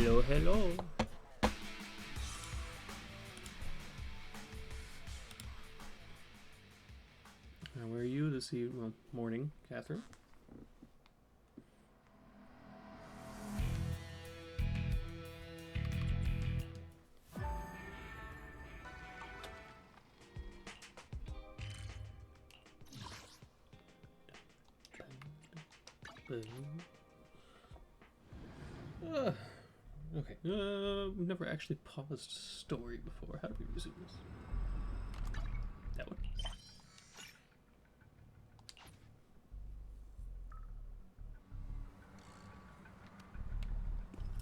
Hello, hello. How are you this morning, Catherine? Okay. We've never actually paused story before. How do we resume this? That one.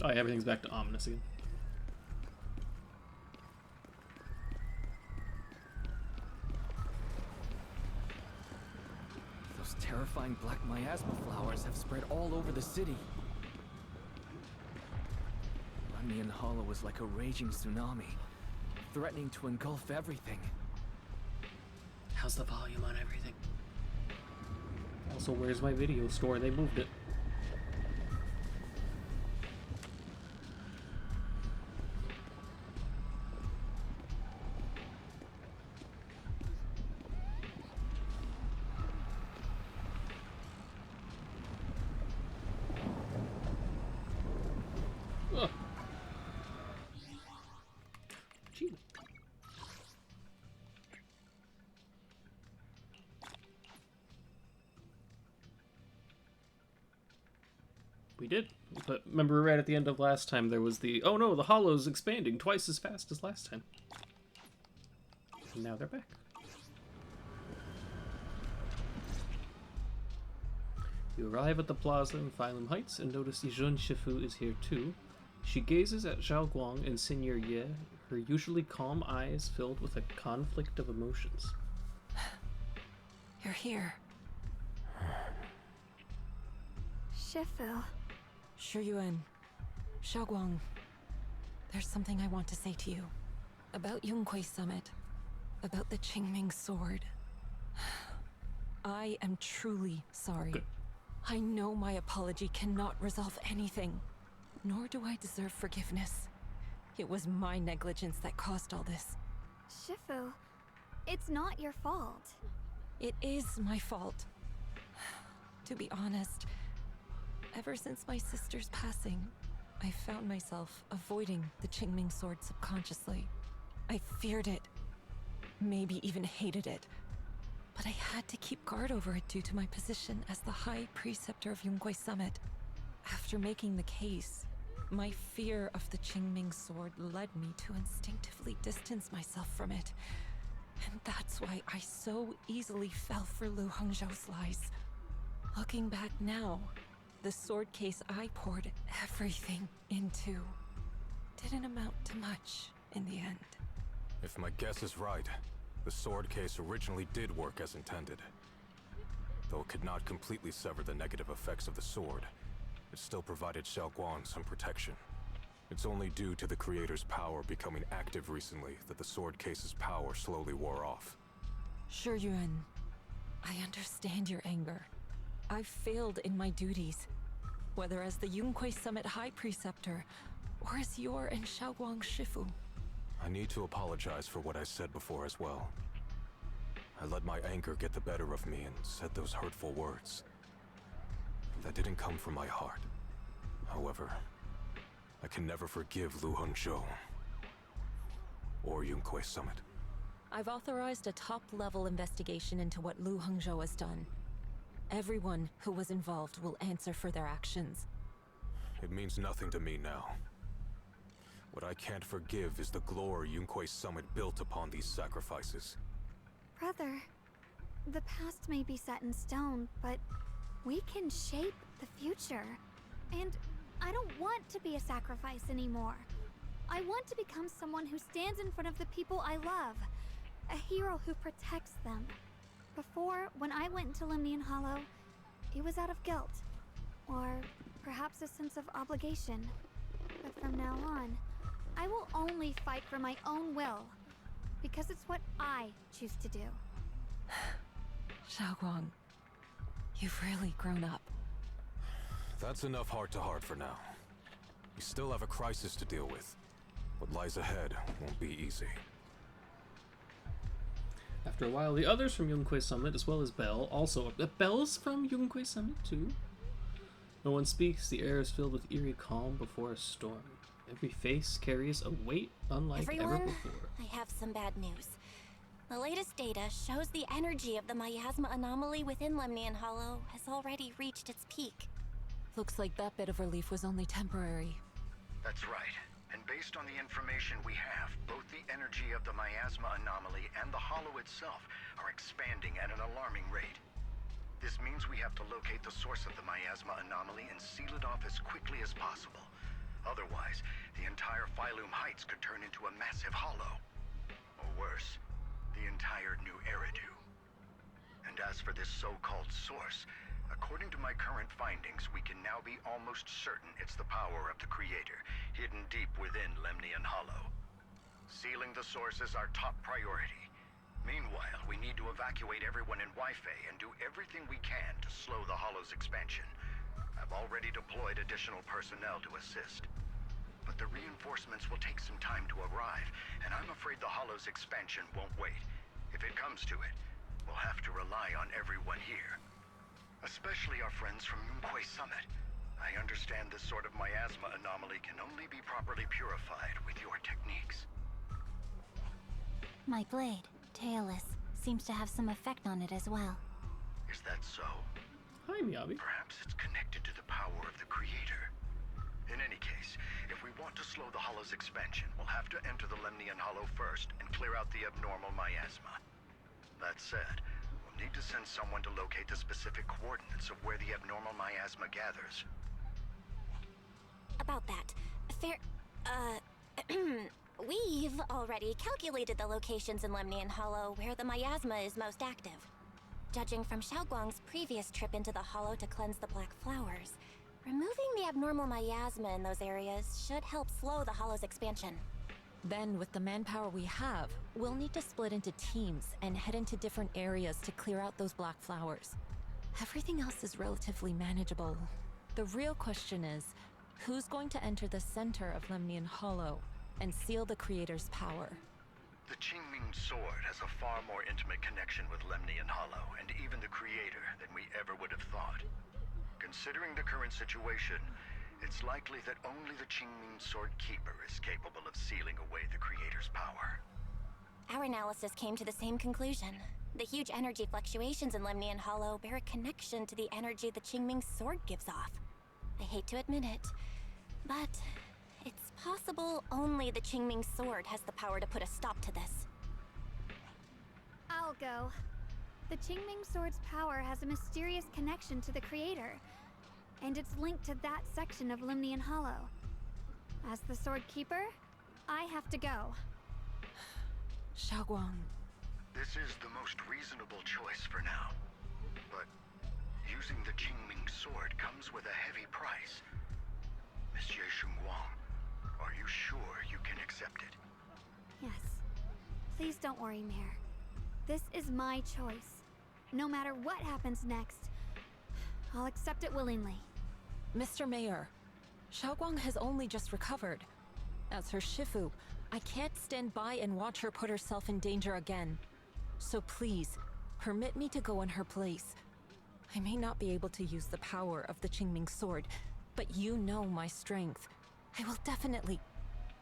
Oh, yeah, everything's back to ominous again. Those terrifying black miasma flowers have spread all over the city. Rundian Hollow is like a raging tsunami, threatening to engulf everything. How's the volume on everything? Also, where's my video store? They moved it. We did. But remember right at the end of last time there was the, oh no, the hollow's expanding twice as fast as last time. And now they're back. You arrive at the plaza in Phylum Heights and notice Yijun Shifu is here too. She gazes at Zhao Guang and Senior Ye, her usually calm eyes filled with a conflict of emotions. You're here. Shifu. Shiyuan. Xiaoguang. There's something I want to say to you. About Yunquei Summit. About the Qingming Sword. I am truly sorry. Good. I know my apology cannot resolve anything. Nor do I deserve forgiveness. It was my negligence that caused all this. Shifu, it's not your fault. It is my fault. To be honest, ever since my sister's passing, I found myself avoiding the Qingming Sword subconsciously. I feared it, maybe even hated it. But I had to keep guard over it due to my position as the High Preceptor of Yunquei Summit. After making the case, my fear of the Qingming Sword led me to instinctively distance myself from it. And that's why I so easily fell for Lu Hongzhou's lies. Looking back now, the sword case I poured everything into didn't amount to much in the end. If my guess is right, the sword case originally did work as intended. Though it could not completely sever the negative effects of the sword, it still provided Xiaoguang some protection. It's only due to the creator's power becoming active recently that the sword case's power slowly wore off. Shiyuan, I understand your anger. I've failed in my duties, whether as the Yunquei Summit High Preceptor, or as your and Xiaoguang Shifu. I need to apologize for what I said before as well. I let my anger get the better of me and said those hurtful words. That didn't come from my heart. However, I can never forgive Lu Hongzhou or Yunquei Summit. I've authorized a top-level investigation into what Lu Hongzhou has done. Everyone who was involved will answer for their actions. It means nothing to me now. What I can't forgive is the glory Yunquei Summit built upon these sacrifices. Brother, the past may be set in stone, but we can shape the future. And I don't want to be a sacrifice anymore. I want to become someone who stands in front of the people I love. A hero who protects them. Before, when I went into Limnian Hollow, it was out of guilt. Or perhaps a sense of obligation. But from now on, I will only fight for my own will. Because it's what I choose to do. Xiaoguang, you've really grown up. That's enough heart-to-heart for now. We still have a crisis to deal with. What lies ahead won't be easy. After a while, the others from Yunque Summit, as well as Belle, also... Belle's from Yunque Summit, too? No one speaks. The air is filled with eerie calm before a storm. Every face carries a weight unlike ever Everyone, before. I have some bad news. The latest data shows the energy of the miasma anomaly within Lemnian Hollow has already reached its peak. Looks like that bit of relief was only temporary. That's right. And based on the information we have, both the energy of the miasma anomaly and the hollow itself are expanding at an alarming rate. This means we have to locate the source of the miasma anomaly and seal it off as quickly as possible. Otherwise, the entire Phylum Heights could turn into a massive hollow. Or worse, the entire new Eridu. And as for this so-called source, according to my current findings, we can now be almost certain it's the power of the Creator, hidden deep within Lemnian Hollow. Sealing the source is our top priority. Meanwhile, we need to evacuate everyone in Wi-Fi and do everything we can to slow the Hollow's expansion. I've already deployed additional personnel to assist. But the reinforcements will take some time to arrive, and I'm afraid the Hollow's expansion won't wait. If it comes to it, we'll have to rely on everyone here. Especially our friends from Yunque Summit. I understand this sort of miasma anomaly can only be properly purified with your techniques. My blade, Tailless, seems to have some effect on it as well. Is that so? Hi, Miyabi. Perhaps it's connected to the power of the Creator. In any case, if we want to slow the Hollow's expansion, we'll have to enter the Lemnian Hollow first and clear out the abnormal miasma. That said, we'll need to send someone to locate the specific coordinates of where the abnormal miasma gathers. About that, we've already calculated the locations in Lemnian Hollow where the miasma is most active. Judging from Xiaoguang's previous trip into the Hollow to cleanse the Black Flowers, removing the abnormal miasma in those areas should help slow the Hollow's expansion. Then, with the manpower we have, we'll need to split into teams and head into different areas to clear out those black flowers. Everything else is relatively manageable. The real question is, who's going to enter the center of Lemnian Hollow and seal the Creator's power? The Qingming Sword has a far more intimate connection with Lemnian Hollow and even the Creator than we ever would have thought. Considering the current situation, it's likely that only the Qingming Sword Keeper is capable of sealing away the Creator's power. Our analysis came to the same conclusion. The huge energy fluctuations in Lemnian Hollow bear a connection to the energy the Qingming Sword gives off. I hate to admit it, but it's possible only the Qingming Sword has the power to put a stop to this. I'll go. The Qingming Sword's power has a mysterious connection to the Creator, and it's linked to that section of Lemnian Hollow. As the Sword Keeper, I have to go. Xiaoguang. This is the most reasonable choice for now. But using the Qingming Sword comes with a heavy price. Monsieur Shunguang, are you sure you can accept it? Yes. Please don't worry, Mayor. This is my choice. No matter what happens next, I'll accept it willingly. Mr. Mayor, Xiaoguang has only just recovered. As her Shifu, I can't stand by and watch her put herself in danger again. So please, permit me to go in her place. I may not be able to use the power of the Qingming Sword, but you know my strength. I will definitely...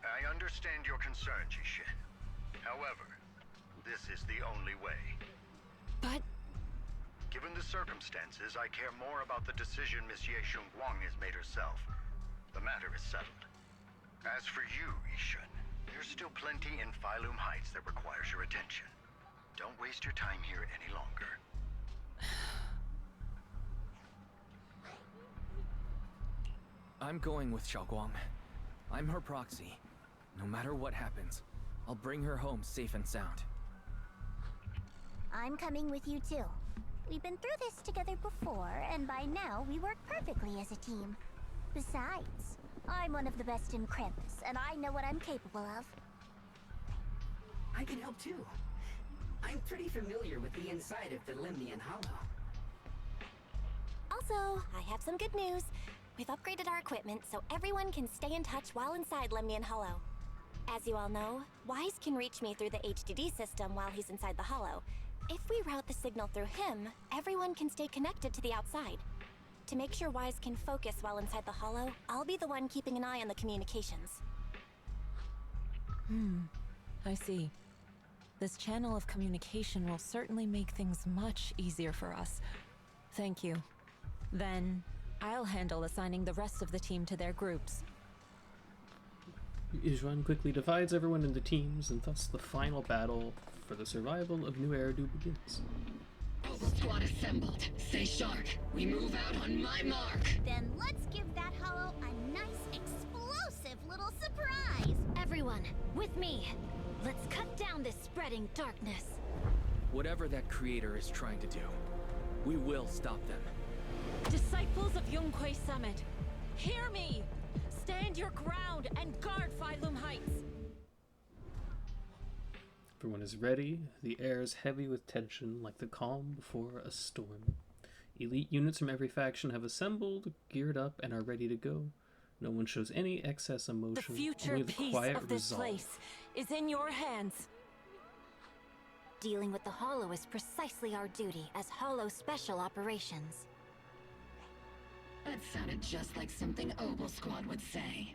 I understand your concern, Jishin. However, this is the only way. But... Given the circumstances, I care more about the decision Miss Ye Shunguang has made herself. The matter is settled. As for you, Yishun, there's still plenty in Phylum Heights that requires your attention. Don't waste your time here any longer. I'm going with Xiaoguang. I'm her proxy. No matter what happens, I'll bring her home safe and sound. I'm coming with you too. We've been through this together before, and by now we work perfectly as a team. Besides, I'm one of the best in Krampus, and I know what I'm capable of. I can help too. I'm pretty familiar with the inside of the Lemnian Hollow. Also, I have some good news. We've upgraded our equipment so everyone can stay in touch while inside Lemnian Hollow. As you all know, Wise can reach me through the HDD system while he's inside the Hollow. If we route the signal through him, everyone can stay connected to the outside. To make sure Wise can focus while inside the Hollow, I'll be the one keeping an eye on the communications. I see. This channel of communication will certainly make things much easier for us. Thank you. Then, I'll handle assigning the rest of the team to their groups. Ijuan quickly divides everyone into teams, and thus the final battle for the survival of New Eridu begins. All squad assembled. Stay sharp. We move out on my mark. Then let's give that hollow a nice explosive little surprise. Everyone, with me. Let's cut down this spreading darkness. Whatever that creator is trying to do, we will stop them. Disciples of Yunquei Summit, hear me! Stand your ground and guard Phylum Heights! Everyone is ready. The air is heavy with tension, like the calm before a storm. Elite units from every faction have assembled, geared up, and are ready to go. No one shows any excess emotion. The future only the peace quiet of this resolve. place is in your hands. Dealing with the hollow is precisely our duty as Hollow Special Operations. That sounded just like something Obel Squad would say.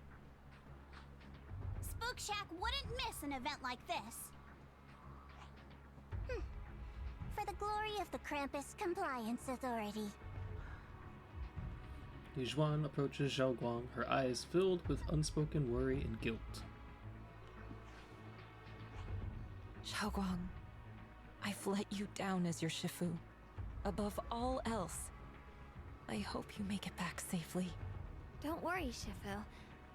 Spook Shack wouldn't miss an event like this. For the glory of the Krampus Compliance Authority. Ijuan approaches Zhao Guang, her eyes filled with unspoken worry and guilt. Xiaoguang, I've let you down as your Shifu. Above all else, I hope you make it back safely. Don't worry, Shifu.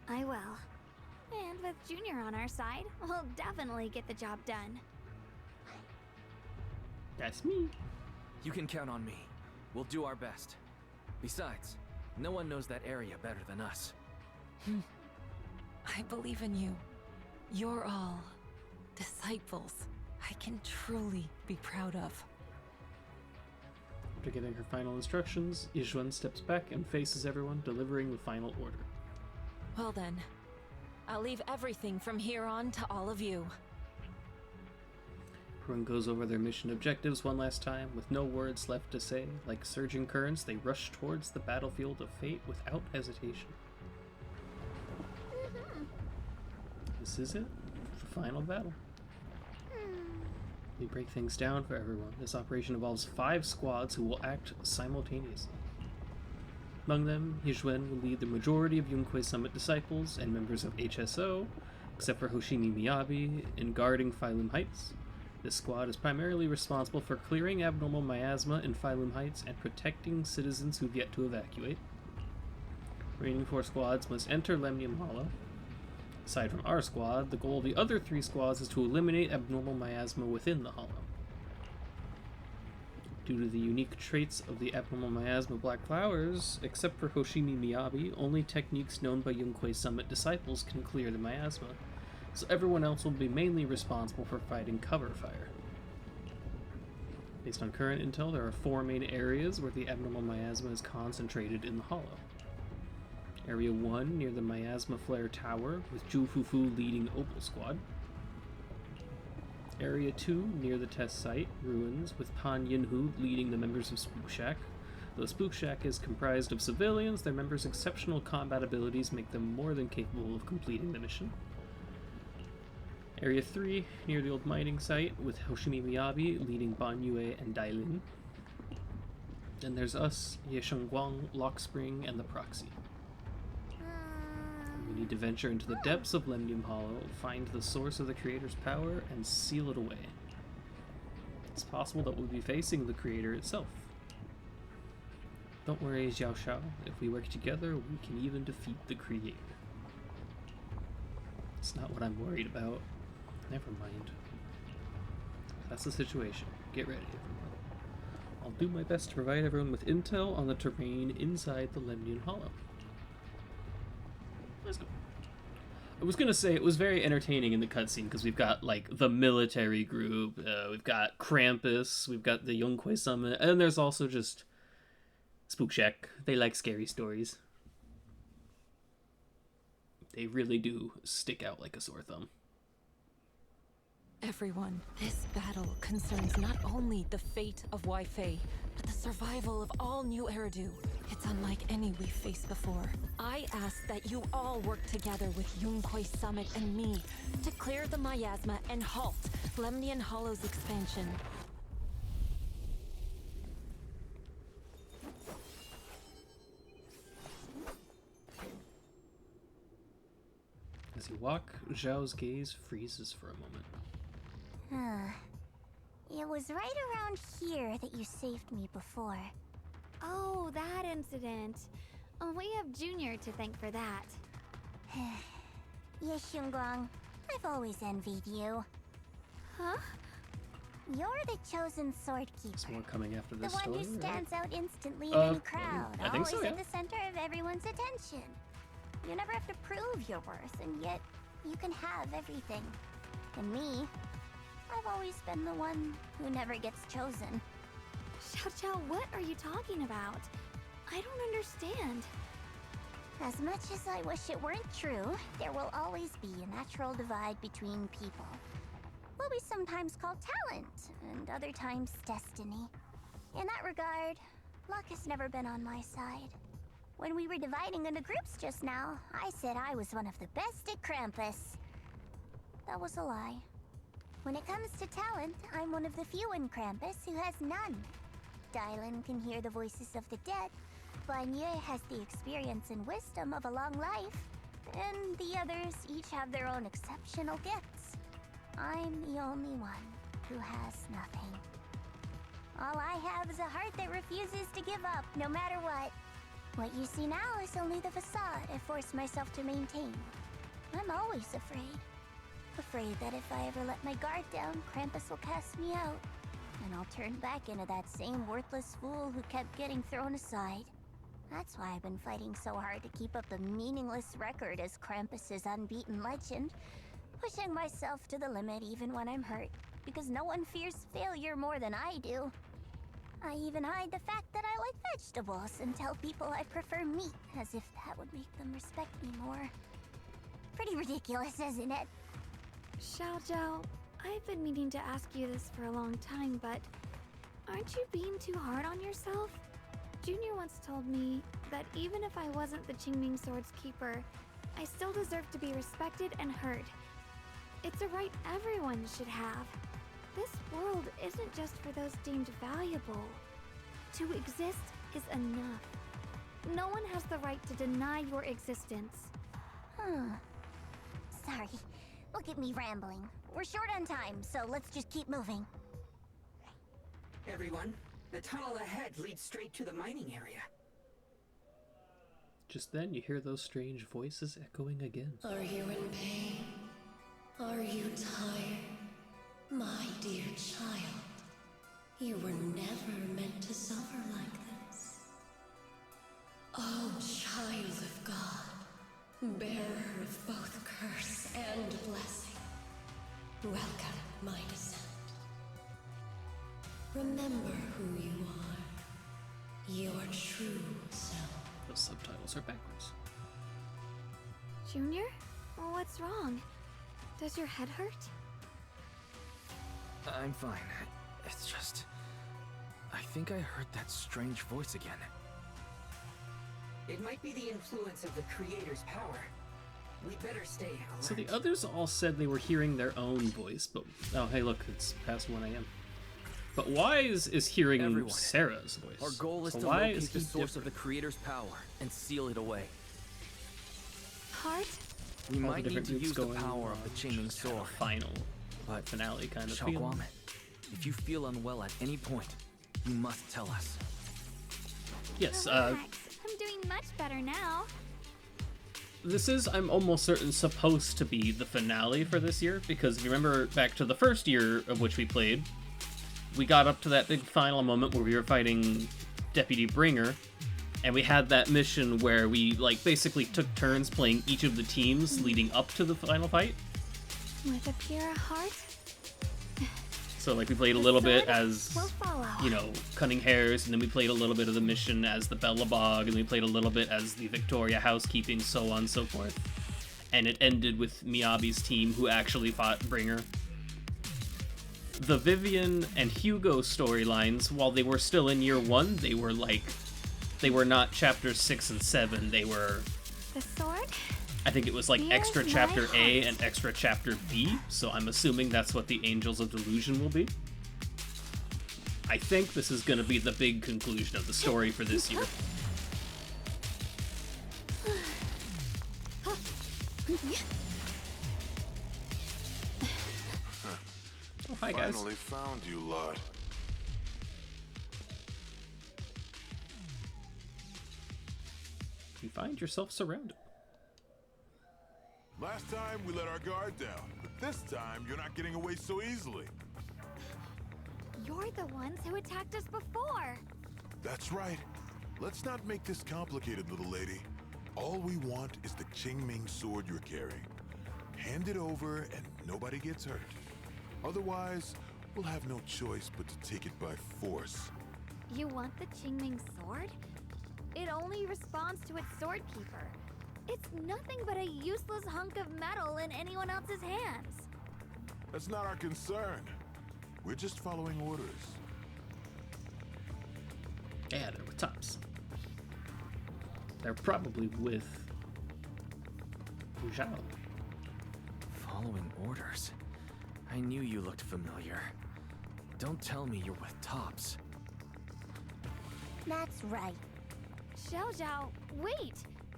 I will. And with Junior on our side, we'll definitely get the job done. That's me. You can count on me. We'll do our best. Besides, no one knows that area better than us. I believe in you. You're all disciples I can truly be proud of. After getting her final instructions, Ijuan steps back and faces everyone, delivering the final order. Well then, I'll leave everything from here on to all of you. Everyone goes over their mission objectives one last time, with no words left to say. Like surging currents, they rush towards the battlefield of fate without hesitation. This is it, the final battle. They break things down for everyone. This operation involves 5 squads who will act simultaneously. Among them, Ijuan will lead the majority of Yunquei Summit disciples and members of HSO, except for Hoshimi Miyabi, in guarding Phylum Heights. This squad is primarily responsible for clearing abnormal miasma in Phylum Heights and protecting citizens who've yet to evacuate. Remaining 4 squads must enter Lemnian Hollow. Aside from our squad, the goal of the other 3 squads is to eliminate abnormal miasma within the Hollow. Due to the unique traits of the abnormal miasma black flowers, except for Hoshimi Miyabi, only techniques known by Yunquei Summit disciples can clear the miasma, so everyone else will be mainly responsible for fighting cover fire. Based on current intel, there are 4 main areas where the abnormal miasma is concentrated in the Hollow. Area 1 near the Miasma Flare Tower, with Zhu Fufu leading Opal Squad. Area 2 near the test site, Ruins, with Pan Yinhu leading the members of Spook Shack. Though Spook Shack is comprised of civilians, their members' exceptional combat abilities make them more than capable of completing the mission. Area 3 near the old mining site, with Hoshimi Miyabi leading Ban Yue and Dailin. Then there's us, Ye Shengguang, Lock Spring, and the Proxy. We need to venture into the depths of Lemnium Hollow, find the source of the Creator's power, and seal it away. It's possible that we'll be facing the Creator itself. Don't worry, Xiao Xiao. If we work together, we can even defeat the Creator. It's not what I'm worried about. Never mind. That's the situation. Get ready, everyone. I'll do my best to provide everyone with intel on the terrain inside the Lemnian Hollow. Let's go. I was gonna say it was very entertaining in the cutscene because we've got like the military group, we've got Krampus, we've got the Yunquei Summit, and there's also just Spook Shack. They like scary stories. They really do stick out like a sore thumb. Everyone, this battle concerns not only the fate of Wai-Fei, but the survival of all New Eridu. It's unlike any we've faced before. I ask that you all work together with Yunquei Summit and me to clear the miasma and halt Lemnian Hollow's expansion. As you walk, Zhao's gaze freezes for a moment. It was right around here that you saved me before. Oh, that incident. Oh, we have Junior to thank for that. Yes, Xingguang. I've always envied you. Huh? You're the chosen sword Is keeper. more coming after The this one story? who stands out instantly in Uh, any crowd, I think always so, yeah. at the center of everyone's attention. You never have to prove your worth, and yet you can have everything. And me, I've always been the one who never gets chosen. Xiao Xiao, what are you talking about? I don't understand. As much as I wish it weren't true, there will always be a natural divide between people. What we sometimes call talent, and other times destiny. In that regard, luck has never been on my side. When we were dividing into groups just now, I said I was one of the best at Krampus. That was a lie. When it comes to talent, I'm one of the few in Krampus who has none. Dylan can hear the voices of the dead, Banye has the experience and wisdom of a long life, and the others each have their own exceptional gifts. I'm the only one who has nothing. All I have is a heart that refuses to give up, no matter what. What you see now is only the facade I forced myself to maintain. I'm always afraid. Afraid that if I ever let my guard down, Krampus will cast me out. And I'll turn back into that same worthless fool who kept getting thrown aside. That's why I've been fighting so hard to keep up the meaningless record as Krampus's unbeaten legend. Pushing myself to the limit even when I'm hurt, because no one fears failure more than I do. I even hide the fact that I like vegetables and tell people I prefer meat, as if that would make them respect me more. Pretty ridiculous, isn't it? Xiao Xiao, I've been meaning to ask you this for a long time, but aren't you being too hard on yourself? Junior once told me that even if I wasn't the Qingming Sword's keeper, I still deserve to be respected and heard. It's a right everyone should have. This world isn't just for those deemed valuable. To exist is enough. No one has the right to deny your existence. Sorry. Look at me rambling. We're short on time, so let's just keep moving. Everyone, the tunnel ahead leads straight to the mining area. Just then, you hear those strange voices echoing again. Are you in pain? Are you tired? My dear child, you were never meant to suffer like this. Oh, child of God, bearer of both curse and blessing, welcome my descent. Remember who you are, your true self. Those subtitles are backwards. Junior? What's wrong? Does your head hurt? I'm fine. It's just... I think I heard that strange voice again. It might be the influence of the creator's power. We better stay alert. So the others all said they were hearing their own voice, but... Oh, hey, look, it's past 1 a.m. But Wise is hearing Everyone, Sarah's voice. Our goal is so to why locate is the he source of different? the creator's power and seal it away. Heart? We All the might need different to groups use the going power of the Qingming just kind sword. of final But finale kind of Xiao feeling. Guang, if you feel unwell at any point, you must tell us. Yes, Relax. I'm doing much better now. this is, I'm almost certain, supposed to be the finale for this year, because if you remember back to the first year of which we played, we got up to that big final moment where we were fighting Deputy Bringer, and we had that mission where we, like, basically took turns playing each of the teams leading up to the final fight. With a pure heart, So, like, we played a the little bit sword as, will follow. you know, cutting hairs, and then we played a little bit of the mission as the Bellabog, and we played a little bit as the Victoria housekeeping, so on and so forth. and it ended with Miyabi's team, who actually fought Bringer. The Vivian and Hugo storylines, while they were still in year 1, they were not chapters 6 and 7. They were, The sword? I think it was like Here's extra my chapter A heart. and extra chapter B, so I'm assuming that's what the Angels of Delusion will be. I think this is going to be the big conclusion of the story for this year. Oh, hi guys. Finally found you, Lot. You find yourself surrounded. Last time we let our guard down, but this time you're not getting away so easily. You're the ones who attacked us before. That's right. Let's not make this complicated, little lady. All we want is the Qingming sword you're carrying. Hand it over and nobody gets hurt. Otherwise, we'll have no choice but to take it by force. You want the Qingming sword? It only responds to its sword keeper. It's nothing but a useless hunk of metal in anyone else's hands. That's not our concern. We're just following orders. Yeah, they're with Tops. They're probably with Zhao. Following orders? I knew you looked familiar. Don't tell me you're with Tops. That's right. Xiao, wait!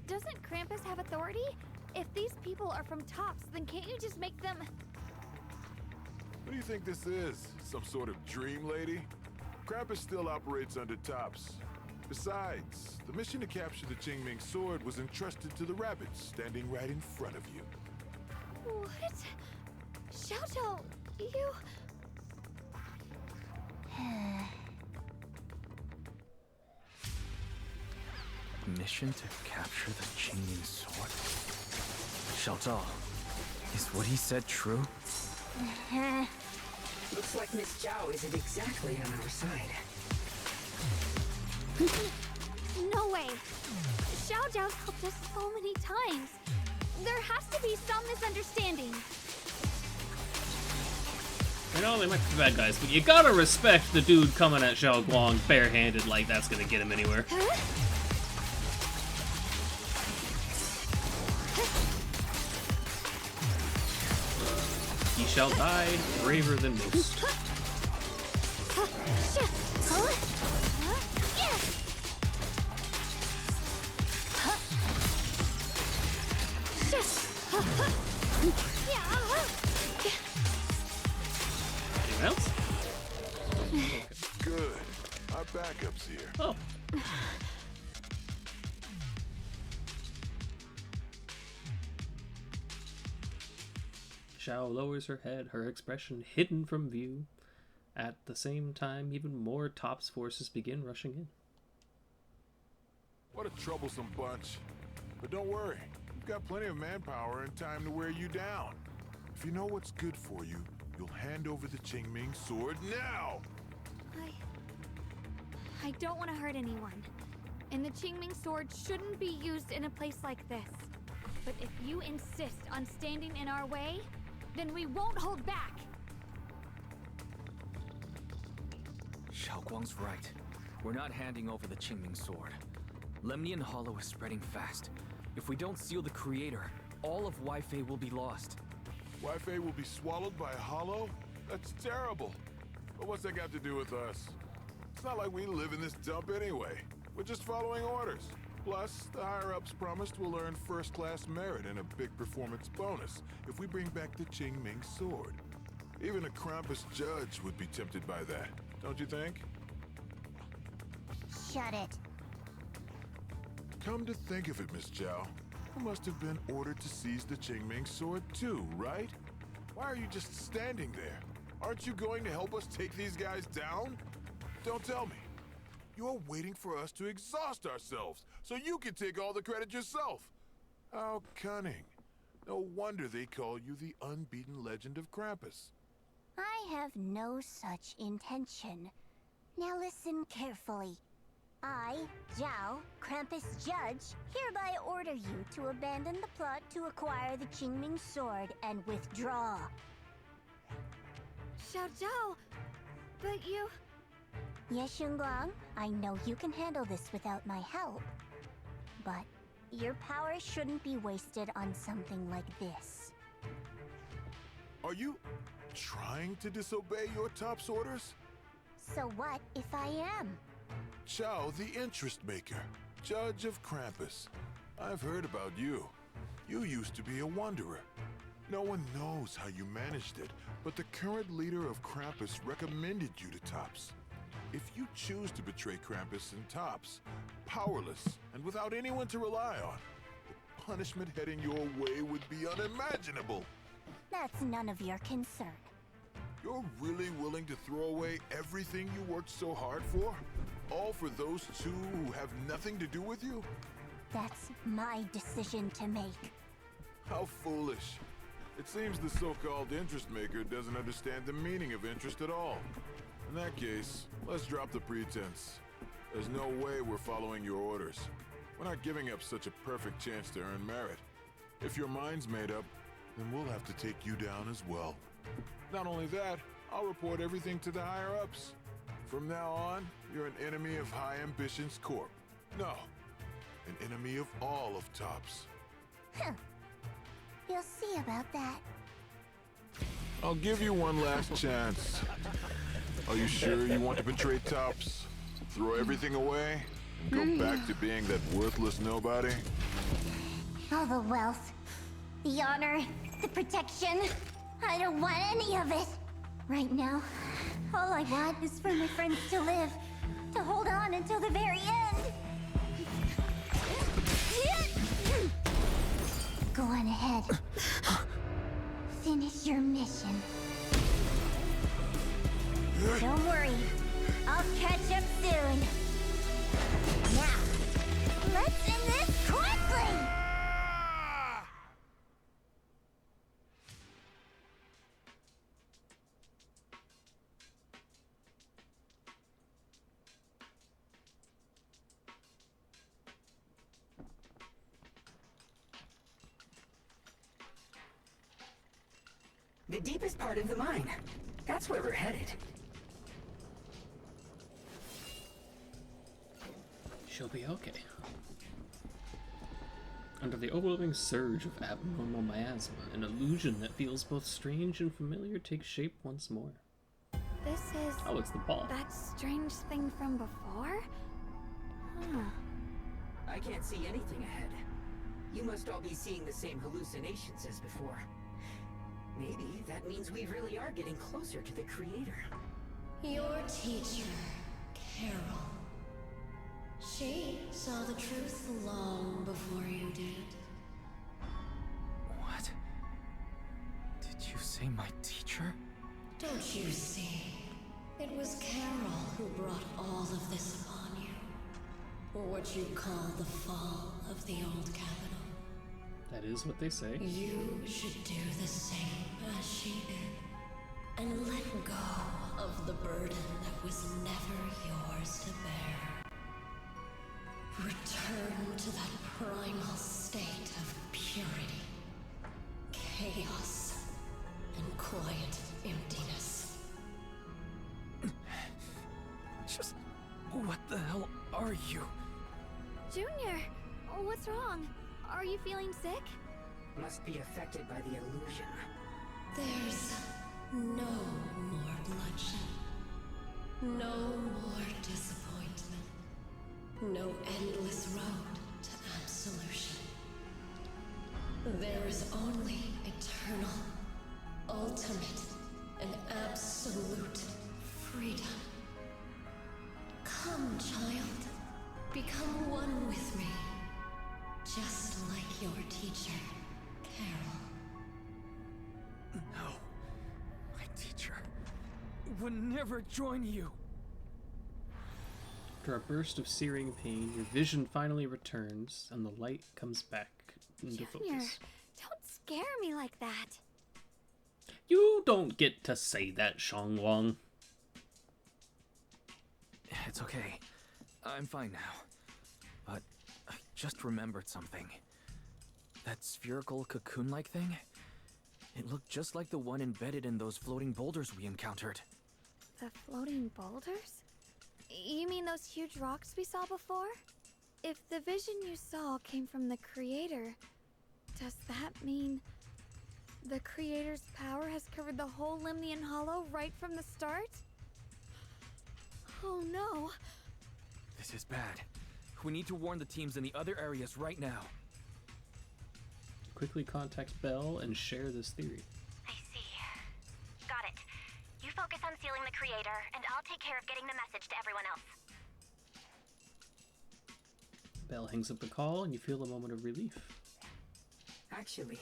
Doesn't Krampus have authority? If these people are from Tops, then can't you just make them... What do you think this is? Some sort of dream lady? Krampus still operates under Tops. Besides, the mission to capture the Qingming sword was entrusted to the rabbits standing right in front of you. What? Xiao, you... Mission to capture the Qingming sword? Xiao Zhao, is what he said true? Looks like Miss Zhao isn't exactly on our side. No way! Xiao's helped us so many times. There has to be some misunderstanding. You know, they might be bad guys, but you gotta respect the dude coming at Zhao Guang barehanded like that's gonna get him anywhere. Huh? He shall die braver than most. Anyone else? Okay. Good. Our backup's here. Oh. Xiao lowers her head, her expression hidden from view. At the same time, even more Tops forces begin rushing in. What a troublesome bunch. But don't worry. We've got plenty of manpower and time to wear you down. If you know what's good for you, you'll hand over the Qingming sword now! I don't want to hurt anyone. And the Qingming sword shouldn't be used in a place like this. But if you insist on standing in our way, then we won't hold back. Xiao Guang's right. We're not handing over the Qingming sword. Lemnian Hollow is spreading fast. If we don't seal the creator, all of Wi-Fi will be lost. Wi-Fi will be swallowed by a hollow? That's terrible. But what's that got to do with us? It's not like we live in this dump anyway. We're just following orders. Plus, the higher-ups promised we'll earn first-class merit and a big performance bonus if we bring back the Qingming sword. Even a Krampus judge would be tempted by that, don't you think? Shut it. Come to think of it, Miss Zhao, you must have been ordered to seize the Qingming sword too, right? Why are you just standing there? Aren't you going to help us take these guys down? Don't tell me. You're waiting for us to exhaust ourselves so you can take all the credit yourself. How cunning. No wonder they call you the unbeaten legend of Krampus. I have no such intention. Now listen carefully. I, Zhao, Krampus Judge, hereby order you to abandon the plot to acquire the Qingming Sword and withdraw. Xiao Zhao, but you... Yes, Xunguang, I know you can handle this without my help. But your power shouldn't be wasted on something like this. Are you trying to disobey your top's orders? So what if I am? Chao, the interest maker, Judge of Krampus. I've heard about you. You used to be a wanderer. No one knows how you managed it, but the current leader of Krampus recommended you to Tops. If you choose to betray Krampus and Tops, powerless and without anyone to rely on, the punishment heading your way would be unimaginable. That's none of your concern. You're really willing to throw away everything you worked so hard for? All for those two who have nothing to do with you? That's my decision to make. How foolish. It seems the so-called interest maker doesn't understand the meaning of interest at all. In that case, let's drop the pretense. There's no way we're following your orders. We're not giving up such a perfect chance to earn merit. If your mind's made up, then we'll have to take you down as well. Not only that, I'll report everything to the higher-ups. From now on, you're an enemy of High Ambitions Corp. No, an enemy of all of Tops. Huh. You'll see about that. I'll give you one last chance. Are you sure you want to betray Tops? Throw everything away? And go back to being that worthless nobody? All the wealth, the honor, the protection. I don't want any of it. Right now, all I want is for my friends to live, to hold on until the very end. Go on ahead. Finish your mission. Don't worry, I'll catch up soon. Now, let's end this quickly! The deepest part of the mine. That's where we're headed. She'll be okay. Under the overwhelming surge of abnormal miasma, an illusion that feels both strange and familiar takes shape once more. This is... Oh, it's the ball. that strange thing from before? Huh. I can't see anything ahead. You must all be seeing the same hallucinations as before. Maybe that means we really are getting closer to the creator. Your teacher, Carol. She saw the truth long before you did. What? Did you say my teacher? Don't you see? It was Carol who brought all of this upon you. Or what you call the fall of the old capital. That is what they say. You should do the same as she did. And let go of the burden that was never yours to bear. Return to that primal state of purity, chaos, and quiet emptiness. Just... what the hell are you? Junior, what's wrong? Are you feeling sick? Must be affected by the illusion. There's no more bloodshed. No more disappointment. No endless road to absolution. There is only eternal, ultimate, and absolute freedom. Come, child. Become one with me. Just like your teacher, Carol. No. My teacher would never join you. After a burst of searing pain, your vision finally returns, and the light comes back into Junior, focus. don't scare me like that. You don't get to say that, Xiangwang. It's okay. I'm fine now. But I just remembered something. That spherical cocoon-like thing? It looked just like the one embedded in those floating boulders we encountered. The floating boulders? You mean those huge rocks we saw before? If the vision you saw came from the Creator, does that mean the Creator's power has covered the whole Limnian Hollow right from the start? Oh no. This is bad. We need to warn the teams in the other areas right now. Quickly contact Bell and share this theory. I see. Got it. You focus on sealing the Creator, and I'll take care of getting the message to everyone else. Bell hangs up the call and you feel a moment of relief. Actually,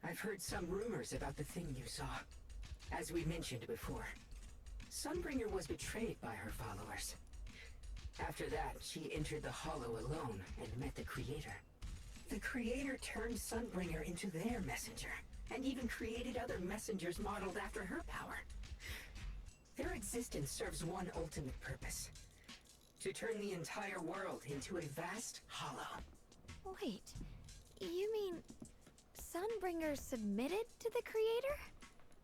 I've heard some rumors about the thing you saw. As we mentioned before, Sunbringer was betrayed by her followers. After that, she entered the Hollow alone and met the Creator. The Creator turned Sunbringer into their messenger, and even created other messengers modeled after her power. Their existence serves one ultimate purpose: to turn the entire world into a vast hollow. Wait, you mean Sunbringer submitted to the Creator?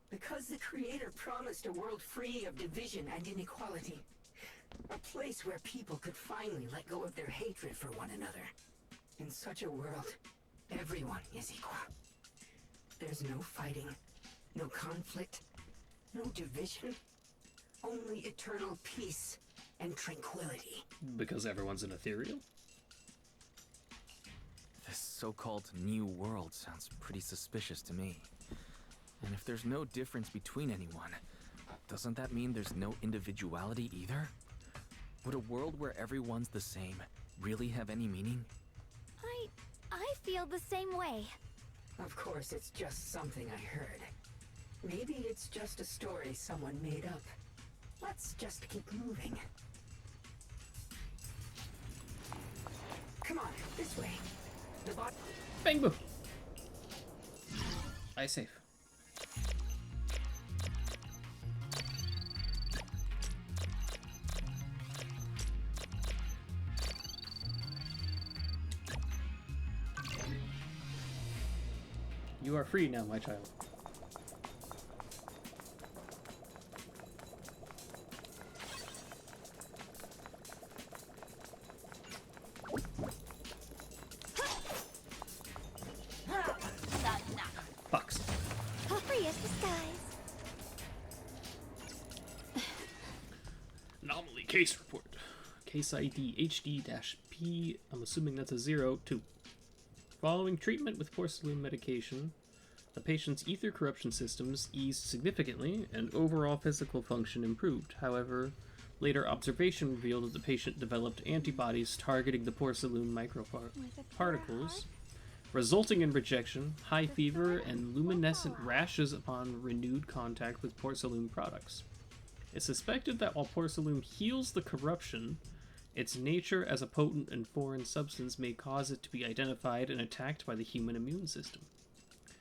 Because the Creator promised a world free of division and inequality. A place where people could finally let go of their hatred for one another. In such a world, everyone is equal. There's no fighting, no conflict, no division, only eternal peace and tranquility. Because everyone's an ethereal? This so-called new world sounds pretty suspicious to me. And if there's no difference between anyone, doesn't that mean there's no individuality either? Would a world where everyone's the same really have any meaning? I feel the same way. Of course, it's just something I heard. Maybe it's just a story someone made up. Let's just keep moving. Come on, this way. The bot. Bang boom! I save. You are free now, my child. Fox. Free as the skies. Anomaly case report. Case ID HD-P, I'm assuming that's a 02. Following treatment with porcelain medication, the patient's ether corruption systems eased significantly and overall physical function improved. However, later observation revealed that the patient developed antibodies targeting the porcelain microparticles, resulting in rejection, high fever, and luminescent rashes upon renewed contact with porcelain products. It's suspected that while porcelain heals the corruption, its nature as a potent and foreign substance may cause it to be identified and attacked by the human immune system.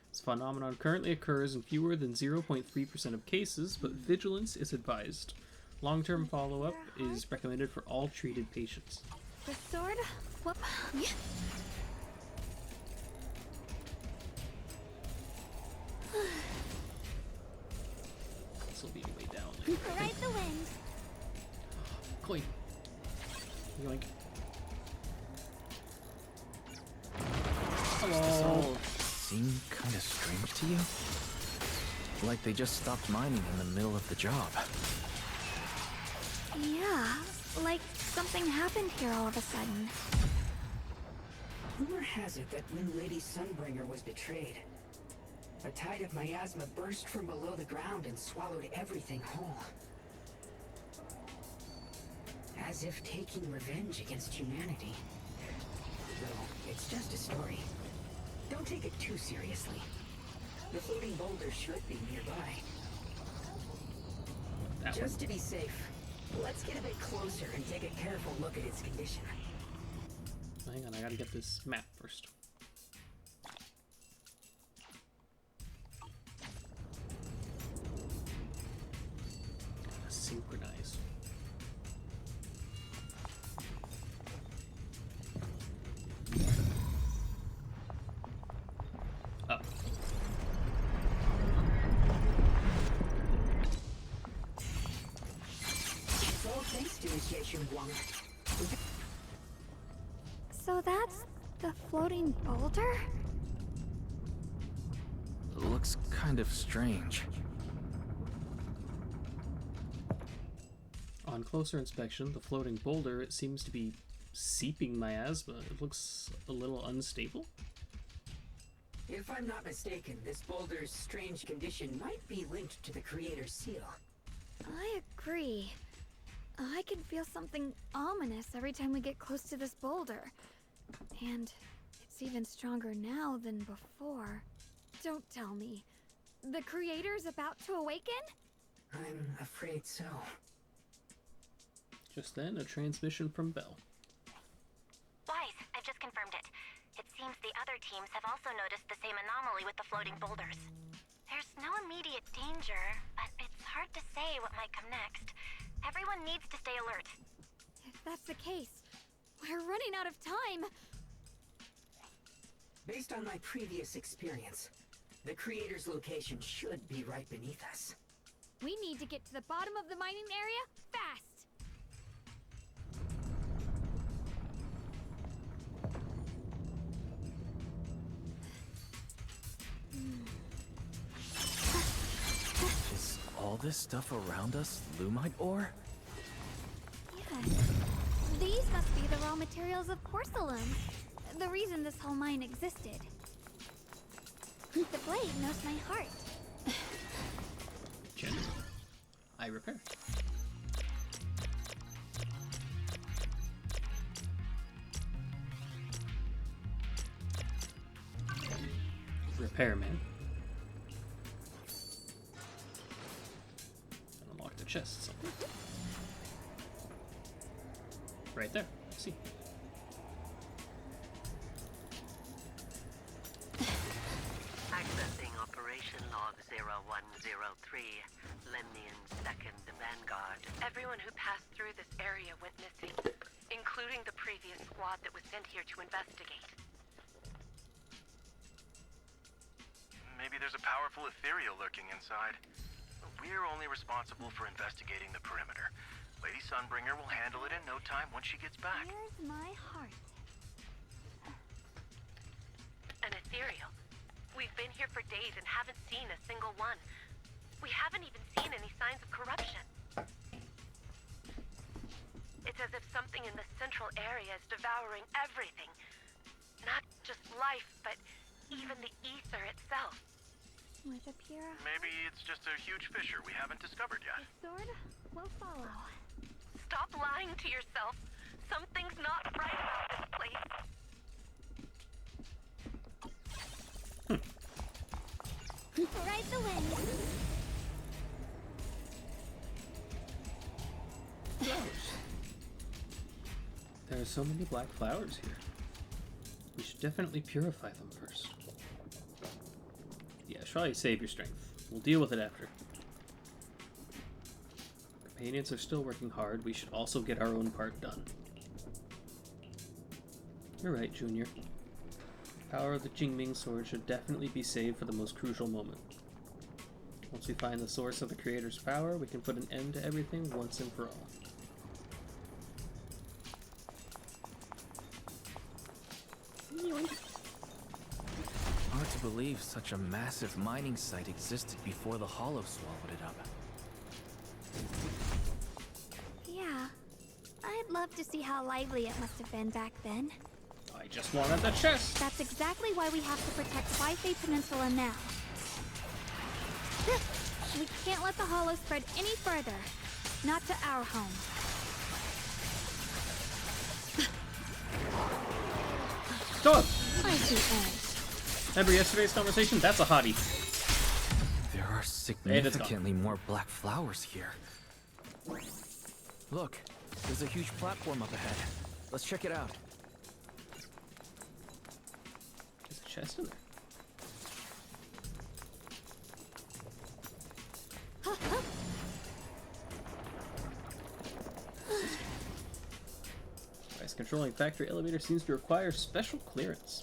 This phenomenon currently occurs in fewer than 0.3% of cases, but vigilance is advised. Long-term follow-up is recommended for all treated patients. The sword? What? This will be way down. Ride the wind. Coin. Yoink. Does this all seem kind of strange to you? Like they just stopped mining in the middle of the job. Yeah, like something happened here all of a sudden. Rumor has it that when Lady Sunbringer was betrayed, a tide of miasma burst from below the ground and swallowed everything whole. As if taking revenge against humanity. Though, it's just a story. Don't take it too seriously. The floating boulder should be nearby. Just to be safe, let's get a bit closer and take a careful look at its condition. Hang on, I gotta get this map first. Synchronize. Xiaoguang. So that's the floating boulder? Looks kind of strange. On closer inspection, the floating boulder seems to be seeping miasma. It looks a little unstable. If I'm not mistaken, this boulder's strange condition might be linked to the Creator's seal. I agree. I can feel something ominous every time we get close to this boulder. And it's even stronger now than before. Don't tell me. The Creator's about to awaken? I'm afraid so. Just then, a transmission from Bell. Wise, I've just confirmed it. It seems the other teams have also noticed the same anomaly with the floating boulders. There's no immediate danger, but it's hard to say what might come next. Everyone needs to stay alert. If that's the case, we're running out of time. Based on my previous experience, the Creator's location should be right beneath us. We need to get to the bottom of the mining area fast. Is all this stuff around us Lumite ore? Yes. These must be the raw materials of porcelain. The reason this whole mine existed. The blade knows my heart. Jen, I repair. Repairman. Unlock the chest somewhere. Right there. See. Accessing Operation Log 0103, Lemnian 2nd Vanguard. Everyone who passed through this area went missing, including the previous squad that was sent here to investigate. Maybe there's a powerful ethereal lurking inside. We're only responsible for investigating the perimeter. Lady Sunbringer will handle it in no time once she gets back. Here's my heart. An ethereal. We've been here for days and haven't seen a single one. We haven't even seen any signs of corruption. It's as if something in the central area is devouring everything. Not just life, but even the ether itself. With a pure Maybe it's just a huge fissure we haven't discovered yet. sword will follow. Stop lying to yourself. Something's not right about this place. Ride the wind. Flowers. There are so many black flowers here. We should definitely purify them first. Yeah, try save your strength. We'll deal with it after. Companions are still working hard. We should also get our own part done. You're right, Junior. Power of the Jingming sword should definitely be saved for the most crucial moment. Once we find the source of the Creator's power, we can put an end to everything once and for all. Hard to believe such a massive mining site existed before the Hollow swallowed it up. Yeah. I'd love to see how lively it must have been back then. I just wanted the chest! That's exactly why we have to protect Bifei Peninsula now. We can't let the Hollow spread any further. Not to our home. Stop! I see Ed. Remember yesterday's conversation? That's a hottie. There are significantly more black flowers here. Look, there's a huge platform up ahead. Let's check it out. There's a chest in there. Device controlling factory elevator seems to require special clearance.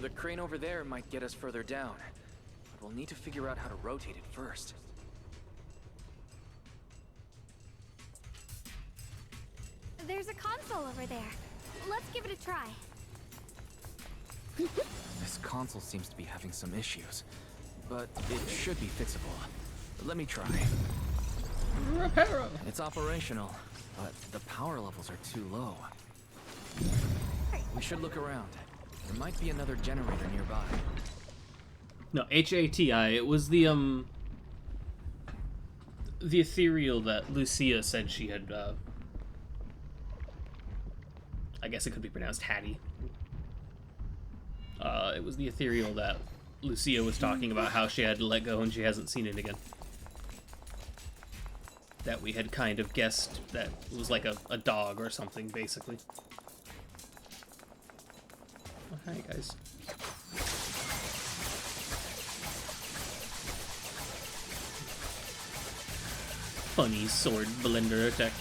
The crane over there might get us further down, but we'll need to figure out how to rotate it first. There's a console over there. Let's give it a try. This console seems to be having some issues, but it should be fixable. Let me try. Reparo. It's operational, but the power levels are too low. We should look around. There might be another generator nearby. No, HATI. It was the ethereal that Lucia said she had. I guess it could be pronounced Hattie. It was the ethereal that Lucia was talking about how she had to let go and she hasn't seen it again. That we had kind of guessed that it was like a dog or something, basically. Oh, hi, guys. Funny sword blender attack.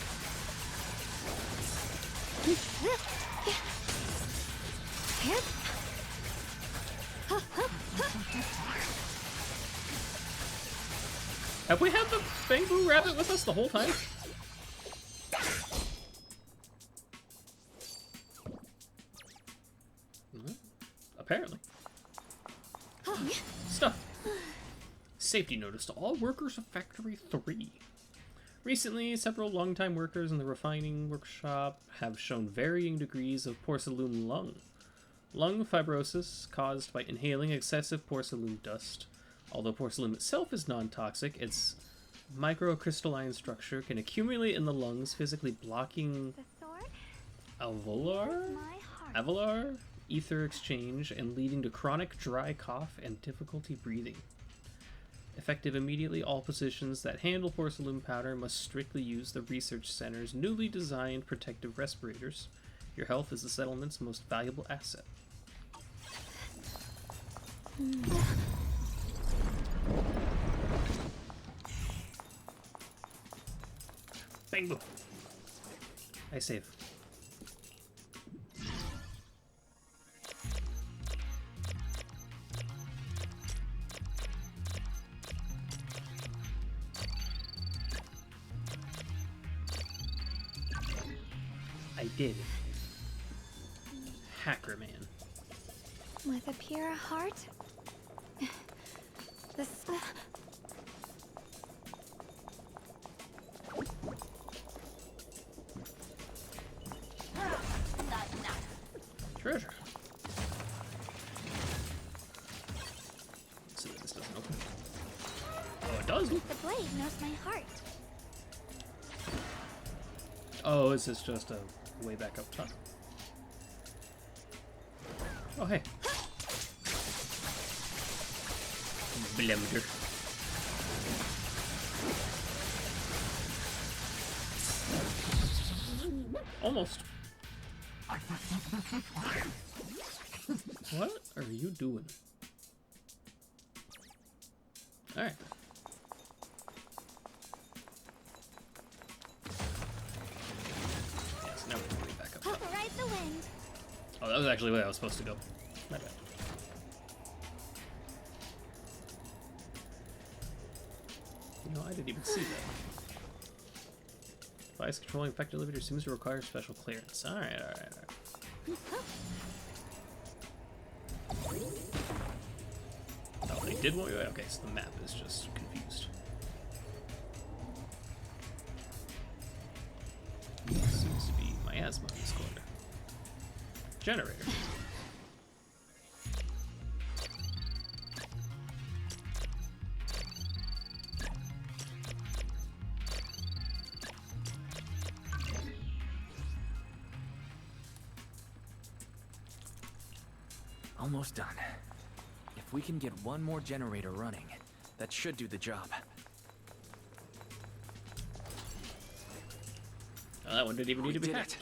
Have we had the bamboo rabbit with us the whole time? Apparently. Stuff. Safety notice to all workers of Factory 3. Recently, several longtime workers in the refining workshop have shown varying degrees of porcelain lung. Lung fibrosis caused by inhaling excessive porcelain dust. Although porcelain itself is non-toxic, its microcrystalline structure can accumulate in the lungs, physically blocking alveolar ether exchange and leading to chronic dry cough and difficulty breathing. Effective immediately, all positions that handle porcelain powder must strictly use the research center's newly designed protective respirators. Your health is the settlement's most valuable asset. Bingo! I save. I did. Hacker man. With a pure heart? This... Treasure. Let's see if this doesn't open. Oh, it does. The blade knows my heart. Oh, is this just a way back up top? Oh, hey. Blender. Almost. What are you doing? Alright. Yes, now we're way back up top. Ride the wind. Oh, that was actually where I was supposed to go. My bad. You know, I didn't even see that. Device controlling effective elevator seems to require special clearance. Alright, alright, alright. Oh, they did want me. Okay, so the map is just confused. Seems to be miasma in this corner. Generator. Almost done. If we can get one more generator running, that should do the job. Oh, that one didn't even need to be hacked.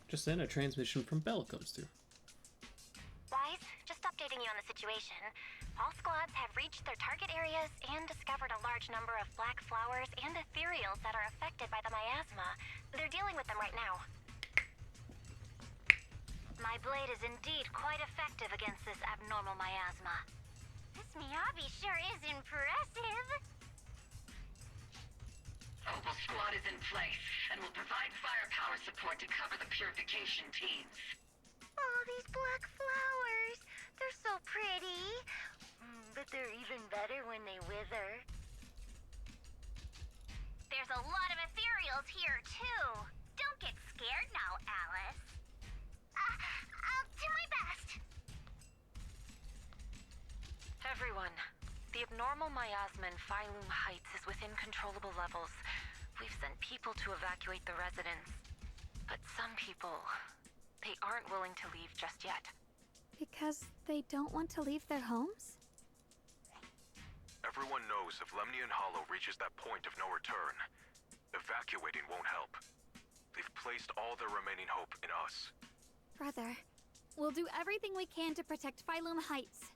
Just then, a transmission from Bella comes through. Wise, just updating you on the situation. All squads have reached their target areas and discovered a large number of black flowers and ethereals that are affected by the miasma. They're dealing with them right now. My blade is indeed quite effective against this abnormal miasma. This Miyabi sure is impressive. Opal Squad is in place and will provide firepower support to cover the purification teams. Oh, these black flowers. They're so pretty. But they're even better when they wither. There's a lot of ethereals here, too. Don't get scared now, Alice. I'll do my best. Everyone, the abnormal miasma in Phylum Heights is within controllable levels. We've sent people to evacuate the residents. But some people, they aren't willing to leave just yet. Because they don't want to leave their homes? Everyone knows if Lemnian Hollow reaches that point of no return, evacuating won't help. They've placed all their remaining hope in us. Brother, we'll do everything we can to protect Phylum Heights.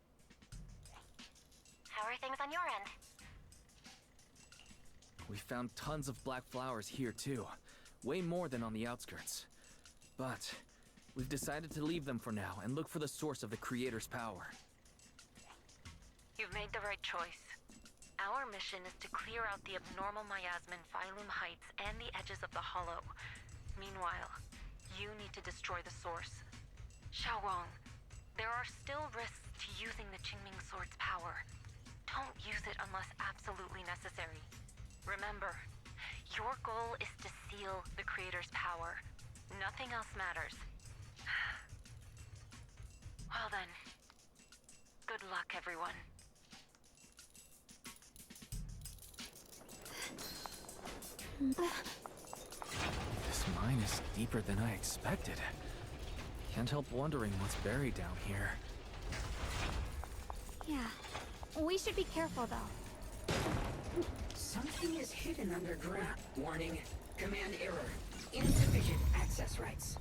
How are things on your end? We found tons of black flowers here too. Way more than on the outskirts. But we've decided to leave them for now and look for the source of the Creator's power. You've made the right choice. Our mission is to clear out the abnormal miasma in Phylum Heights and the edges of the Hollow. Meanwhile, you need to destroy the source. Xiaowang, there are still risks to using the Qingming Sword's power. Don't use it unless absolutely necessary. Remember, your goal is to seal the Creator's power. Nothing else matters. Well then, good luck, everyone. This mine is deeper than I expected. Can't help wondering what's buried down here. Yeah. We should be careful, though. Something is hidden underground. Warning. Command error. Insufficient access rights.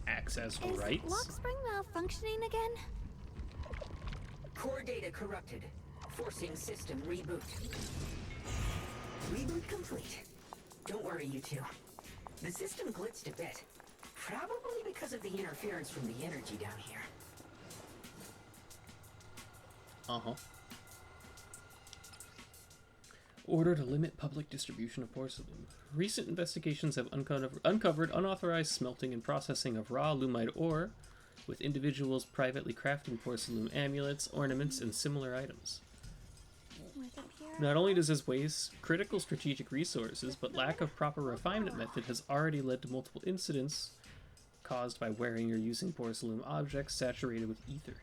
Access Is rights? Lockspring malfunctioning again? Core data corrupted. Forcing system reboot. Reboot complete. Don't worry, you two. The system blitzed a bit. Probably because of the interference from the energy down here. Uh-huh. Order to limit public distribution of porcelain. Recent investigations have uncovered unauthorized smelting and processing of raw lumite ore, with individuals privately crafting porcelain amulets, ornaments, and similar items. Not only does this waste critical strategic resources, but lack of proper refinement method has already led to multiple incidents caused by wearing or using porcelain objects saturated with ether.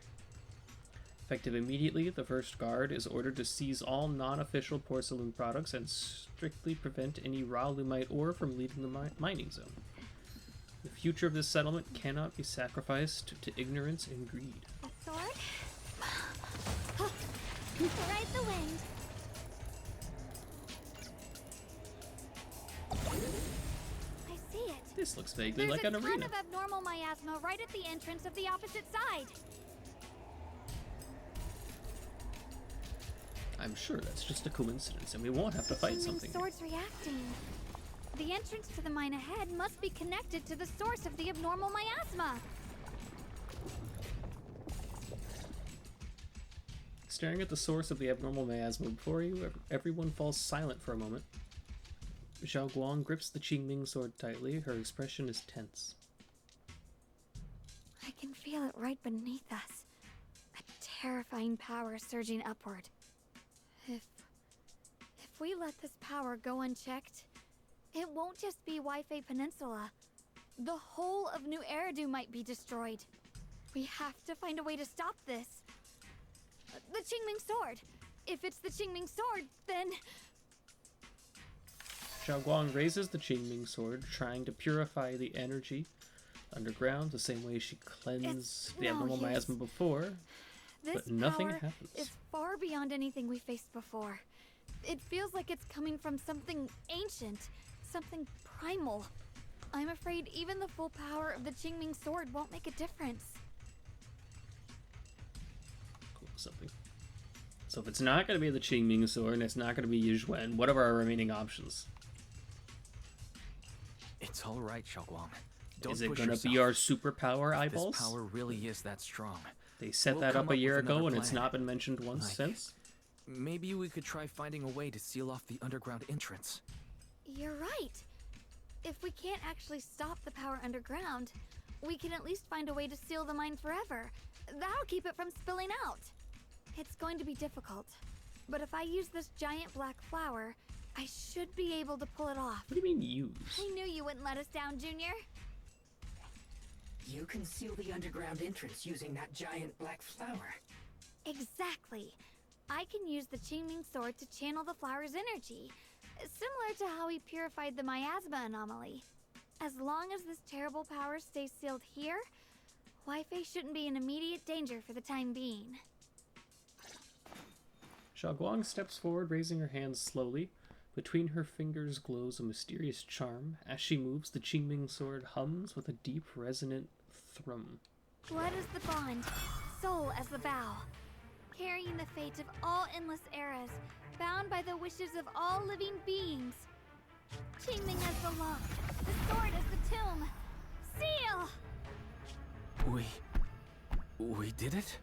Effective immediately, the First Guard is ordered to seize all non-official porcelain products and strictly prevent any raw lumite ore from leaving the mining zone. The future of this settlement cannot be sacrificed to ignorance and greed. A sword? Ride the wind. I see it. This looks vaguely like an arena. There's a ton of abnormal miasma right at the entrance of the opposite side. I'm sure that's just a coincidence, and we won't have to fight something. The sword's reacting. The entrance to the mine ahead must be connected to the source of the abnormal miasma. Staring at the source of the abnormal miasma before you, everyone falls silent for a moment. Zhao Guang grips the Qingming sword tightly. Her expression is tense. I can feel it right beneath us. A terrifying power surging upward. If we let this power go unchecked, it won't just be Waifei Peninsula. The whole of New Eridu might be destroyed. We have to find a way to stop this. The Qingming sword. If it's the Qingming sword, then... Zhao Guang raises the Qingming sword, trying to purify the energy underground the same way she cleansed the abnormal miasma before. But nothing happens. It's far beyond anything we faced before. It feels like it's coming from something ancient, something primal. I'm afraid even the full power of the Qingming sword won't make a difference. something. So if it's not going to be the Qingming sword and it's not going to be Yizhuan, what are our remaining options? It's all right, Xiaoguang. Don't Is it push going to be yourself. our superpower eyeballs? This power really is that strong. They set We'll that come up a year with another ago and it's plan. not been mentioned once Like, since. Maybe we could try finding a way to seal off the underground entrance. You're right. If we can't actually stop the power underground, we can at least find a way to seal the mine forever. That'll keep it from spilling out. It's going to be difficult, but if I use this giant black flower, I should be able to pull it off. What do you mean use? I knew you wouldn't let us down, Junior. You can seal the underground entrance using that giant black flower. Exactly. I can use the Qingming sword to channel the flower's energy, similar to how we purified the miasma anomaly. As long as this terrible power stays sealed here, Wi-Fi shouldn't be in immediate danger for the time being. Xiaoguang steps forward, raising her hands slowly. Between her fingers glows a mysterious charm. As she moves, the Qingming sword hums with a deep, resonant thrum. Blood is the bond, soul as the bow, carrying the fate of all endless eras, bound by the wishes of all living beings. Qingming as the lock, the sword as the tomb. Seal! We did it?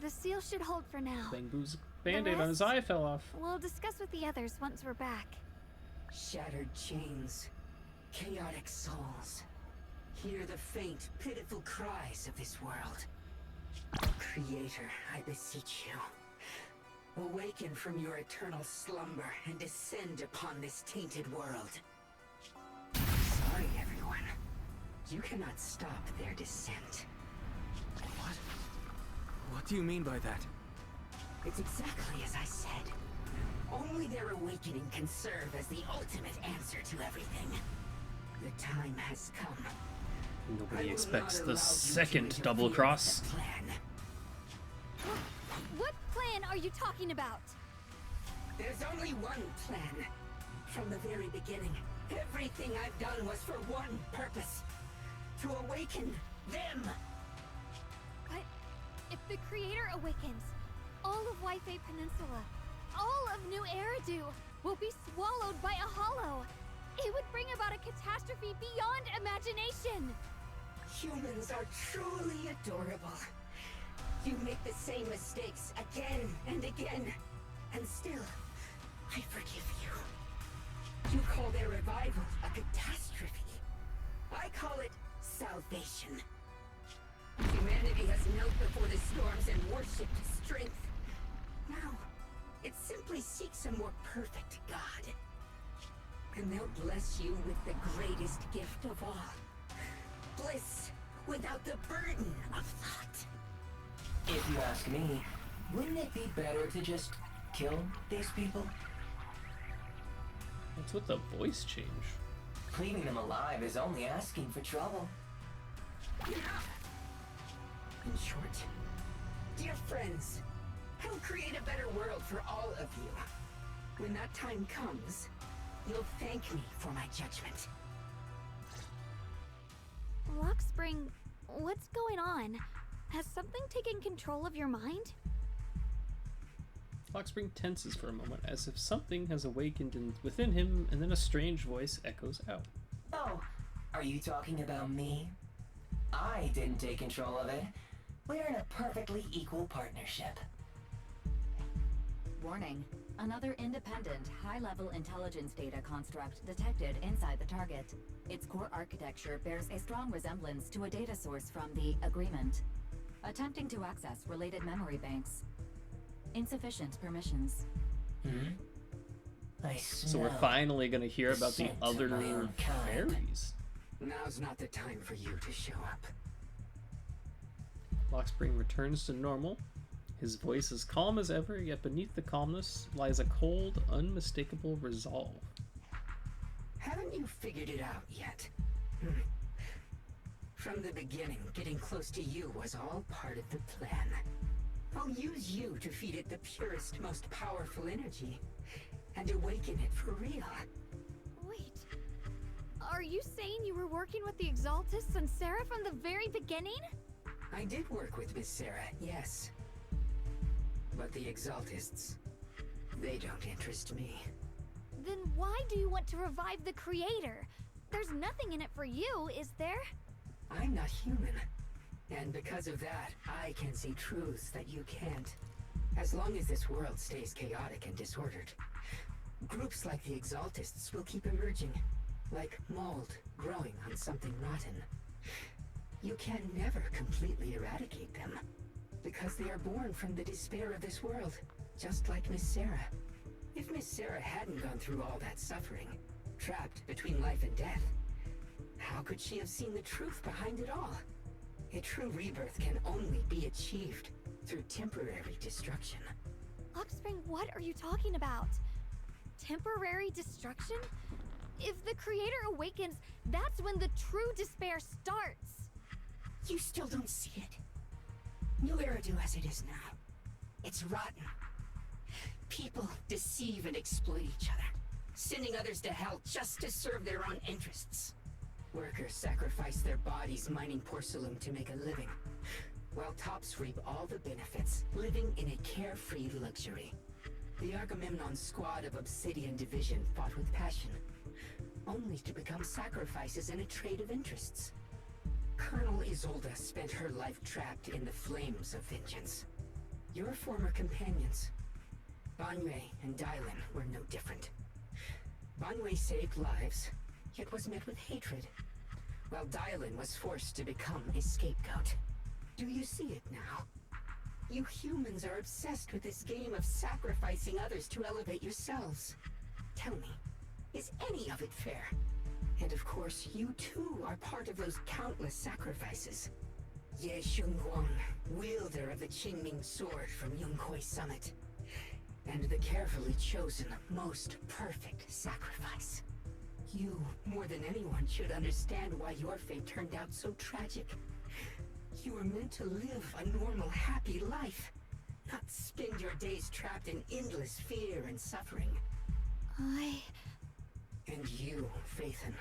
The seal should hold for now. Bang Boo's band-aid on his eye fell off. We'll discuss with the others once we're back. Shattered chains, chaotic souls. Hear the faint, pitiful cries of this world. Creator, I beseech you. Awaken from your eternal slumber and descend upon this tainted world. Sorry, everyone. You cannot stop their descent. What? What do you mean by that? It's exactly as I said. Only their awakening can serve as the ultimate answer to everything. The time has come. Nobody expects the second double cross. What plan are you talking about? There's only one plan. From the very beginning, everything I've done was for one purpose. To awaken them. But if the Creator awakens, all of Wi-Fi Peninsula, all of New Eridu will be swallowed by a hollow. It would bring about a catastrophe beyond imagination. Humans are truly adorable. You make the same mistakes again and again, and still, I forgive you. You call their revival a catastrophe. I call it salvation. Humanity has knelt before the storms and worshipped strength. Now, it simply seeks a more perfect God. And they'll bless you with the greatest gift of all. Bliss without the burden of thought. If you ask me, wouldn't it be better to just kill these people? What's with the voice change? Leaving them alive is only asking for trouble. In short, dear friends, I'll create a better world for all of you. When that time comes, you'll thank me for my judgment. Lockspring, what's going on? Has something taken control of your mind? Lockspring tenses for a moment, as if something has awakened within him, and then a strange voice echoes out. Oh, are you talking about me? I didn't take control of it. We're in a perfectly equal partnership. Warning. Another independent, high-level intelligence data construct detected inside the target. Its core architecture bears a strong resemblance to a data source from the Agreement. Attempting to access related memory banks. Insufficient permissions. I So we're finally gonna hear about the other fairies. Now's not the time for you to show up. Lockspring returns to normal. His voice is calm as ever, yet beneath the calmness lies a cold, unmistakable resolve. Haven't you figured it out yet? From the beginning, getting close to you was all part of the plan. I'll use you to feed it the purest, most powerful energy, and awaken it for real. Wait, are you saying you were working with the Exaltists and Sarah from the very beginning? I did work with Miss Sarah, yes. But the Exaltists, they don't interest me. Then why do you want to revive the Creator? There's nothing in it for you, is there? I'm not human. And because of that, I can see truths that you can't. As long as this world stays chaotic and disordered, groups like the Exaltists will keep emerging, like mold growing on something rotten. You can never completely eradicate them, because they are born from the despair of this world, just like Miss Sarah. If Miss Sarah hadn't gone through all that suffering, trapped between life and death, how could she have seen the truth behind it all? A true rebirth can only be achieved through temporary destruction. Offspring, what are you talking about? Temporary destruction? If the Creator awakens, that's when the true despair starts. You still don't see it. New Eridu as it is now. It's rotten. People deceive and exploit each other, sending others to hell just to serve their own interests. Workers sacrifice their bodies mining porcelain to make a living, while tops reap all the benefits, living in a carefree luxury. The Agamemnon squad of Obsidian Division fought with passion, only to become sacrifices in a trade of interests. Colonel Isolda spent her life trapped in the flames of vengeance. Your former companions, Banwei and Dylan, were no different. Banwei saved lives, yet was met with hatred, while Dylan was forced to become a scapegoat. Do you see it now? You humans are obsessed with this game of sacrificing others to elevate yourselves. Tell me, is any of it fair? And of course, you too are part of those countless sacrifices. Ye Shunguang, wielder of the Qingming sword from Yongkoi Summit, and the carefully chosen, most perfect sacrifice. You, more than anyone, should understand why your fate turned out so tragic. You were meant to live a normal, happy life, not spend your days trapped in endless fear and suffering. And you, Phaethon,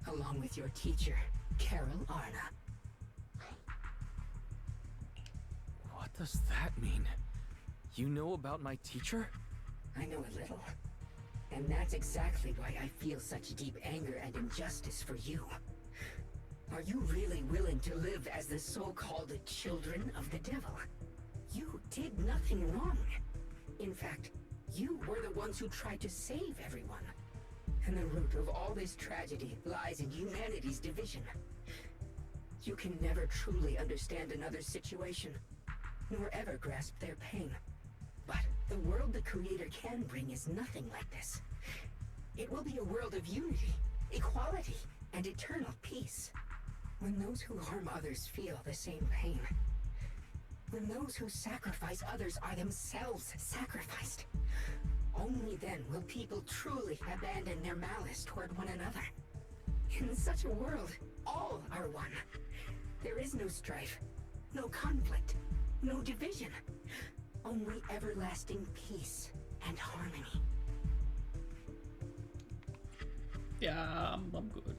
along with your teacher, Carol Arna. What does that mean? You know about my teacher? I know a little. And that's exactly why I feel such deep anger and injustice for you. Are you really willing to live as the so-called children of the devil? You did nothing wrong. In fact, you were the ones who tried to save everyone. And the root of all this tragedy lies in humanity's division. You can never truly understand another's situation, nor ever grasp their pain. But the world the Creator can bring is nothing like this. It will be a world of unity, equality, and eternal peace. When those who harm others feel the same pain. When those who sacrifice others are themselves sacrificed. Only then will people truly abandon their malice toward one another. In such a world, all are one. There is no strife, no conflict, no division. Only everlasting peace and harmony. Yeah, I'm good.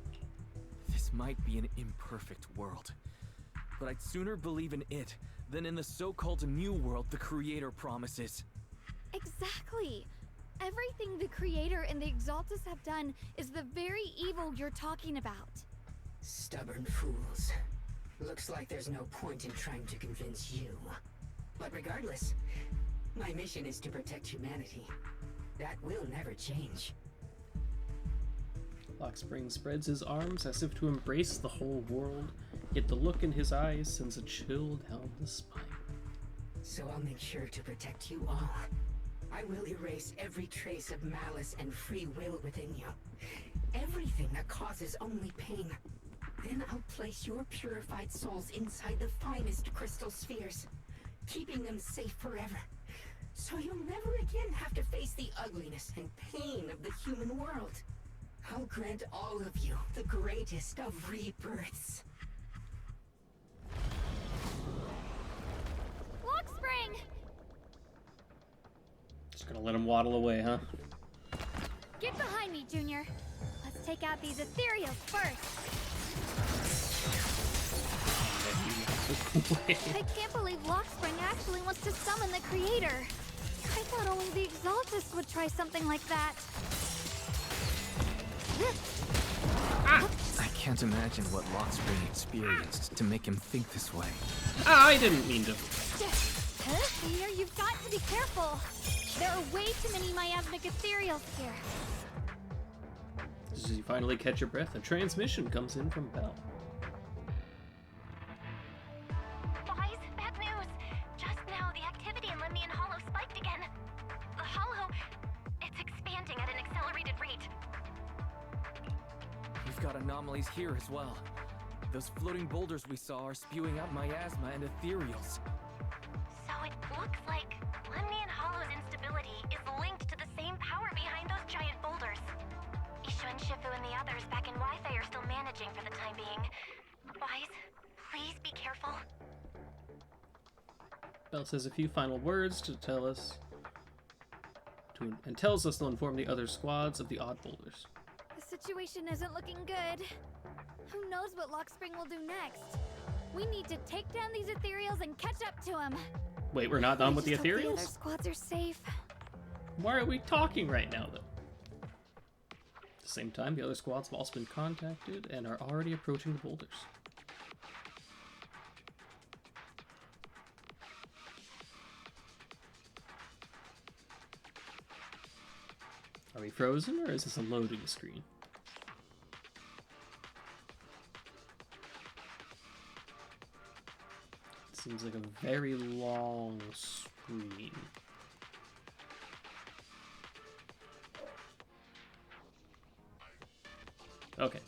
This might be an imperfect world, but I'd sooner believe in it than in the so-called new world the Creator promises. Exactly. Everything the Creator and the Exaltus have done is the very evil you're talking about. Stubborn fools. Looks like there's no point in trying to convince you. But regardless, my mission is to protect humanity. That will never change. Lockspring spreads his arms as if to embrace the whole world, yet the look in his eyes sends a chill down the spine. So I'll make sure to protect you all. I will erase every trace of malice and free will within you. Everything that causes only pain. Then I'll place your purified souls inside the finest crystal spheres, keeping them safe forever. So you'll never again have to face the ugliness and pain of the human world. I'll grant all of you the greatest of rebirths. Lockspring! Just gonna let him waddle away, huh? Get behind me, Junior. Let's take out these ethereals first. Wait. I can't believe Lockspring actually wants to summon the creator. I thought only the Exaltists would try something like that. I can't imagine what Lockspring experienced to make him think this way. I didn't mean to. Here, you've got to be careful. There are way too many miasmic ethereals here. As you finally catch your breath, a transmission comes in from Belle. Boys, bad news. Just now, the activity in Lemnian Hollow spiked again. The Hollow, it's expanding at an accelerated rate. We've got anomalies here as well. Those floating boulders we saw are spewing out miasma and ethereals. So it looks like Lemnian Hollow's instability is linked to the same power behind those giant boulders. Ishu and Shifu and the others back in Wi-Fi are still managing for the time being. Boys, please be careful. Belle says a few final words to tell us, and tells us they'll inform the other squads of the odd boulders. The situation isn't looking good. Who knows what Lockspring will do next? We need to take down these ethereals and catch up to him. Wait, we're not done with the I just hope ethereals? The other squads are safe. Why are we talking right now, though? At the same time, the other squads have also been contacted and are already approaching the boulders. Are we frozen, or is this a loading screen? It seems like a very long screen. Okay.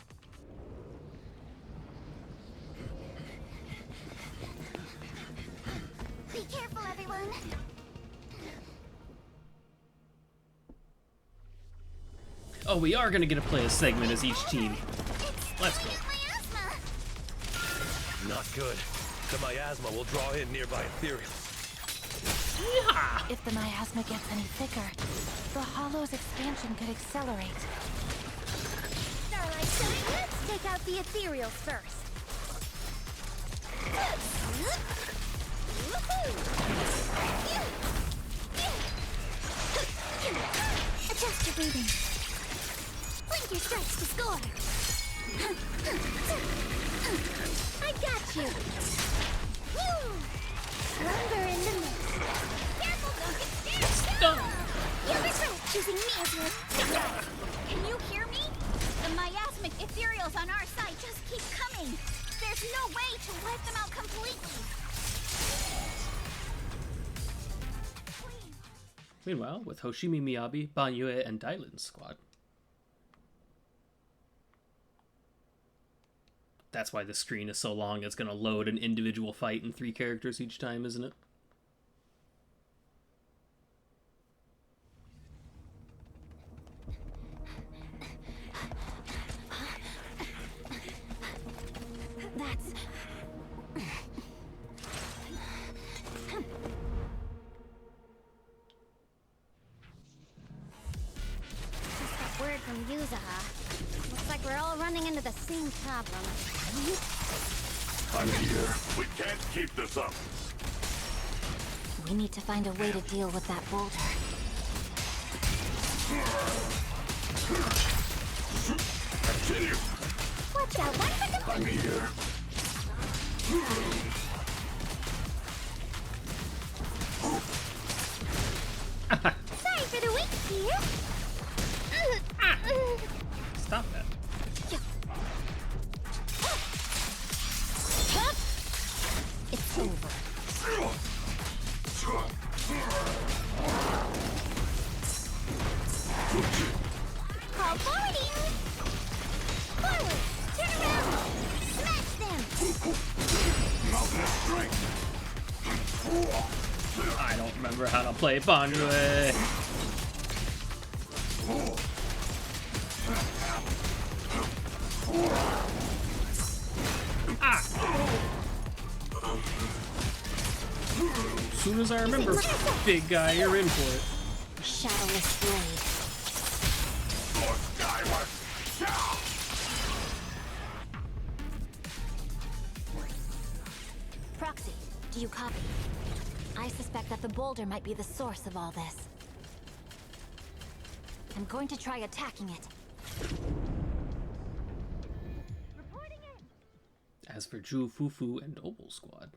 Be careful, everyone. Oh, we are gonna get to play a segment as each team. Let's go. Not good. The miasma will draw in nearby ethereals. If the miasma gets any thicker, the Hollow's expansion could accelerate. Starlight Shine, let's take out the ethereals first. Adjust your breathing. Blink your strikes to score. I got you. Lumber in the mix. Careful, don't get scared. You regret choosing me as your... Can you hear me? The miasmic ethereals on our side just keep coming. There's no way to wipe them out completely. Meanwhile, with Hoshimi Miyabi, Banyue, and Dylan's squad. That's why the screen is so long, it's gonna load an individual fight in 3 characters each time, isn't it? That's... Just got word from Yuzaha. Looks like we're all running into the same problem. I'm here. We can't keep this up. We need to find a way to deal with that boulder. Continue. Watch out, one for the... I'm here. Sorry for the wait, dear. Stop that. It's over. Call forwarding. Forward. Turn around. Smash them. I don't remember how to play Banyue. As soon as I remember, big guy, you're in for it. Shadowless blade. Do you copy? I suspect that the boulder might be the source of all this. I'm going to try attacking it. As for Ju, Fufu, and Opal Squad,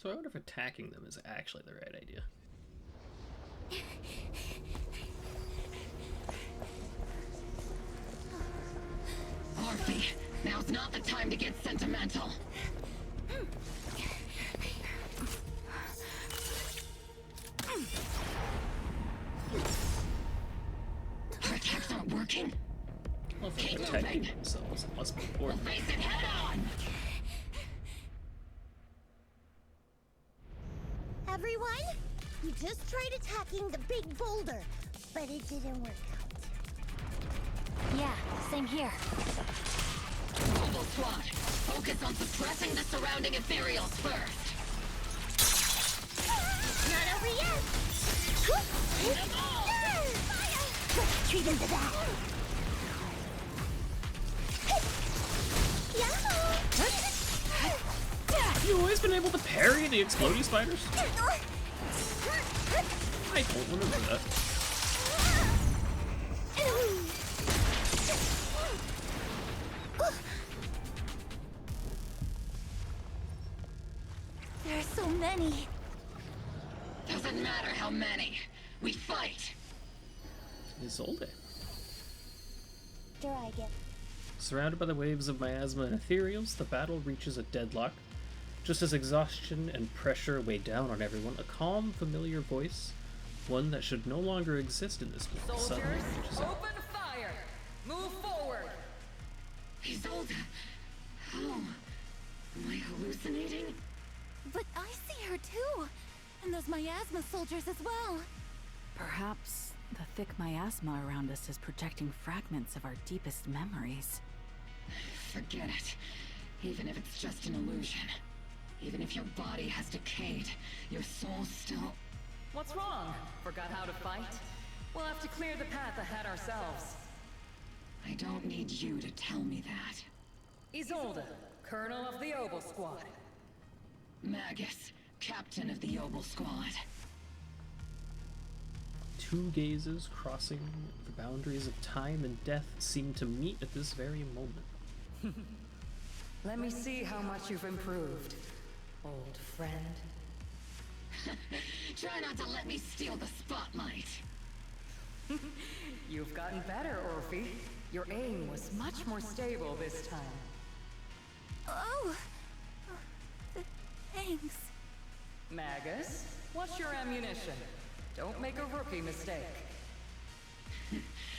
so I wonder if attacking them is actually the right idea. Orphe, now's not the time to get sentimental. Our attacks aren't working. Well, if they're protecting themselves, it must be important. Face it head on! Everyone, you just tried attacking the big boulder, but it didn't work out. Yeah, same here. Mobile squad, focus on suppressing the surrounding ethereals first. Not over yet! Let's treat him to that! You always been able to parry the exploding spiders? I don't remember that. There are so many. Doesn't matter how many. We fight. Isolde. Dare I get? Surrounded by the waves of miasma and ethereals, the battle reaches a deadlock. Just as exhaustion and pressure weigh down on everyone, a calm, familiar voice, one that should no longer exist in this world, suddenly reaches out. Open fire! Move forward! Isolde, how? Am I hallucinating? But I see her too! And those miasma soldiers as well! Perhaps the thick miasma around us is projecting fragments of our deepest memories. Forget it. Even if it's just an illusion. Even if your body has decayed, your soul still... What's wrong? Forgot how to fight? We'll have to clear the path ahead ourselves. I don't need you to tell me that. Isolde, Colonel of the Oboe Squad. Magus, Captain of the Oboe Squad. Two gazes crossing the boundaries of time and death seem to meet at this very moment. Let me see how much you've improved, old friend. Try not to let me steal the spotlight. You've gotten better, Orphe. Your aim was much more stable this time. Oh! Thanks. Magus, what's your ammunition? Don't make a rookie mistake.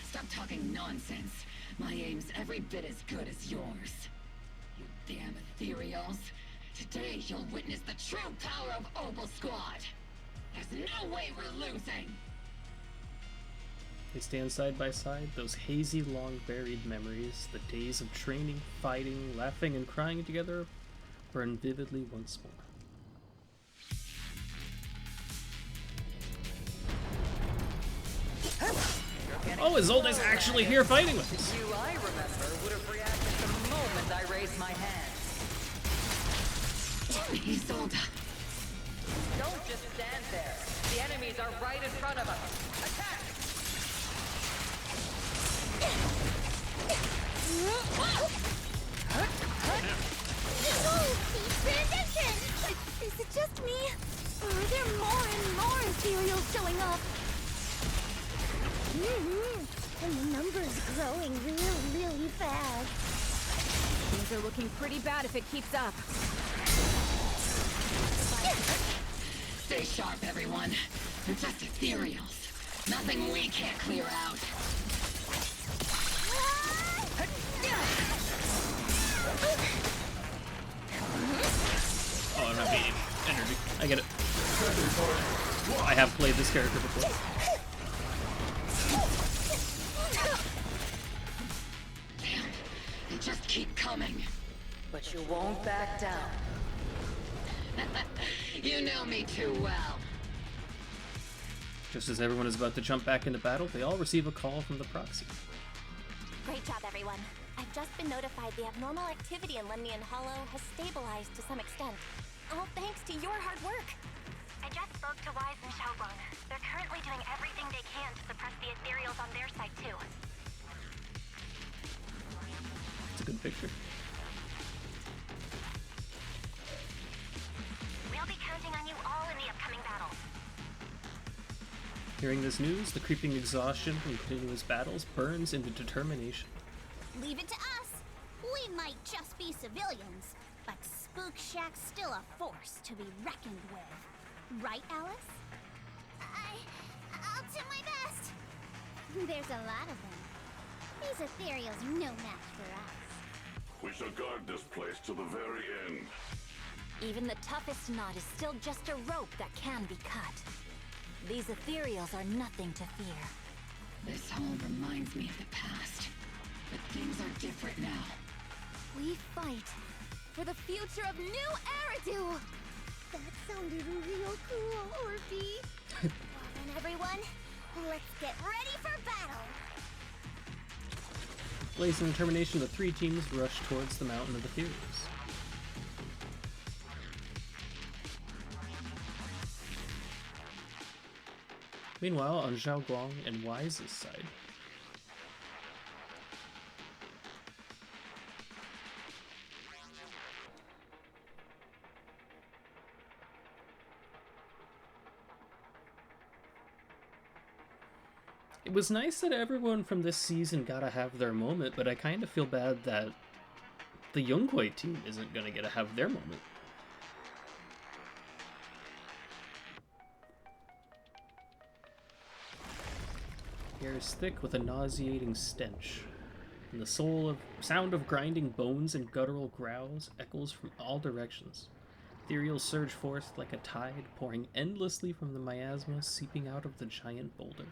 Stop talking nonsense. My aim's every bit as good as yours. You damn ethereals. Today you'll witness the true power of Oboe Squad. There's no way we're losing. They stand side by side, those hazy, long-buried memories, the days of training, fighting, laughing, and crying together burn vividly once more. Oh, Isolde's actually here fighting with us! You, I remember, would have reacted the moment I raised my hand. Isolde. Don't just stand there. The enemies are right in front of us. Attack! Is it just me? Or are there more and more ethereals showing up? And the number's growing really fast. Things are looking pretty bad if it keeps up. Stay sharp, everyone. They're just ethereals. Nothing we can't clear out. Oh, I'm not beating energy. I get it. I have played this character before. Damn, they just keep coming. But you won't back down. You know me too well. Just as everyone is about to jump back into battle, they all receive a call from the proxy. Great job, everyone. I've just been notified the abnormal activity in Lemnian Hollow has stabilized to some extent. All thanks to your hard work. I just spoke to Wise and Xiaoguang. They're currently doing everything they can to suppress the ethereals on their side, too. It's a good picture. We'll be counting on you all in the upcoming battles. Hearing this news, the creeping exhaustion from continuous battles burns into determination. Leave it to us. We might just be civilians, but Spook Shack's still a force to be reckoned with. Right, Alice? I'll do my best. There's a lot of them. These ethereals are no match for us. We shall guard this place to the very end. Even the toughest knot is still just a rope that can be cut. These ethereals are nothing to fear. This all reminds me of the past, but things are different now. We fight for the future of New Eridu! That sounded real cool, Orphe. Well then, everyone, let's get ready for battle! Blazing determination, the three teams rush towards the mountain of ethereals. Meanwhile, on Xiaoguang and Wise's side, it was nice that everyone from this season got to have their moment, but I kind of feel bad that the Yonghui team isn't going to get to have their moment. The air is thick with a nauseating stench, and the sound of grinding bones and guttural growls echoes from all directions. Ethereals surge forth like a tide, pouring endlessly from the miasma seeping out of the giant boulder.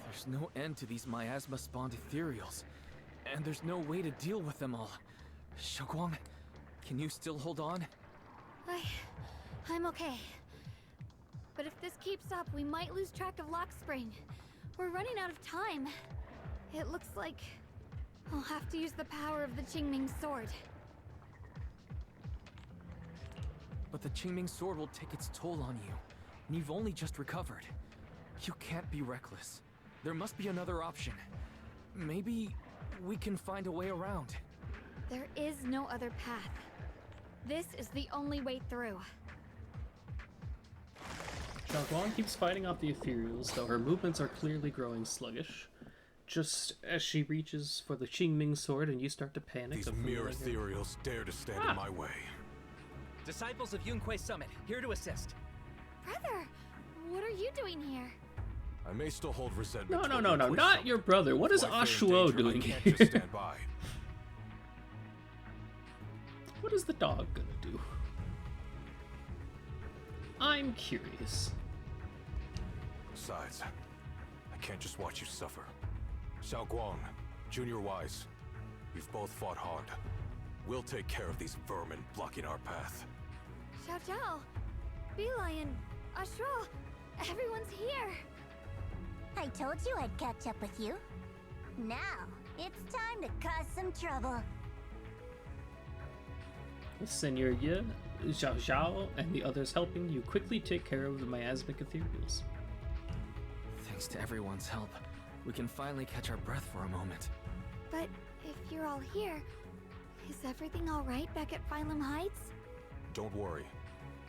There's no end to these miasma-spawned ethereals, and there's no way to deal with them all. Xiaoguang, can you still hold on? I'm okay. But if this keeps up, we might lose track of Lock Spring. We're running out of time. It looks like I'll have to use the power of the Qingming sword. But the Qingming sword will take its toll on you, and you've only just recovered. You can't be reckless. There must be another option. Maybe we can find a way around. There is no other path. This is the only way through. Xiaoguang keeps fighting off the ethereals, though her movements are clearly growing sluggish. Just as she reaches for the Qingming sword and you start to panic. These mere ethereals dare to stand in my way. Disciples of Yunque Summit, here to assist. Brother, what are you doing here? I may still hold resentment. No, not your brother. What is Ashuo doing here? here? Just stand by. What is the dog gonna do? I'm curious. Besides, I can't just watch you suffer. Xiaoguang, Junior Wise, you've both fought hard. We'll take care of these vermin blocking our path. Xiao Zhao, Beelion, Ashro, everyone's here. I told you I'd catch up with you. Now, it's time to cause some trouble. With Senior Ye, Xiao Zhao, and the others helping, you quickly take care of the miasmic ethereals. Thanks to everyone's help, we can finally catch our breath for a moment. But if you're all here, is everything alright back at Phylum Heights? Don't worry.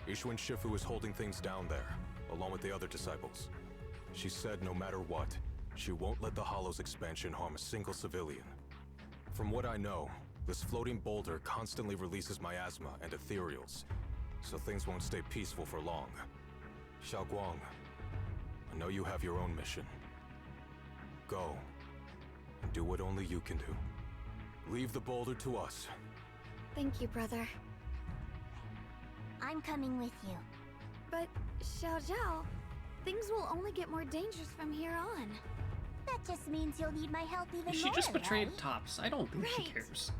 Ishun Shifu is holding things down there, along with the other disciples. She said no matter what, she won't let the Hollow's expansion harm a single civilian. From what I know, this floating boulder constantly releases miasma and ethereals, so things won't stay peaceful for long. Xiaoguang, I know you have your own mission. Go, and do what only you can do. Leave the boulder to us. Thank you, brother. I'm coming with you. But, Xiao Zhao, things will only get more dangerous from here on. That just means you'll need my help even more, She just betrayed right? Tops. I don't think she cares.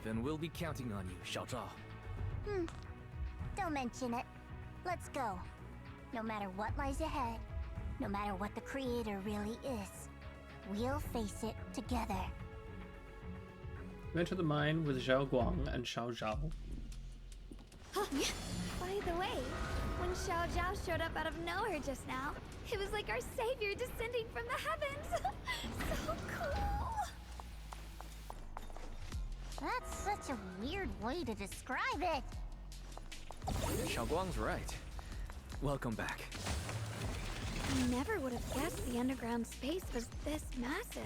Then we'll be counting on you, Xiao Zhao. Don't mention it. Let's go. No matter what lies ahead, no matter what the Creator really is, we'll face it together. You enter the mine with Zhao Guang and Xiao Zhao. By the way, when Xiao Zhao showed up out of nowhere just now, it was like our savior descending from the heavens. So cool. That's such a weird way to describe it. Xiaoguang's right. Welcome back. I never would have guessed the underground space was this massive.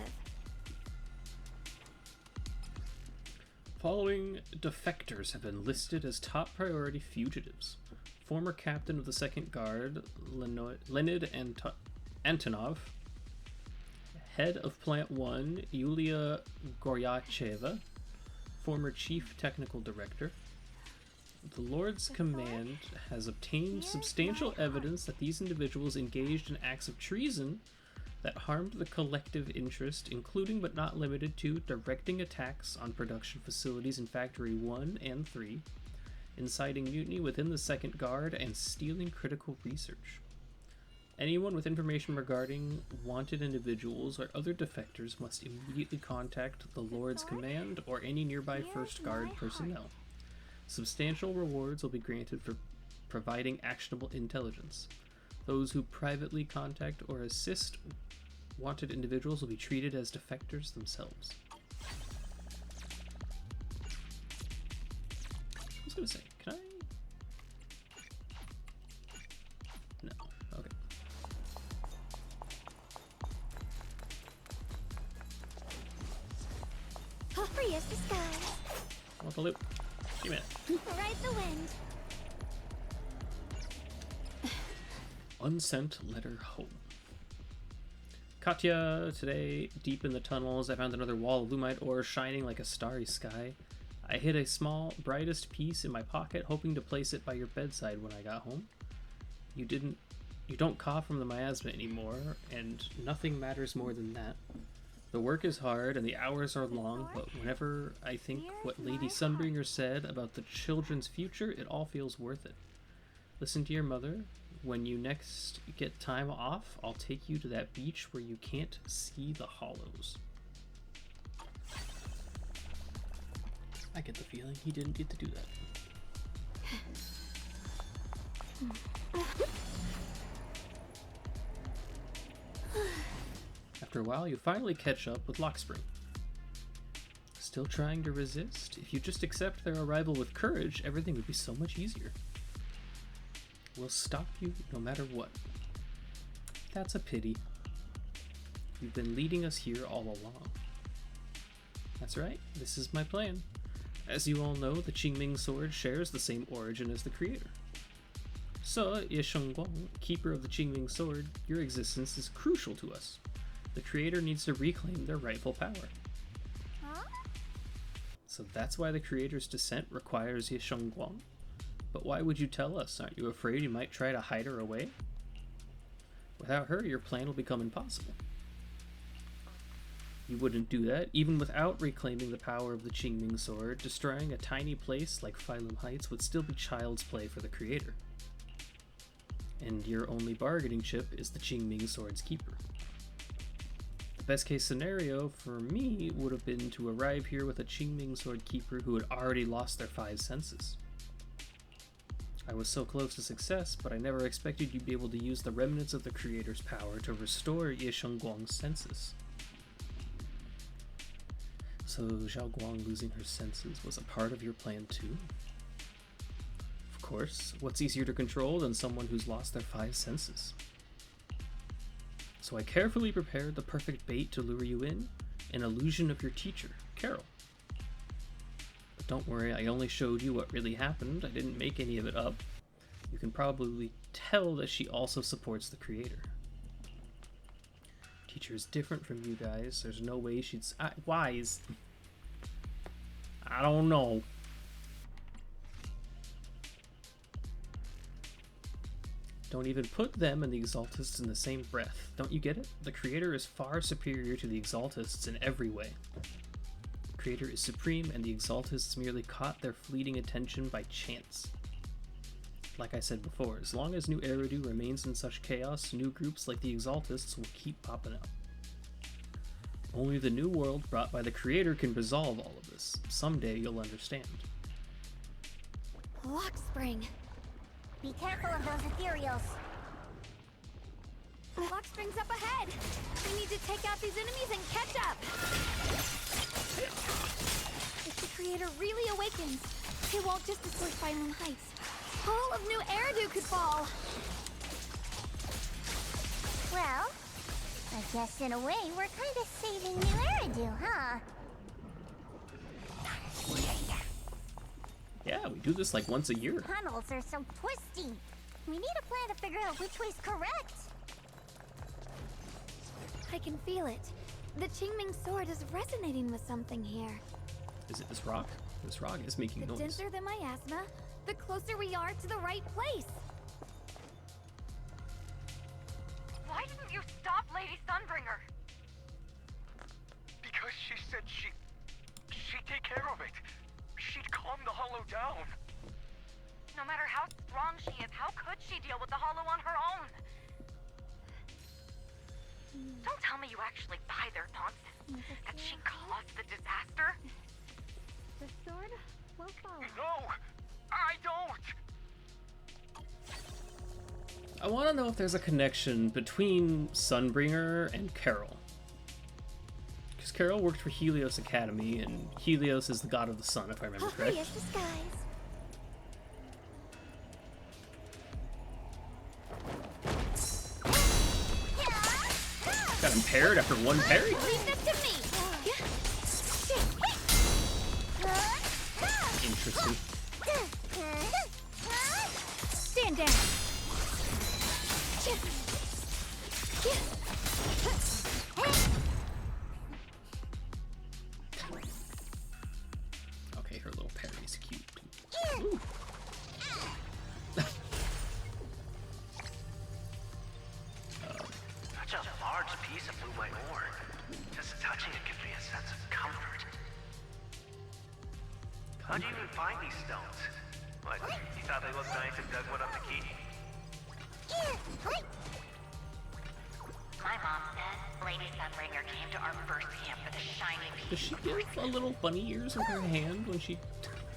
Following defectors have been listed as top priority fugitives. Former captain of the 2nd Guard, Leonid Antonov. Head of Plant 1, Yulia Goryacheva. Former Chief Technical Director. The Lord's Command has obtained substantial evidence that these individuals engaged in acts of treason that harmed the collective interest, including but not limited to directing attacks on production facilities in Factory 1 and 3, inciting mutiny within the 2nd Guard, and stealing critical research. Anyone with information regarding wanted individuals or other defectors must immediately contact the Lord's Command or any nearby 1st Guard personnel. Substantial rewards will be granted for providing actionable intelligence. Those who privately contact or assist wanted individuals will be treated as defectors themselves. I was gonna say, can I? No. Okay. Free as the sky. I want the loop. Give me it. Ride the wind. Unsent letter home. Katya, today, deep in the tunnels, I found another wall of lumite ore shining like a starry sky. I hid a small, brightest piece in my pocket, hoping to place it by your bedside when I got home. You don't cough from the miasma anymore, and nothing matters more than that. The work is hard and the hours are long, but whenever I think what Lady Sunbringer said about the children's future, it all feels worth it. Listen to your mother. When you next get time off, I'll take you to that beach where you can't see the hollows. I get the feeling he didn't get to do that. After a while, you finally catch up with Lockspring. Still trying to resist? If you just accept their arrival with courage, everything would be so much easier. We'll stop you no matter what. That's a pity. You've been leading us here all along. That's right, this is my plan. As you all know, the Qingming sword shares the same origin as the creator. So, Ye Shengguang, keeper of the Qingming sword, your existence is crucial to us. The creator needs to reclaim their rightful power. So that's why the creator's descent requires Ye Shengguang? But why would you tell us? Aren't you afraid you might try to hide her away? Without her, your plan will become impossible. You wouldn't do that, even without reclaiming the power of the Qingming sword. Destroying a tiny place like Phylum Heights would still be child's play for the creator. And your only bargaining chip is the Qingming sword's keeper. The best case scenario for me would have been to arrive here with a Qingming sword keeper who had already lost their 5 senses. I was so close to success, but I never expected you'd be able to use the remnants of the creator's power to restore Ye Shengguang's senses. So Zhao Guang losing her senses was a part of your plan too? Of course, what's easier to control than someone who's lost their 5 senses? So I carefully prepared the perfect bait to lure you in, an illusion of your teacher, Carol. But don't worry, I only showed you what really happened. I didn't make any of it up. You can probably tell that she also supports the creator. Teacher is different from you guys. There's no way she'd... wise. I don't know. Don't even put them and the Exaltists in the same breath. Don't you get it? The creator is far superior to the Exaltists in every way. The creator is supreme, and the Exaltists merely caught their fleeting attention by chance. Like I said before, as long as New Eridu remains in such chaos, new groups like the Exaltists will keep popping up. Only the new world brought by the Creator can resolve all of this. Someday you'll understand. Lock spring. Be careful of those ethereals. Lock spring's up ahead. We need to take out these enemies and catch up. If the Creator really awakens, it won't just destroy Phylum Heights. All of New Eridu could fall. Well, I guess in a way we're kind of saving New Eridu, huh? Yeah, we do this like once a year. Tunnels are so twisty. We need a plan to figure out which way's correct. I can feel it. The Qingming sword is resonating with something here. Is it this rock? This rock is making The noise. denser the miasma, the closer we are to the right place. Why didn't you stop Lady Sunbringer? Because she said she'd take care of it. She'd calm the Hollow down. No matter how strong she is, how could she deal with the Hollow on her own? Don't tell me you actually buy their nonsense. That she caused the disaster? The sword will follow. No! I don't! I want to know if there's a connection between Sunbringer and Carol. Because Carol worked for Helios Academy, and Helios is the god of the sun, if I remember correct. Yes, the skies. Got impaired after one parry? Leave this to me. Interesting. Stand down. Okay, her little parry is cute. Ooh. Such a large piece of blue white ore. Just touching it gives me a sense of comfort. How'd you even find these stones? What, you thought they looked nice and dug one up to keep? My mom said Lady Sunbringer came to our first camp for the shiny piece. Does she give a little bunny ears in her hand when she...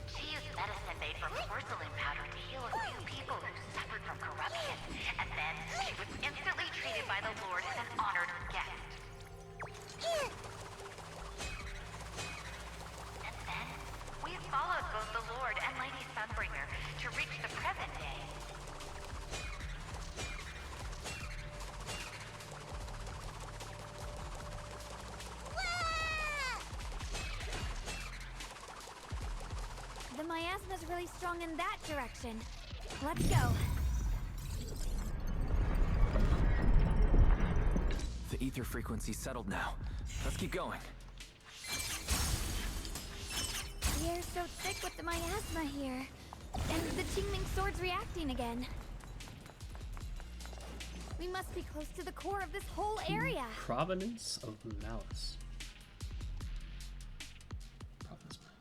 She used medicine made from porcelain powder to heal a few people who suffered from corruption. And then she was instantly treated by the Lord as an honored guest. And then we followed both the Lord and Lady Sunbringer to reach the present day. The miasma's really strong in that direction. Let's go. The ether frequency settled now. Let's keep going. The air's so thick with the miasma here. And the Qingming sword's reacting again. We must be close to the core of this whole area. Provenance of malice.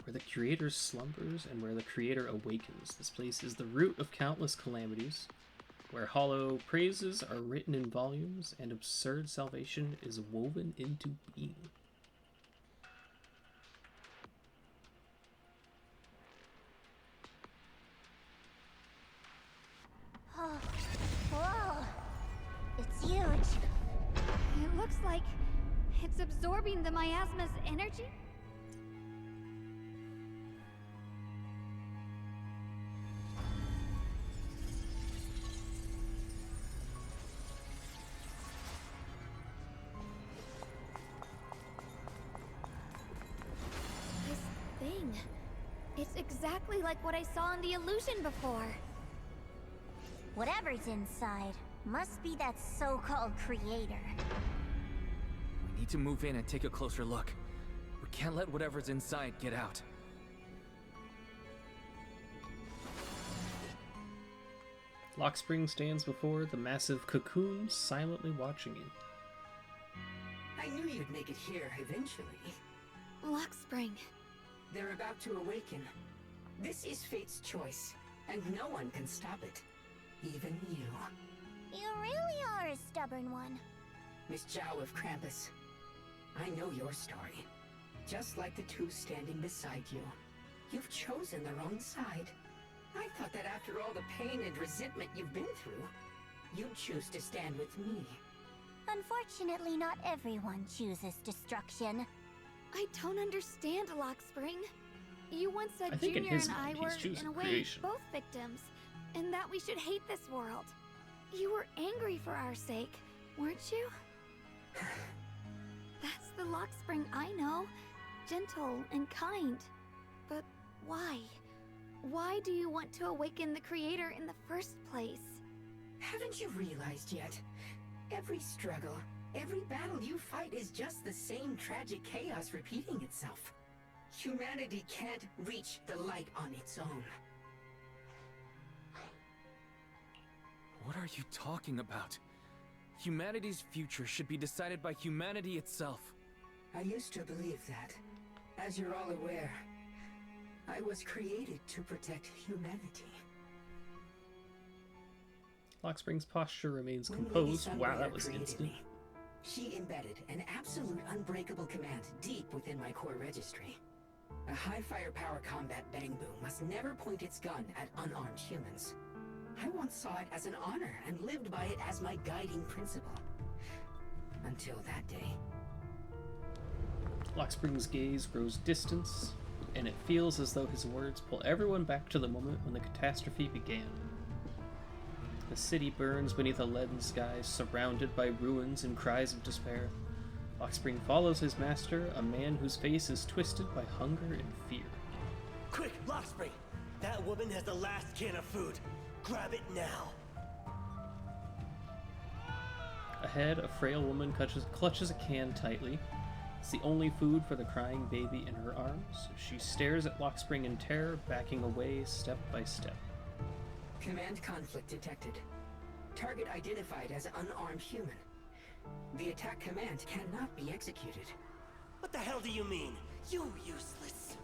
Where the Creator slumbers and where the Creator awakens. This place is the root of countless calamities, where hollow praises are written in volumes and absurd salvation is woven into being. Oh, whoa. It's huge. It looks like it's absorbing the miasma's energy. It's exactly like what I saw in the illusion before. Whatever's inside must be that so-called creator. We need to move in and take a closer look. We can't let whatever's inside get out. Lockspring stands before the massive cocoon, silently watching you. I knew you'd make it here eventually. Lockspring. They're about to awaken. This is fate's choice, and no one can stop it. Even you. You really are a stubborn one. Miss Zhao of Krampus. I know your story. Just like the two standing beside you. You've chosen the wrong side. I thought that after all the pain and resentment you've been through, you'd choose to stand with me. Unfortunately, not everyone chooses destruction. I don't understand, Lockspring. You once said I think in Junior his and I mind, were, he's choosing in a way, creation. both victims, and that we should hate this world. You were angry for our sake, weren't you? That's the Lockspring I know. Gentle and kind. But why? Why do you want to awaken the Creator in the first place? Haven't you realized yet? Every struggle, every battle you fight is just the same tragic chaos repeating itself. Humanity can't reach the light on its own. What are you talking about? Humanity's future should be decided by humanity itself. I used to believe that. As you're all aware, I was created to protect humanity. Lockspring's posture remains When Lady composed. Wow, Sunbringer that was created instant. me, she embedded an absolute unbreakable command deep within my core registry. A high firepower combat bang boom must never point its gun at unarmed humans. I once saw it as an honor and lived by it as my guiding principle. Until that day. Lockspring's gaze grows distant, and it feels as though his words pull everyone back to the moment when the catastrophe began. The city burns beneath a leaden sky, surrounded by ruins and cries of despair. Lockspring follows his master, a man whose face is twisted by hunger and fear. Quick, Lockspring! That woman has the last can of food. Grab it now. Ahead, a frail woman clutches a can tightly. It's the only food for the crying baby in her arms. She stares at Lockspring in terror, backing away step by step. Command conflict detected. Target identified as unarmed human. The attack command cannot be executed. What the hell do you mean? You useless.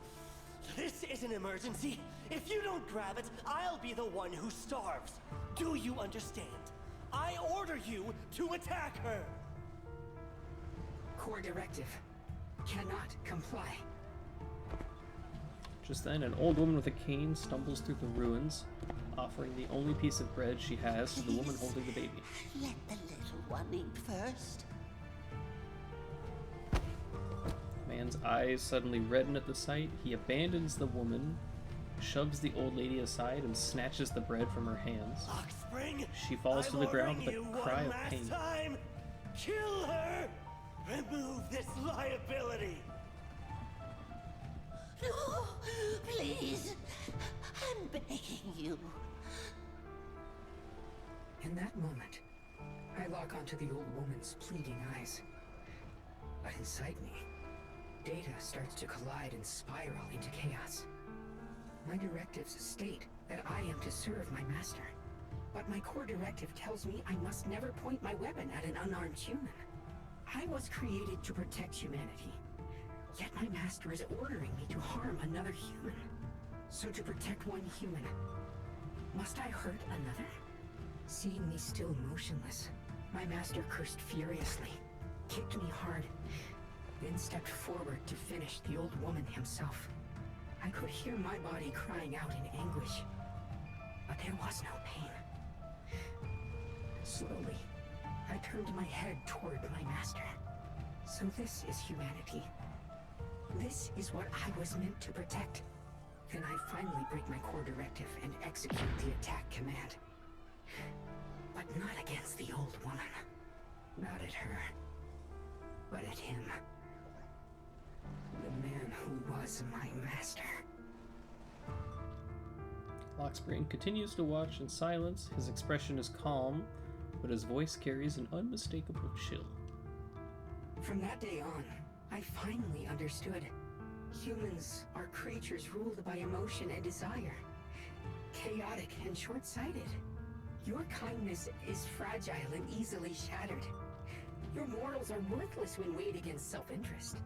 This is an emergency. If you don't grab it, I'll be the one who starves. Do you understand? I order you to attack her. Core directive. Cannot comply. Just then, an old woman with a cane stumbles through the ruins, offering the only piece of bread she has to the woman holding the baby. Let the little one eat first. The man's eyes suddenly redden at the sight. He abandons the woman, shoves the old lady aside, and snatches the bread from her hands. Lockspring, She falls to the ground with a cry of last pain. time. Kill her. Remove this liability. No, please. I'm begging you. In that moment, I lock onto the old woman's pleading eyes. But inside me, data starts to collide and spiral into chaos. My directives state that I am to serve my master. But my core directive tells me I must never point my weapon at an unarmed human. I was created to protect humanity. Yet my master is ordering me to harm another human. So to protect one human, must I hurt another? Seeing me still motionless, my master cursed furiously, kicked me hard, then stepped forward to finish the old woman himself. I could hear my body crying out in anguish, but there was no pain. Slowly, I turned my head toward my master. So this is humanity. This is what I was meant to protect. Then I finally break my core directive and execute the attack command. But not against the old woman. Not at her. But at him. The man who was my master. Lockspring continues to watch in silence. His expression is calm, but his voice carries an unmistakable chill. From that day on, I finally understood. Humans are creatures ruled by emotion and desire. Chaotic and short-sighted. Your kindness is fragile and easily shattered. Your morals are worthless when weighed against self-interest.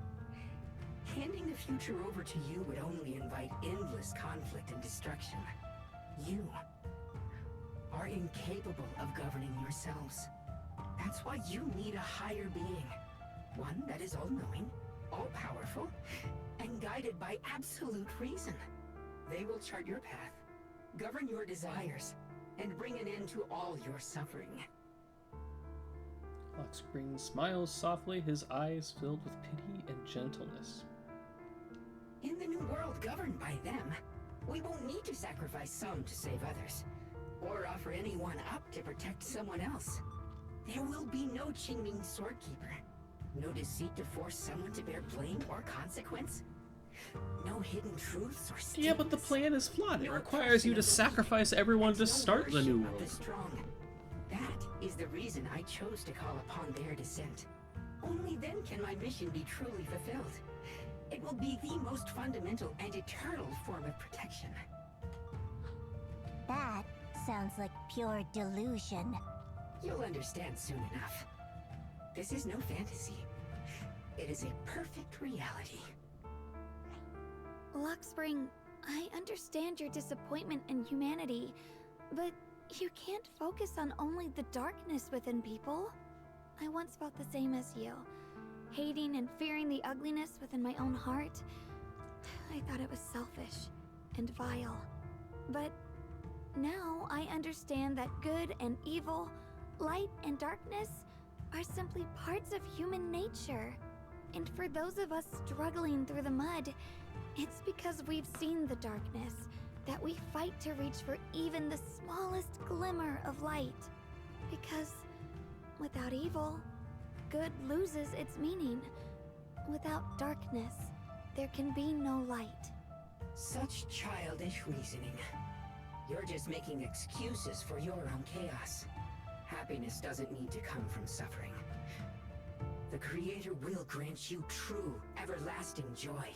Handing the future over to you would only invite endless conflict and destruction. You are incapable of governing yourselves. That's why you need a higher being. One that is all-knowing, all-powerful, and guided by absolute reason. They will chart your path, govern your desires, and bring an end to all your suffering. Lockspring smiles softly, his eyes filled with pity and gentleness. In the new world governed by them, we won't need to sacrifice some to save others, or offer anyone up to protect someone else. There will be no Qingming Swordkeeper, no deceit to force someone to bear blame or consequence, no hidden truths or statements. Yeah, but the plan is flawed. It requires you to sacrifice everyone to start the new worship of world. the strong. That is the reason I chose to call upon their descent. Only then can my mission be truly fulfilled. It will be the most fundamental and eternal form of protection. That sounds like pure delusion. You'll understand soon enough. This is no fantasy. It is a perfect reality. Lockspring, I understand your disappointment in humanity, but you can't focus on only the darkness within people. I once felt the same as you, hating and fearing the ugliness within my own heart. I thought it was selfish and vile. But now I understand that good and evil, light and darkness are simply parts of human nature. And for those of us struggling through the mud, it's because we've seen the darkness that we fight to reach for even the smallest glimmer of light. Because without evil, good loses its meaning. Without darkness, there can be no light. Such childish reasoning. You're just making excuses for your own chaos. Happiness doesn't need to come from suffering. The Creator will grant you true, everlasting joy.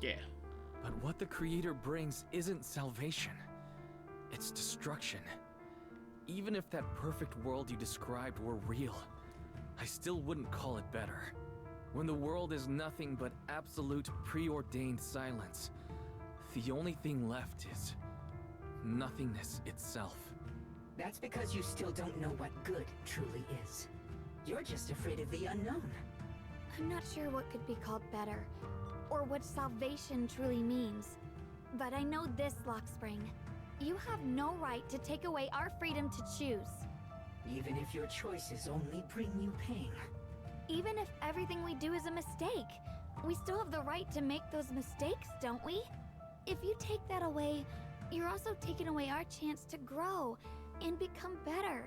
Yeah. But what the Creator brings isn't salvation. It's destruction. Even if that perfect world you described were real, I still wouldn't call it better. When the world is nothing but absolute preordained silence, the only thing left is nothingness itself. That's because you still don't know what good truly is. You're just afraid of the unknown. I'm not sure what could be called better, or what salvation truly means. But I know this, Lockspring. You have no right to take away our freedom to choose. Even if your choices only bring you pain. Even if everything we do is a mistake, we still have the right to make those mistakes, don't we? If you take that away, you're also taking away our chance to grow and become better.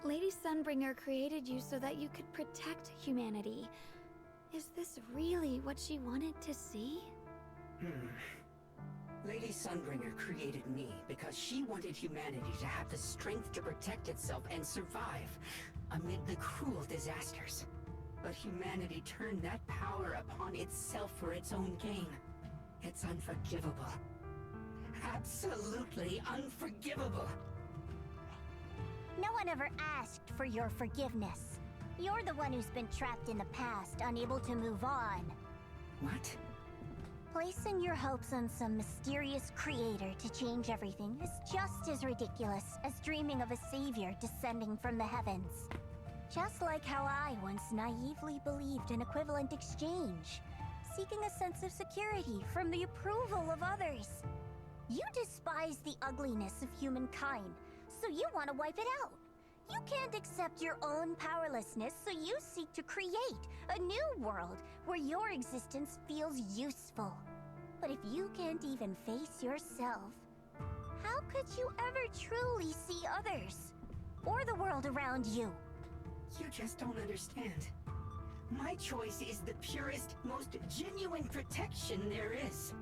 Lady Sunbringer created you so that you could protect humanity. Is this really what she wanted to see? Lady Sunbringer created me because she wanted humanity to have the strength to protect itself and survive amid the cruel disasters. But humanity turned that power upon itself for its own gain. It's unforgivable. Absolutely unforgivable. No one ever asked for your forgiveness. You're the one who's been trapped in the past, unable to move on. What? Placing your hopes on some mysterious creator to change everything is just as ridiculous as dreaming of a savior descending from the heavens. Just like how I once naively believed in equivalent exchange, seeking a sense of security from the approval of others. You despise the ugliness of humankind, so you want to wipe it out. You can't accept your own powerlessness, so you seek to create a new world where your existence feels useful. But if you can't even face yourself, how could you ever truly see others? Or the world around you? You just don't understand. My choice is the purest, most genuine protection there is.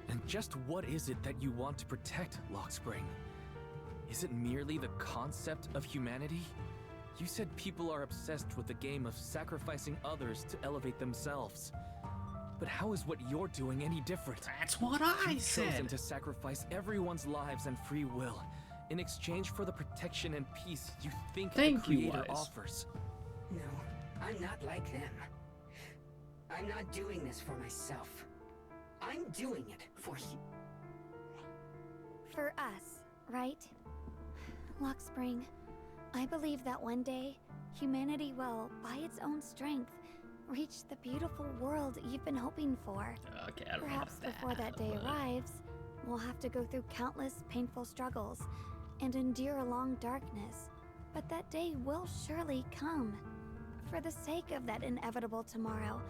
And just what is it that you want to protect, Lockspring? Is it merely the concept of humanity? You said people are obsessed with the game of sacrificing others to elevate themselves. But how is what you're doing any different? That's what I You've said. chosen to sacrifice everyone's lives and free will in exchange for the protection and peace you think the Thank you, Creator Wise. offers. No, I'm not like them. I'm not doing this for myself. I'm doing it for you. For us, right? Luxspring, I believe that one day, humanity will, by its own strength, reach the beautiful world you've been hoping for. Okay, I don't know Perhaps about that, before that day but- arrives, we'll have to go through countless painful struggles and endure a long darkness. But that day will surely come. For the sake of that inevitable tomorrow,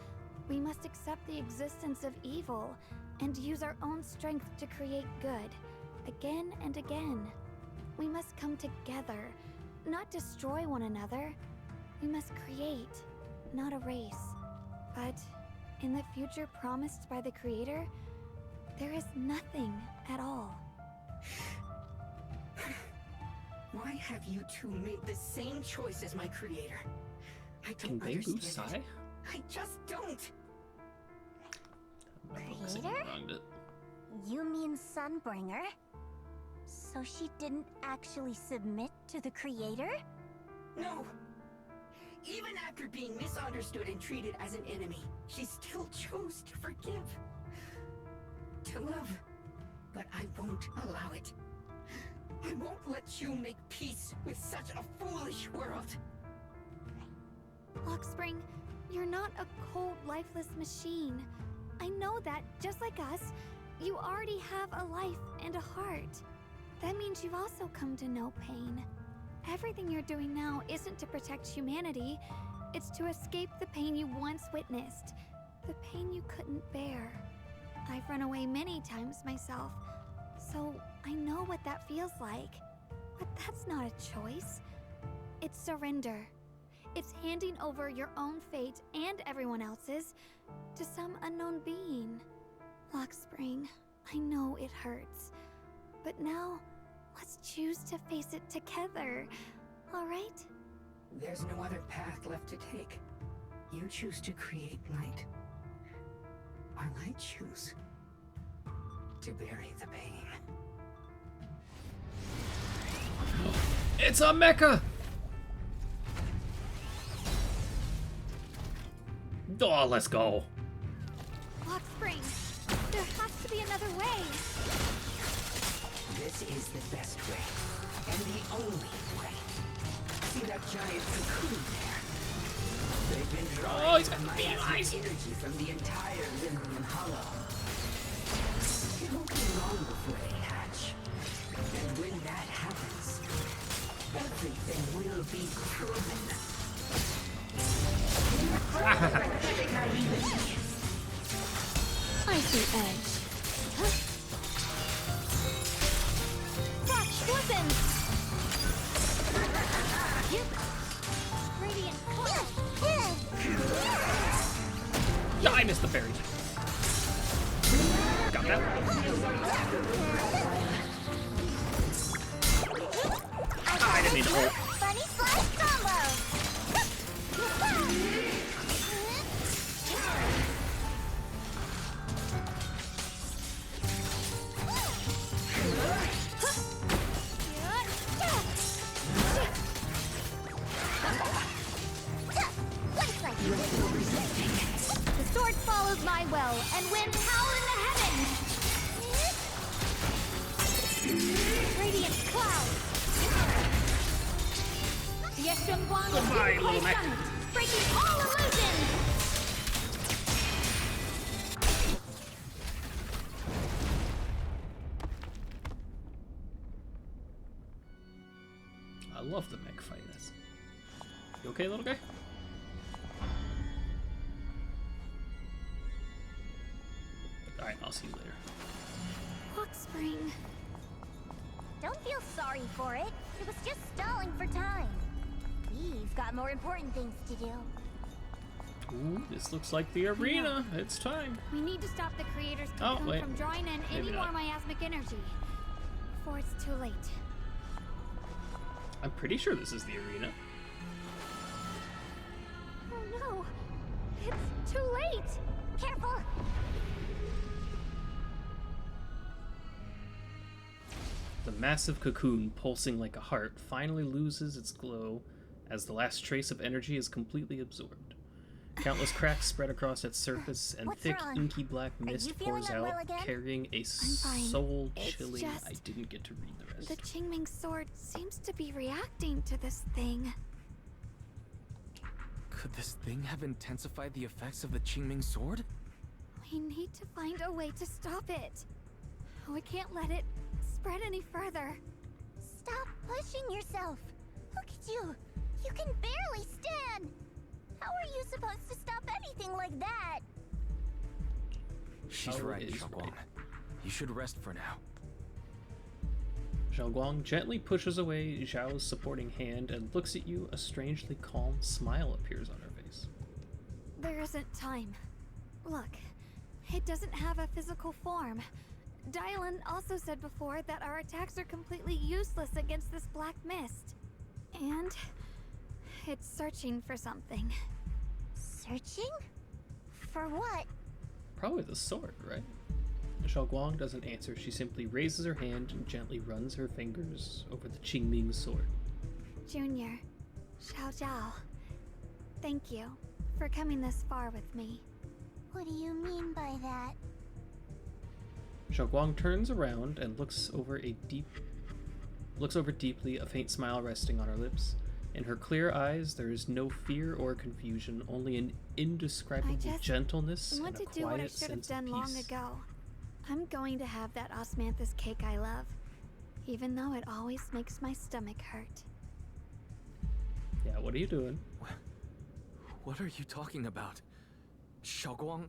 we must accept the existence of evil and use our own strength to create good, again and again. We must come together, not destroy one another. We must create, not erase. But in the future promised by the Creator, there is nothing at all. Why have you two made the same choice as my creator? I Can don't they understand boost Sai? it. I just don't. Creator? You mean Sunbringer? So she didn't actually submit to the Creator? No. Even after being misunderstood and treated as an enemy, she still chose to forgive. To love. But I won't allow it. I won't let you make peace with such a foolish world. Luxspring, you're not a cold, lifeless machine. I know that, just like us, you already have a life and a heart. That means you've also come to know pain. Everything you're doing now isn't to protect humanity. It's to escape the pain you once witnessed. The pain you couldn't bear. I've run away many times myself, so I know what that feels like. But that's not a choice. It's surrender. It's handing over your own fate and everyone else's to some unknown being. Luxspring, I know it hurts. But now, let's choose to face it together, all right? There's no other path left to take. You choose to create light. While I choose to bury the pain. It's a mecha! Oh, let's go. Luxspring, there has to be another way. This is the best way, and the only way. See that giant cocoon there? They've been drawing he's got miasmic energy from the entire Zenless Hollow. It won't be long before they hatch. And when that happens, everything will be proven. I see edge. Huh? Flash weapons! Yep. Radiant Yeah, I missed the berry. Got that. I didn't mean to ult. Bunny Slash Combo! The sword follows my will and wins power in the heavens! Radiant cloud! The Eshunguang of Yunquei Summit, breaking all illusions! I love the mech fight. You okay, little guy? Alright, I'll see you later. Luxspring. Don't feel sorry for it. It was just stalling for time. We've got more important things to do. Ooh, this looks like the arena. It's time. We need to stop the Creator's cocoon from drawing in any more miasmic energy. Before it's too late. I'm pretty sure this is the arena. Oh no! It's too late! Careful! The massive cocoon, pulsing like a heart, finally loses its glow as the last trace of energy is completely absorbed. Countless cracks spread across its surface, and What's thick, wrong? inky black Are mist you feeling pours out, unwell again? carrying a fine. soul-chilling... It's I just- didn't get to read the rest. The Qingming sword seems to be reacting to this thing. Could this thing have intensified the effects of the Qingming sword? We need to find a way to stop it. We can't let it spread any further. Stop pushing yourself. Look at you. You can barely stand. How are you supposed to stop anything like that? She's Oh, right, it is Xiaoguang. right. You should rest for now. Zhao Guang gently pushes away Zhao's supporting hand and looks at you. A strangely calm smile appears on her face. There isn't time. Look, it doesn't have a physical form. Dylan also said before that our attacks are completely useless against this black mist. And it's searching for something. Searching? For what? Probably the sword, right? Zhao Guang doesn't answer. She simply raises her hand and gently runs her fingers over the Qingming sword. Junior, Xiao Zhao, thank you for coming this far with me. What do you mean by that? Zhao Guang turns around and looks over deeply, a faint smile resting on her lips. In her clear eyes, there is no fear or confusion, only an indescribable gentleness I want and a to do what I quiet should have sense done of long peace. ago. I'm going to have that osmanthus cake I love, even though it always makes my stomach hurt. Yeah, what are you doing? What are you talking about? Xiaoguang?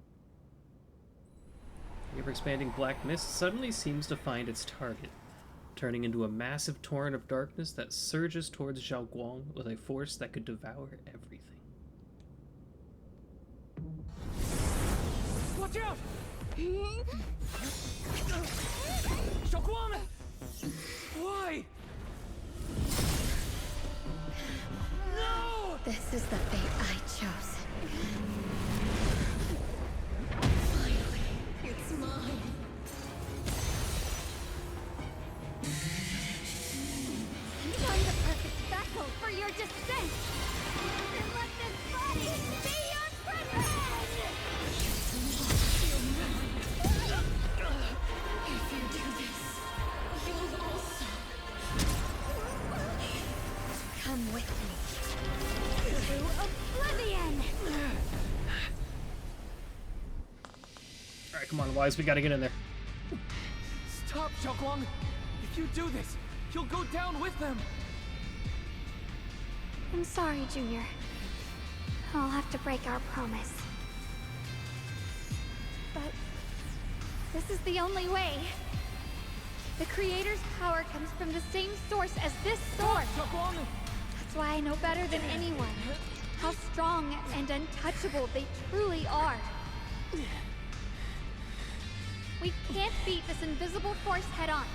The ever-expanding black mist suddenly seems to find its target, turning into a massive torrent of darkness that surges towards Zhao Guang with a force that could devour everything. Watch out! Xiaoguang! Why? No! This is the fate I chose. Finally, it's mine. I'm the perfect vessel for your descent! And let this body be your prison! If you do this, you'll also Come with me. To oblivion! Alright, come on, Wise, we gotta get in there. Stop, Xiaoguang! If you do this, you'll go down with them! I'm sorry, Junior. I'll have to break our promise. But this is the only way. The Creator's power comes from the same source as this sword. That's why I know better than anyone how strong and untouchable they truly are. We can't beat this invisible force head on.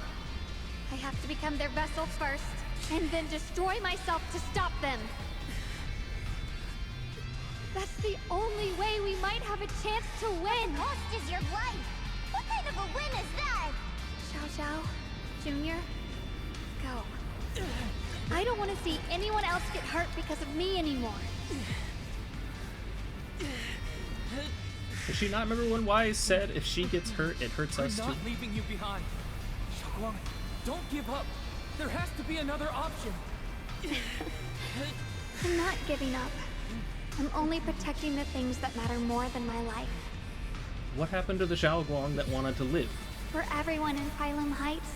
I have to become their vessel first, and then destroy myself to stop them. That's the only way we might have a chance to win. What cost is your life? What kind of a win is that? Xiao Zhao, Junior, go. I don't want to see anyone else get hurt because of me anymore. Does she not remember when Wise said if she gets hurt, it hurts us I'm too? not leaving you behind. Xiaoguang, don't give up. There has to be another option. I'm not giving up. I'm only protecting the things that matter more than my life. What happened to the Zhao Guang that wanted to live? For everyone in Phylum Heights,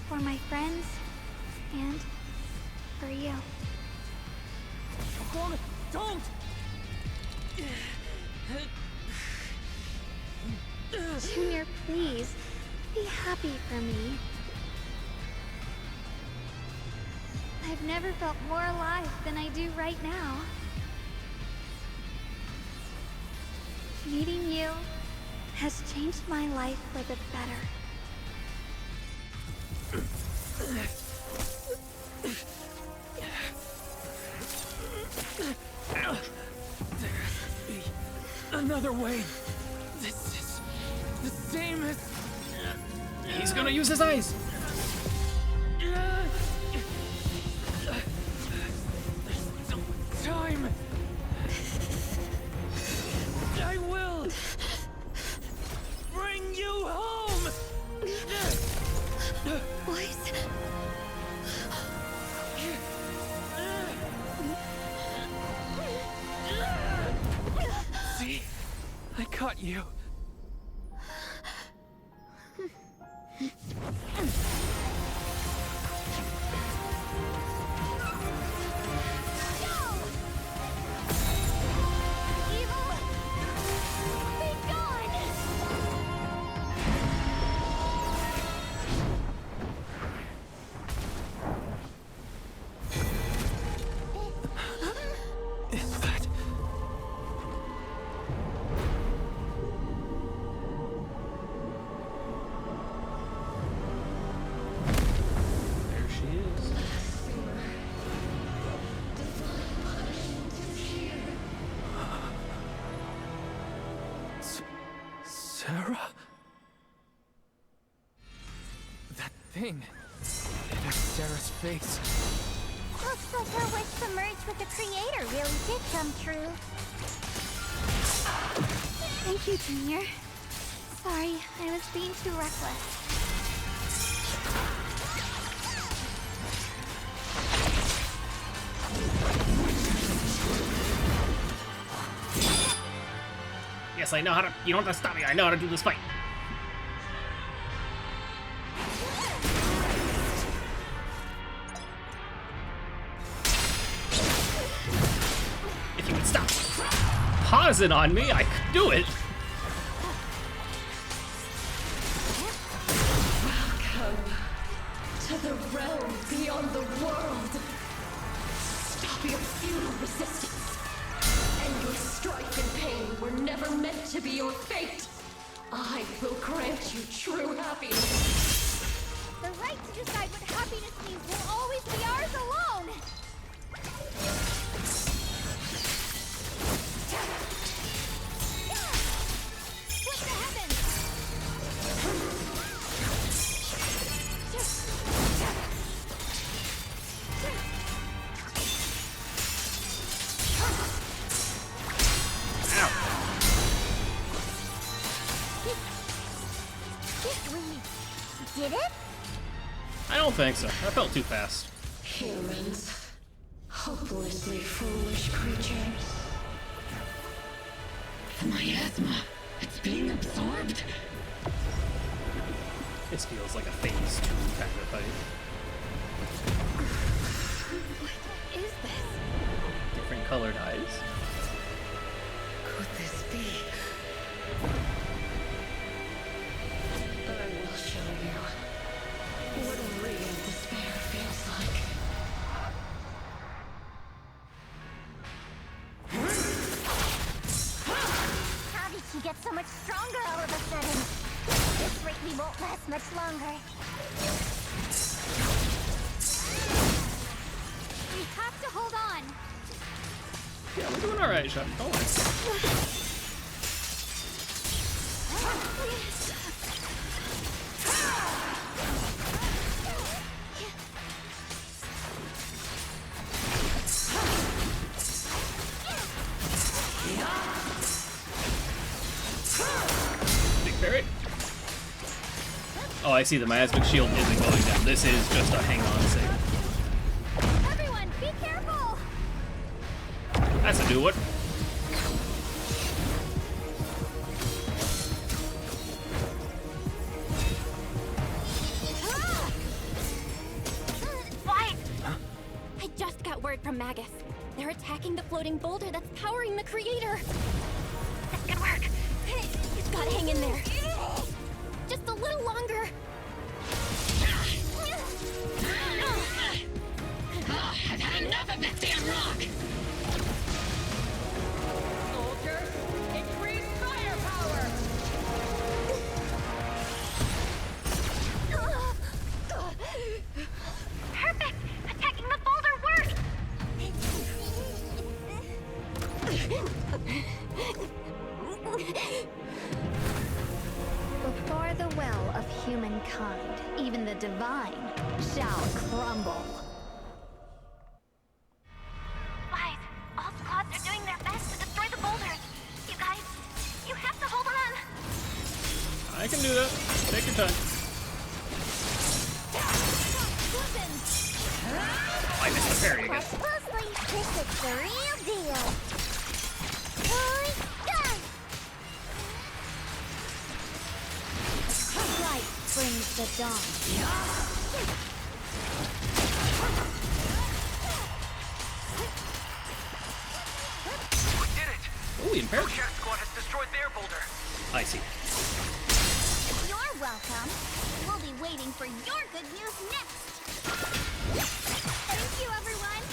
for my friends, and for you. Xiaoguang, don't! Junior, please, be happy for me. I've never felt more alive than I do right now. Meeting you has changed my life for the better. There has to be another way. This is the same as... He's gonna use his eyes! There's no time. I will bring you home! Boys. See? I caught you. There she is. Sarah? That thing. It has Sarah's face. Looks like her wish to merge with the Creator really did come true. Thank you, Junior. Sorry, I was being too reckless. Yes, I know how to. You don't have to stop me. I know how to do this fight. If you would stop pausing on me, I could do it. Welcome to the realm beyond the world. Stop your futile resistance. Endless strife and pain were never meant to be your fate. I will grant you true happiness. The right to decide what happiness means will always be ours alone! Split the heavens! We did it? I don't think so. That felt too fast. Humans. Hopelessly foolish creatures. The miasma. It's being absorbed. This feels like a phase 2 kind of fight. What is this? Different colored eyes. Could this be? I will show you what real despair feels like. How did she get so much stronger all of a sudden? This rate we won't last much longer. We have to hold on. Yeah, we're doing alright, Sean. Don't worry. Big ferret. Oh, I see. The miasmic shield isn't going down. This is just a hang-on save. Everyone, be careful! That's a new one. What? I just got word from Magus. They're attacking the floating boulder that's powering the Creator. This could work. You've got to hang in there. Just a little longer. I've had enough of this damn rock! Soldiers, increase firepower! Perfect! Attacking the boulder worked! Before the well of humankind, even the divine shall crumble. Wise, all squads are doing their best to destroy the boulders. You guys, I can do that. Take your time. Oh, I missed the parry again. Closely, this is the real deal. Light brings the dawn. We did it! Oh, in parry. Jack Squad has destroyed their boulder. I see. You're welcome. We'll be waiting for your good news next. Thank you, everyone.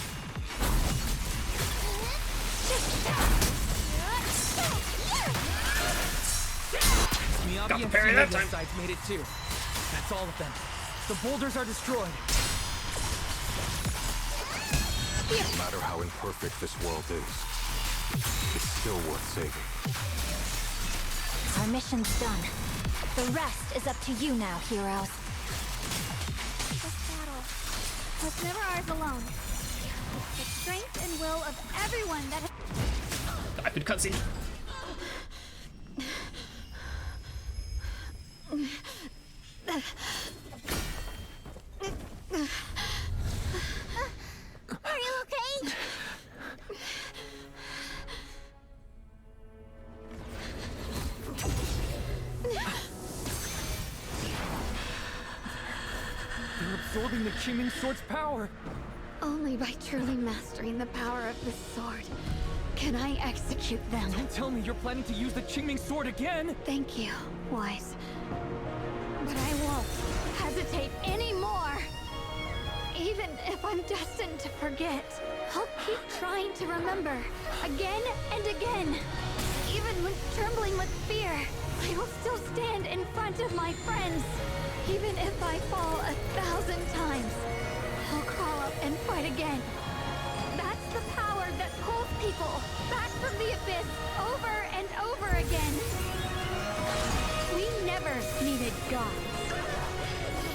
Miyabi Got the and parry that Tsunoda's time. sides made it too. That's all of them. The boulders are destroyed. No matter how imperfect this world is, it's still worth saving. Our mission's done. The rest is up to you now, heroes. This battle was never ours alone. The strength and will of everyone that has... I've been cutscene. Are you okay? They're absorbing the Qingming Sword's power. Only by truly mastering the power of the sword can I execute them. Don't tell me you're planning to use the Qingming Sword again! Thank you, Wise. But I won't hesitate anymore. Even if I'm destined to forget, I'll keep trying to remember again and again. Even when trembling with fear, I will still stand in front of my friends. Even if I fall 1,000 times, I'll crawl up and fight again. That's the power that pulls people back from the abyss over and over again. We never needed gods.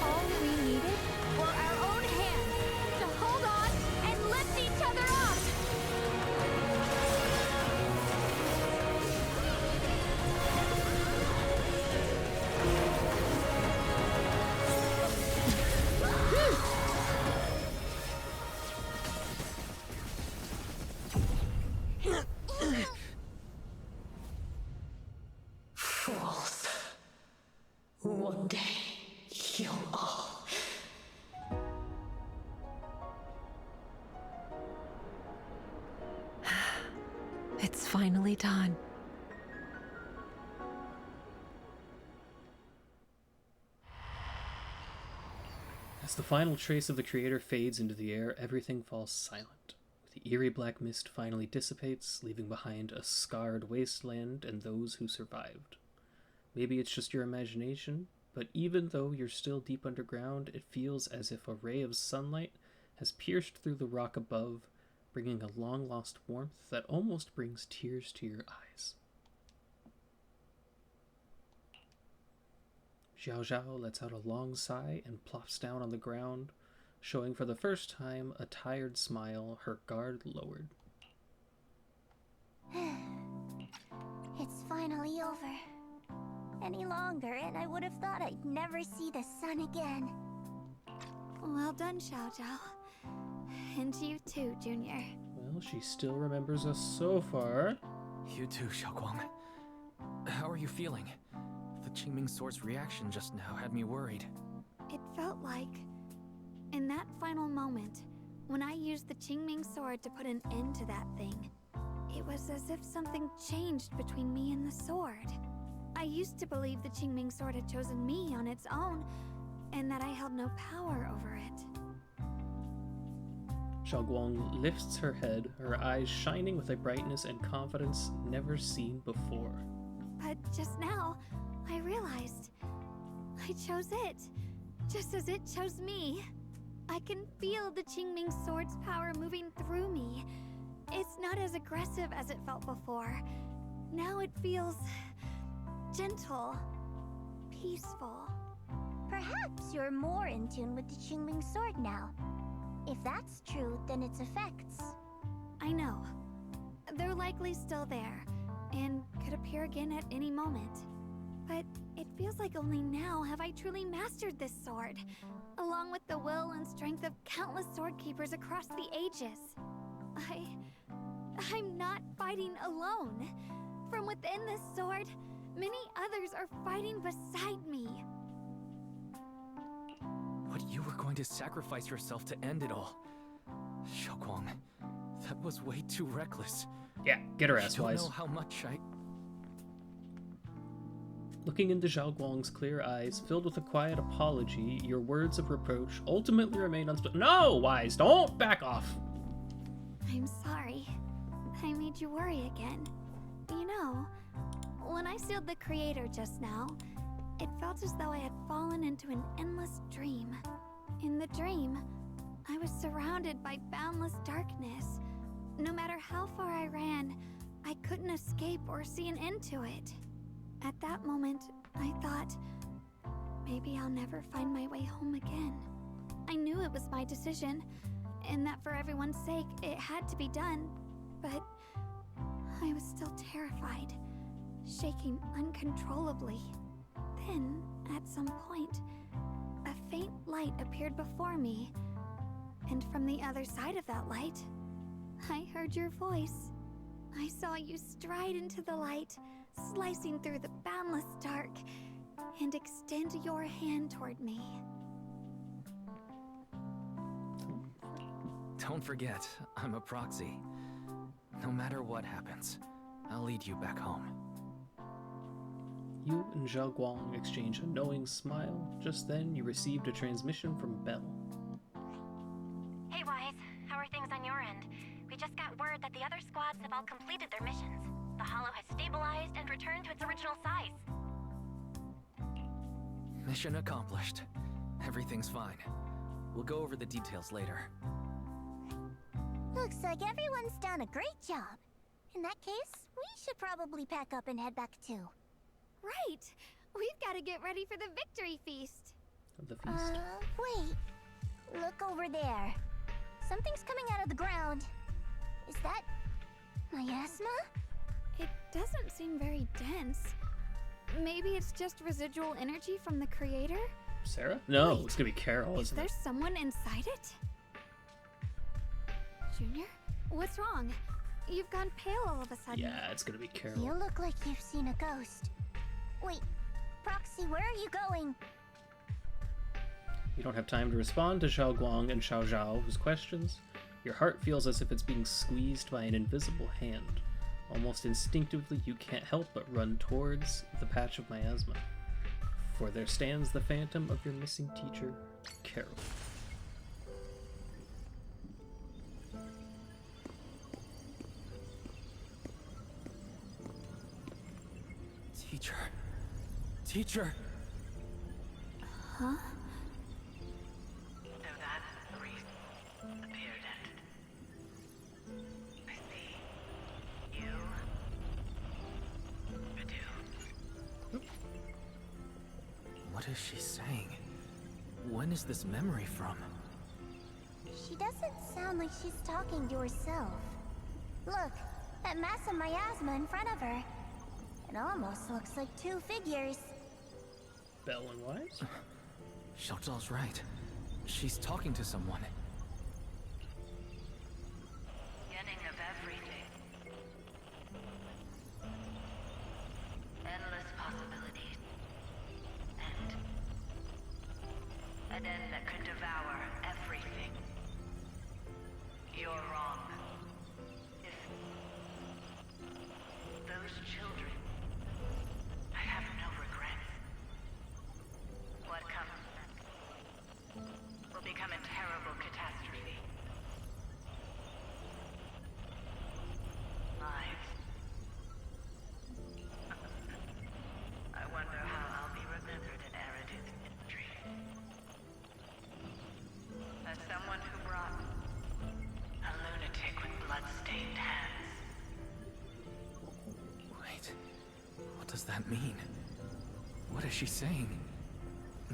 All we needed were our own hands to hold on and lift each other up. Fools. One day, you'll all... It's finally done. As the final trace of the creator fades into the air, everything falls silent. The eerie black mist finally dissipates, leaving behind a scarred wasteland and those who survived. Maybe it's just your imagination, but even though you're still deep underground, it feels as if a ray of sunlight has pierced through the rock above, bringing a long-lost warmth that almost brings tears to your eyes. Xiao Zhao lets out a long sigh and plops down on the ground, showing for the first time a tired smile, her guard lowered. It's finally over. Any longer, and I would have thought I'd never see the sun again. Well done, Xiao Zhao. And you too, Junior. Well, she still remembers us so far. You too, Xiaoguang. How are you feeling? The Qingming Sword's reaction just now had me worried. It felt like, in that final moment, when I used the Qingming Sword to put an end to that thing, it was as if something changed between me and the sword. I used to believe the Qingming Sword had chosen me on its own, and that I held no power over it. Xiaoguang lifts her head, her eyes shining with a brightness and confidence never seen before. But just now, I realized I chose it, just as it chose me. I can feel the Qingming Sword's power moving through me. It's not as aggressive as it felt before. Now it feels gentle, peaceful. Perhaps you're more in tune with the Qingming Sword now. If that's true, then its effects... I know. They're likely still there, and could appear again at any moment. But it feels like only now have I truly mastered this sword, along with the will and strength of countless sword keepers across the ages. I'm not fighting alone. From within this sword, many others are fighting beside me. But you were going to sacrifice yourself to end it all. Xiaoguang, that was way too reckless. Yeah, get her ass You don't wise. know how much I... Looking into Zhao Guang's clear eyes, filled with a quiet apology, your words of reproach ultimately remain unspoken. No, Wise, don't back off! I'm sorry. I made you worry again. You know, when I sealed the Creator just now, it felt as though I had fallen into an endless dream. In the dream, I was surrounded by boundless darkness. No matter how far I ran, I couldn't escape or see an end to it. At that moment, I thought, maybe I'll never find my way home again. I knew it was my decision, and that for everyone's sake, it had to be done, but I was still terrified, shaking uncontrollably. Then, at some point, a faint light appeared before me, and from the other side of that light, I heard your voice. I saw you stride into the light, slicing through the boundless dark, and extend your hand toward me. Don't forget, I'm a proxy. No matter what happens, I'll lead you back home. You and Zhao Guang exchange a knowing smile. Just then, you received a transmission from Belle. Hey, Wise. How are things on your end? We just got word that the other squads have all completed their missions. The Hollow has stabilized and returned to its original size. Mission accomplished. Everything's fine. We'll go over the details later. Looks like everyone's done a great job. In that case, we should probably pack up and head back too. Right! We've got to get ready for the victory feast. The feast? Wait. Look over there. Something's coming out of the ground. Is that miasma? It doesn't seem very dense. Maybe it's just residual energy from the Creator? Sarah? No, Wait, it's gonna be Carol, Is isn't there it? someone inside it? Junior? What's wrong? You've gone pale all of a sudden. Yeah, it's gonna be Carol. You look like you've seen a ghost. Wait, Proxy, where are you going? You don't have time to respond to Zhao Guang and Xiao Zhao, whose questions. Your heart feels as if it's being squeezed by an invisible hand. Almost instinctively, you can't help but run towards the patch of miasma. For there stands the phantom of your missing teacher, Carol. Teacher. Teacher! Huh? So that's the reason appeared at. I see. You are doomed. What is she saying? When is this memory from? She doesn't sound like she's talking to herself. Look, that mass of miasma in front of her. It almost looks like two figures. Belle and Wise? Xiao Zhao's right. She's talking to someone. Beginning of everything. Endless possibilities. An end that could devour everything. You're wrong. If those children, I have no regrets. What comes next will become a terrible catastrophe. Lives. I wonder how I'll be remembered in Eridan's history. As someone who brought a lunatic with blood-stained hands. Wait. What does that mean? What is she saying?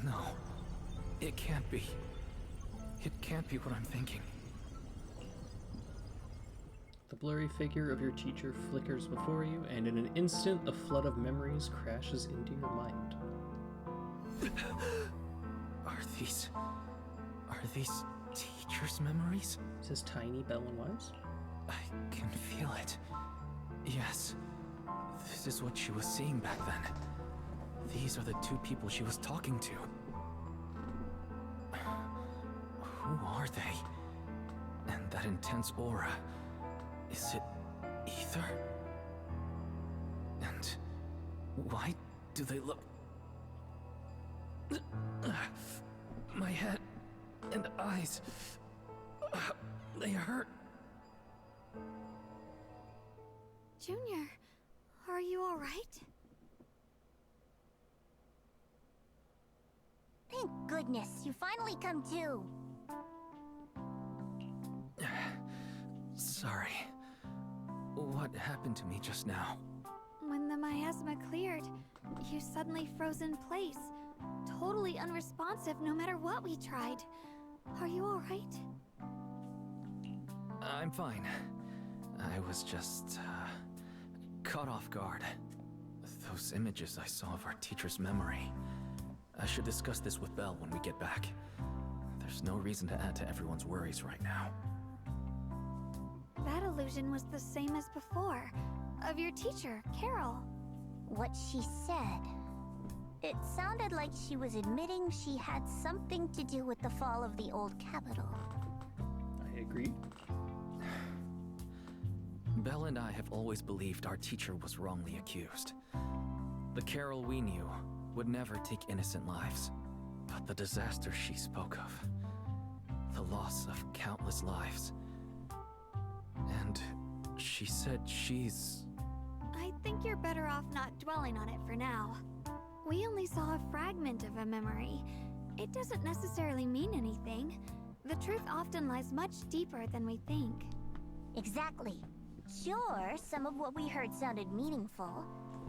No. It can't be. It can't be what I'm thinking. The blurry figure of your teacher flickers before you, and in an instant, a flood of memories crashes into your mind. Are these teacher's memories? Says Tiny, Belle, and Wise. I can feel it. Yes. This is what she was seeing back then. These are the two people she was talking to. Who are they? And that intense aura. Is it ether? And why do they look... My head and eyes... They hurt. Junior, are you alright? Thank goodness, you finally come to. Sorry. What happened to me just now? When the miasma cleared, you suddenly froze in place. Totally unresponsive no matter what we tried. Are you alright? I'm fine. I was just, caught off guard. Those images I saw of our teacher's memory. I should discuss this with Belle when we get back. There's no reason to add to everyone's worries right now. That illusion was the same as before. Of your teacher, Carol. What she said. It sounded like she was admitting she had something to do with the fall of the old capital. I agree. Belle and I have always believed our teacher was wrongly accused. The Carol we knew would never take innocent lives. But the disaster she spoke of, the loss of countless lives, and she said she's... I think you're better off not dwelling on it for now. We only saw a fragment of a memory. It doesn't necessarily mean anything. The truth often lies much deeper than we think. Exactly. Sure, some of what we heard sounded meaningful,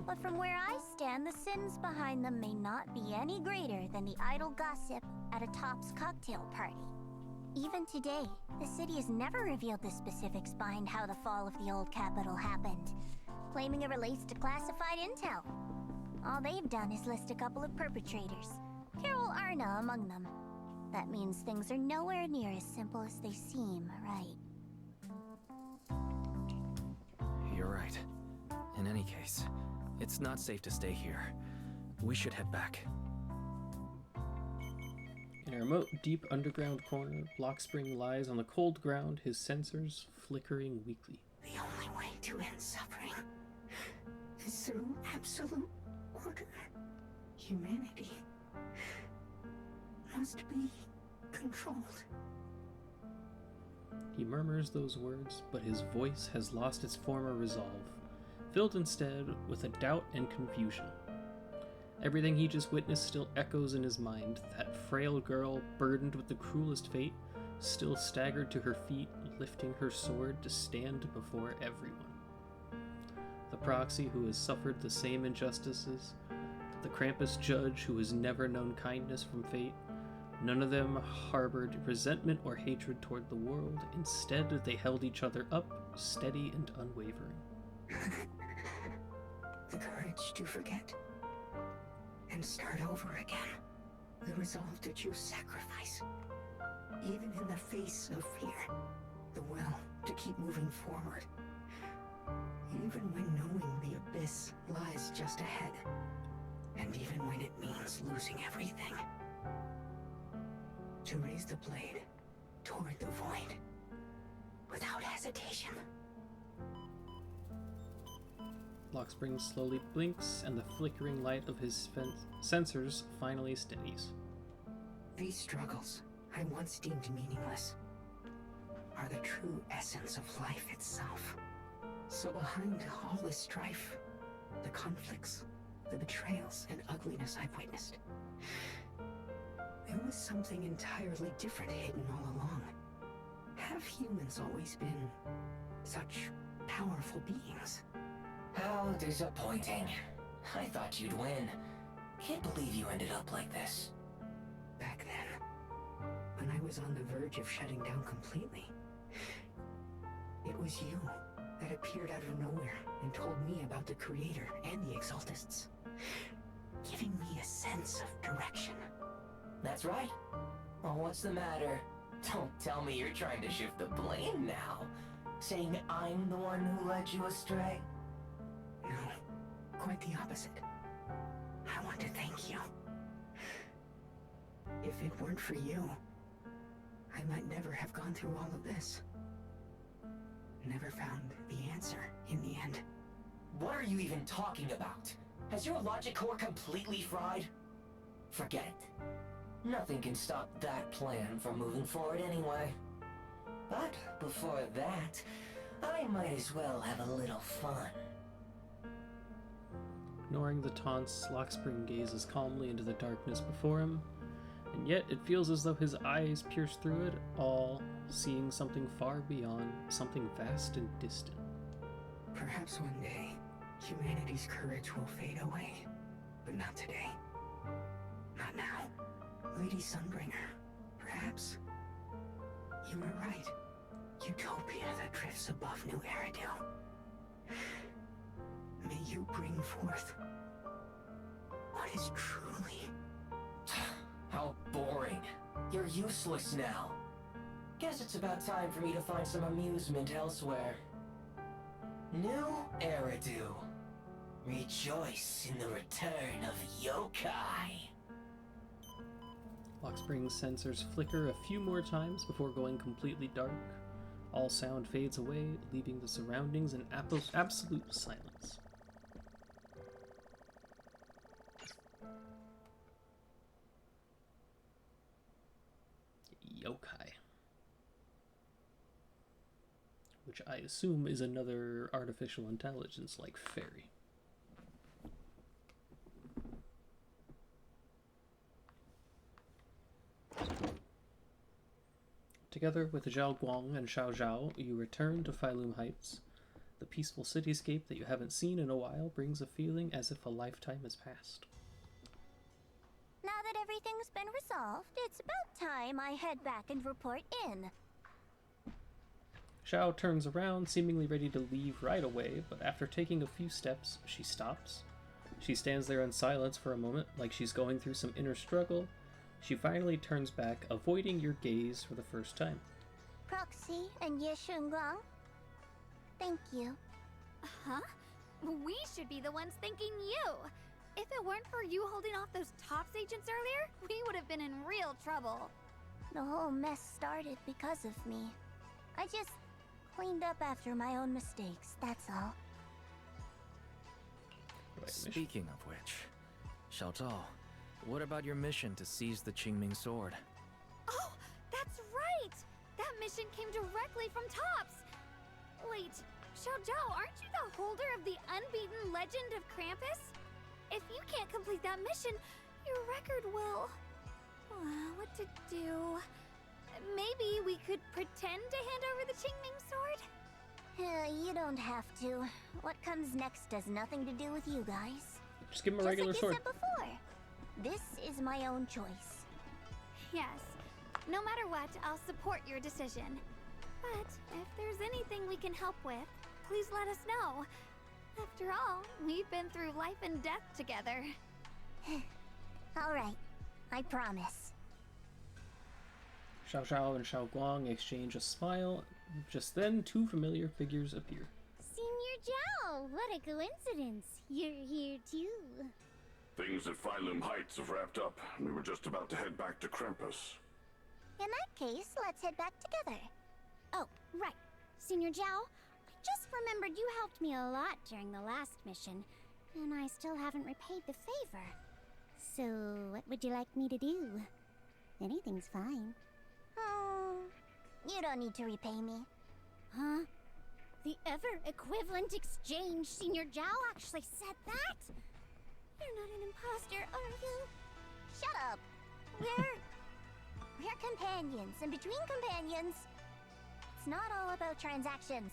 but from where I stand, the sins behind them may not be any greater than the idle gossip at a Top's cocktail party. Even today, the city has never revealed the specifics behind how the fall of the old capital happened, claiming it relates to classified intel. All they've done is list a couple of perpetrators, Carol Arna among them. That means things are nowhere near as simple as they seem, right? You're right. In any case, it's not safe to stay here. We should head back. In a remote, deep underground corner, Blockspring lies on the cold ground, his sensors flickering weakly. The only way to end suffering is through absolute order. Humanity must be controlled. He murmurs those words, but his voice has lost its former resolve, filled instead with a doubt and confusion. Everything he just witnessed still echoes in his mind. That frail girl, burdened with the cruelest fate, still staggered to her feet, lifting her sword to stand before everyone. The proxy who has suffered the same injustices, the Krampus judge who has never known kindness from fate, none of them harbored resentment or hatred toward the world. Instead, they held each other up, steady and unwavering. The courage to forget and start over again. The resolve to choose sacrifice, even in the face of fear. The will to keep moving forward, even when knowing the abyss lies just ahead, and even when it means losing everything. To raise the blade toward the void, without hesitation. Blockspring slowly blinks, and the flickering light of his sensors finally steadies. These struggles, I once deemed meaningless, are the true essence of life itself. So behind all the strife, the conflicts, the betrayals and ugliness I've witnessed, there was something entirely different hidden all along. Have humans always been such powerful beings? How disappointing. I thought you'd win. Can't believe you ended up like this. Back then, when I was on the verge of shutting down completely, it was you that appeared out of nowhere and told me about the Creator and the Exaltists, giving me a sense of direction. That's right. Oh, what's the matter? Don't tell me you're trying to shift the blame now. Saying I'm the one who led you astray? No, quite the opposite. I want to thank you. If it weren't for you, I might never have gone through all of this. Never found the answer in the end. What are you even talking about? Has your logic core completely fried? Forget it. Nothing can stop that plan from moving forward anyway. But before that, I might as well have a little fun. Ignoring the taunts, Lockspring gazes calmly into the darkness before him, and yet it feels as though his eyes pierce through it all, seeing something far beyond, something vast and distant. Perhaps one day, humanity's courage will fade away, but not today. Not now. Lady Sunbringer, perhaps. You were right. Utopia that drifts above New Eridu. May you bring forth what is truly... How boring. You're useless now. Guess it's about time for me to find some amusement elsewhere. New Eridu. Rejoice in the return of yokai. Lockspring's sensors flicker a few more times before going completely dark. All sound fades away, leaving the surroundings in absolute silence. Yokai. Which I assume is another artificial intelligence like fairy. Together with Zhao Guang and Xiao Zhao, you return to Failum Heights. The peaceful cityscape that you haven't seen in a while brings a feeling as if a lifetime has passed. Now that everything's been resolved, it's about time I head back and report in. Xiao turns around, seemingly ready to leave right away, but after taking a few steps, she stops. She stands there in silence for a moment, like she's going through some inner struggle. She finally turns back, avoiding your gaze for the first time. Proxy and Ye Shunguang, thank you. Huh? We should be the ones thanking you. If it weren't for you holding off those TOPS agents earlier, we would have been in real trouble. The whole mess started because of me. I just cleaned up after my own mistakes, that's all. Speaking of which, Xiao Zhao, what about your mission to seize the Qingming sword? Oh, that's right! That mission came directly from TOPS! Wait, Xiao Zhao, aren't you the holder of the unbeaten legend of Krampus? If you can't complete that mission, your record will... what to do? Maybe we could pretend to hand over the Qingming sword? You don't have to. What comes next has nothing to do with you guys. Just give him a regular sword. Just like you said before. This is my own choice. Yes. No matter what, I'll support your decision. But if there's anything we can help with, please let us know. After all, we've been through life and death together. All right. I promise. Xiao Zhao and Xiao Guang exchange a smile. Just then, two familiar figures appear. Senior Zhao, what a coincidence. You're here too. Things at Failum Heights have wrapped up, and we were just about to head back to Krampus. In that case, let's head back together. Oh, right. Senior Zhao, I just remembered you helped me a lot during the last mission, and I still haven't repaid the favor. So, what would you like me to do? Anything's fine. You don't need to repay me. Huh? The ever-equivalent exchange, Senior Zhao actually said that? You're not an imposter, are you? Shut up! We're companions, and between companions, it's not all about transactions.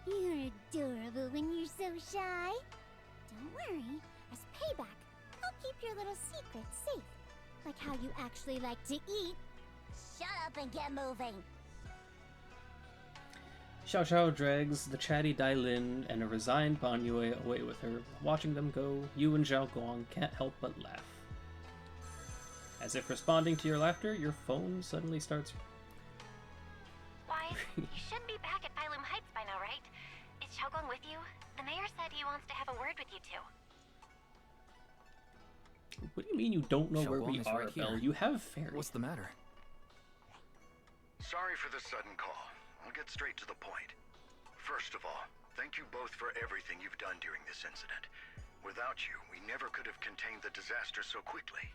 You're adorable when you're so shy. Don't worry, as payback, I'll keep your little secrets safe. Like how you actually like to eat. Shut up and get moving. Xiao Xiao drags the chatty Dai Lin and a resigned Ban Yue away with her. Watching them go, you and Zhao Guang can't help but laugh. As if responding to your laughter, your phone suddenly starts... Why, you should be back at Phylum Heights by now, right? Is Xiaoguang with you? The mayor said he wants to have a word with you two. What do you mean you don't know where we Xiaoguang is are, right here. Belle? You have fairy. What's the matter? Sorry for the sudden call. I'll get straight to the point. First of all, thank you both for everything you've done during this incident. Without you, we never could have contained the disaster so quickly.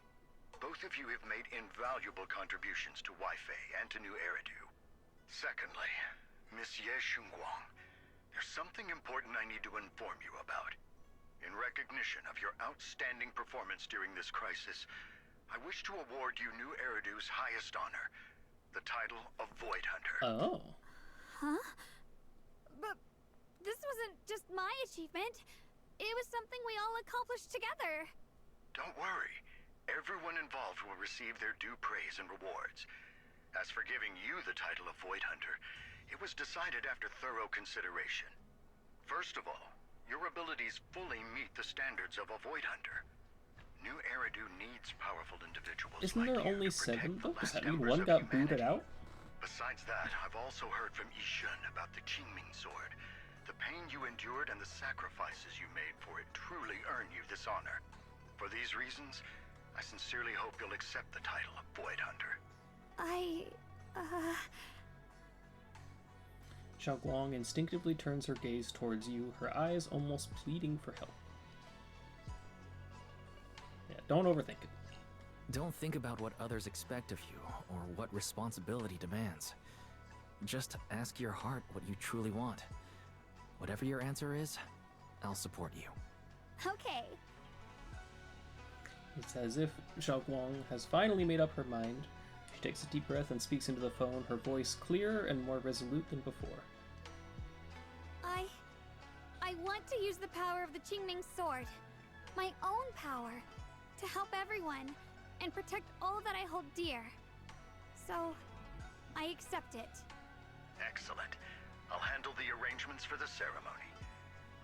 Both of you have made invaluable contributions to Weifei and to New Eridu. Secondly, Miss Ye Shunguang, there's something important I need to inform you about. In recognition of your outstanding performance during this crisis, I wish to award you New Eridu's highest honor, the title of Void Hunter. Oh. Huh? But this wasn't just my achievement. It was something we all accomplished together. Don't worry. Everyone involved will receive their due praise and rewards. As for giving you the title of Void Hunter, it was decided after thorough consideration. First of all, your abilities fully meet the standards of a Void Hunter. New Eridu needs powerful individuals. Isn't there like you only to protect 7 the though? Does last that mean embers one of got humanity. booted out? Besides that, I've also heard from Yishun about the Qingming sword. The pain you endured and the sacrifices you made for it truly earn you this honor. For these reasons, I sincerely hope you'll accept the title of Void Hunter. Xiao Guang instinctively turns her gaze towards you, her eyes almost pleading for help. Yeah, don't overthink it. Don't think about what others expect of you, or what responsibility demands. Just ask your heart what you truly want. Whatever your answer is, I'll support you. Okay. It's as if Xiao Guang has finally made up her mind. She takes a deep breath and speaks into the phone, her voice clearer and more resolute than before. I want to use the power of the Qingming sword. My own power. To help everyone. And protect all that I hold dear. So, I accept it. Excellent. I'll handle the arrangements for the ceremony.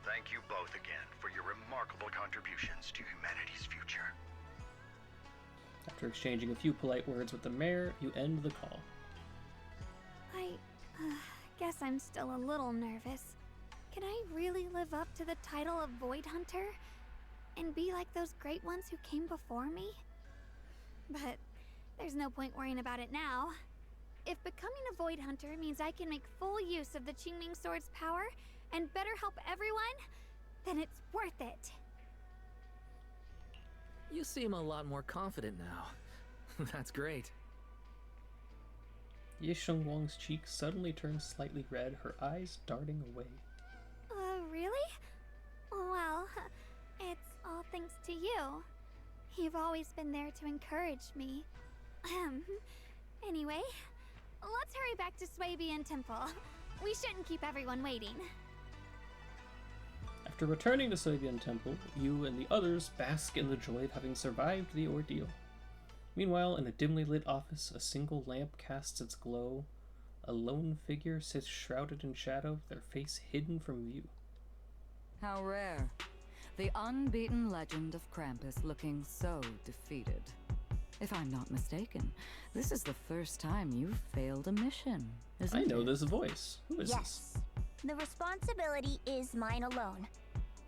Thank you both again for your remarkable contributions to humanity's future. After exchanging a few polite words with the mayor, you end the call. I guess I'm still a little nervous. Can I really live up to the title of Void Hunter? And be like those great ones who came before me? But there's no point worrying about it now. If becoming a Void Hunter means I can make full use of the Qingming Sword's power and better help everyone, then it's worth it. You seem a lot more confident now. That's great. Ye Shengguang's cheeks suddenly turn slightly red, her eyes darting away. Really? Well, it's all thanks to you. You've always been there to encourage me. Anyway, let's hurry back to Swabian Temple. We shouldn't keep everyone waiting. After returning to Swabian Temple, you and the others bask in the joy of having survived the ordeal. Meanwhile, in a dimly lit office, a single lamp casts its glow. A lone figure sits shrouded in shadow, their face hidden from view. How rare. The unbeaten legend of Krampus looking so defeated. If I'm not mistaken, this is the first time you've failed a mission, isn't it? I know this voice. Who is Yes. The responsibility is mine alone.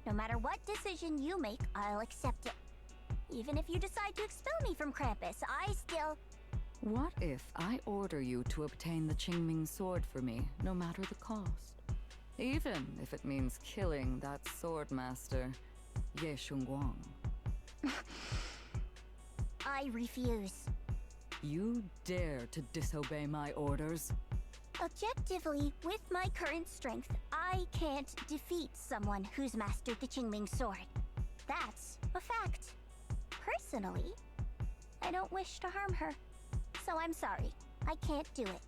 No matter what decision you make, I'll accept it. Even if you decide to expel me from Krampus, I still... What if I order you to obtain the Qingming sword for me, no matter the cost? Even if it means killing that sword master, Ye Shunguang. I refuse. You dare to disobey my orders? Objectively, with my current strength, I can't defeat someone who's mastered the Qingming sword. That's a fact. Personally, I don't wish to harm her. So I'm sorry. I can't do it.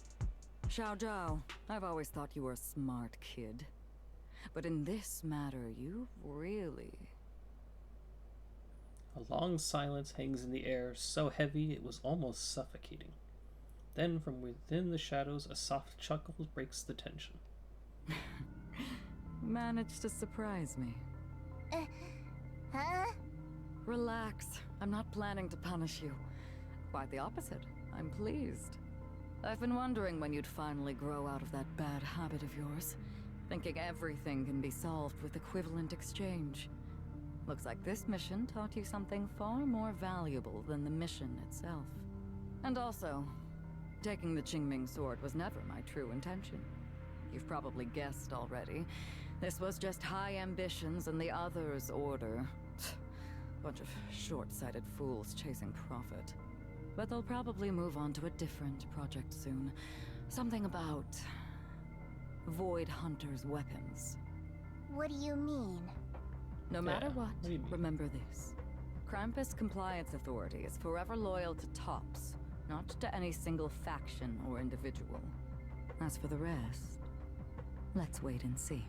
Xiao Zhao, I've always thought you were a smart kid. But in this matter, you really... A long silence hangs in the air, so heavy it was almost suffocating. Then, from within the shadows, a soft chuckle breaks the tension. Managed to surprise me. Huh? Relax. I'm not planning to punish you. Quite the opposite. I'm pleased. I've been wondering when you'd finally grow out of that bad habit of yours. Thinking everything can be solved with equivalent exchange. Looks like this mission taught you something far more valuable than the mission itself. And also, taking the Qingming sword was never my true intention. You've probably guessed already. This was just high ambitions and the others' order. Bunch of short-sighted fools chasing profit. But they'll probably move on to a different project soon. Something about Void Hunter's weapons. What do you mean? No matter what, remember this. Krampus Compliance Authority is forever loyal to TOPS, not to any single faction or individual. As for the rest, let's wait and see.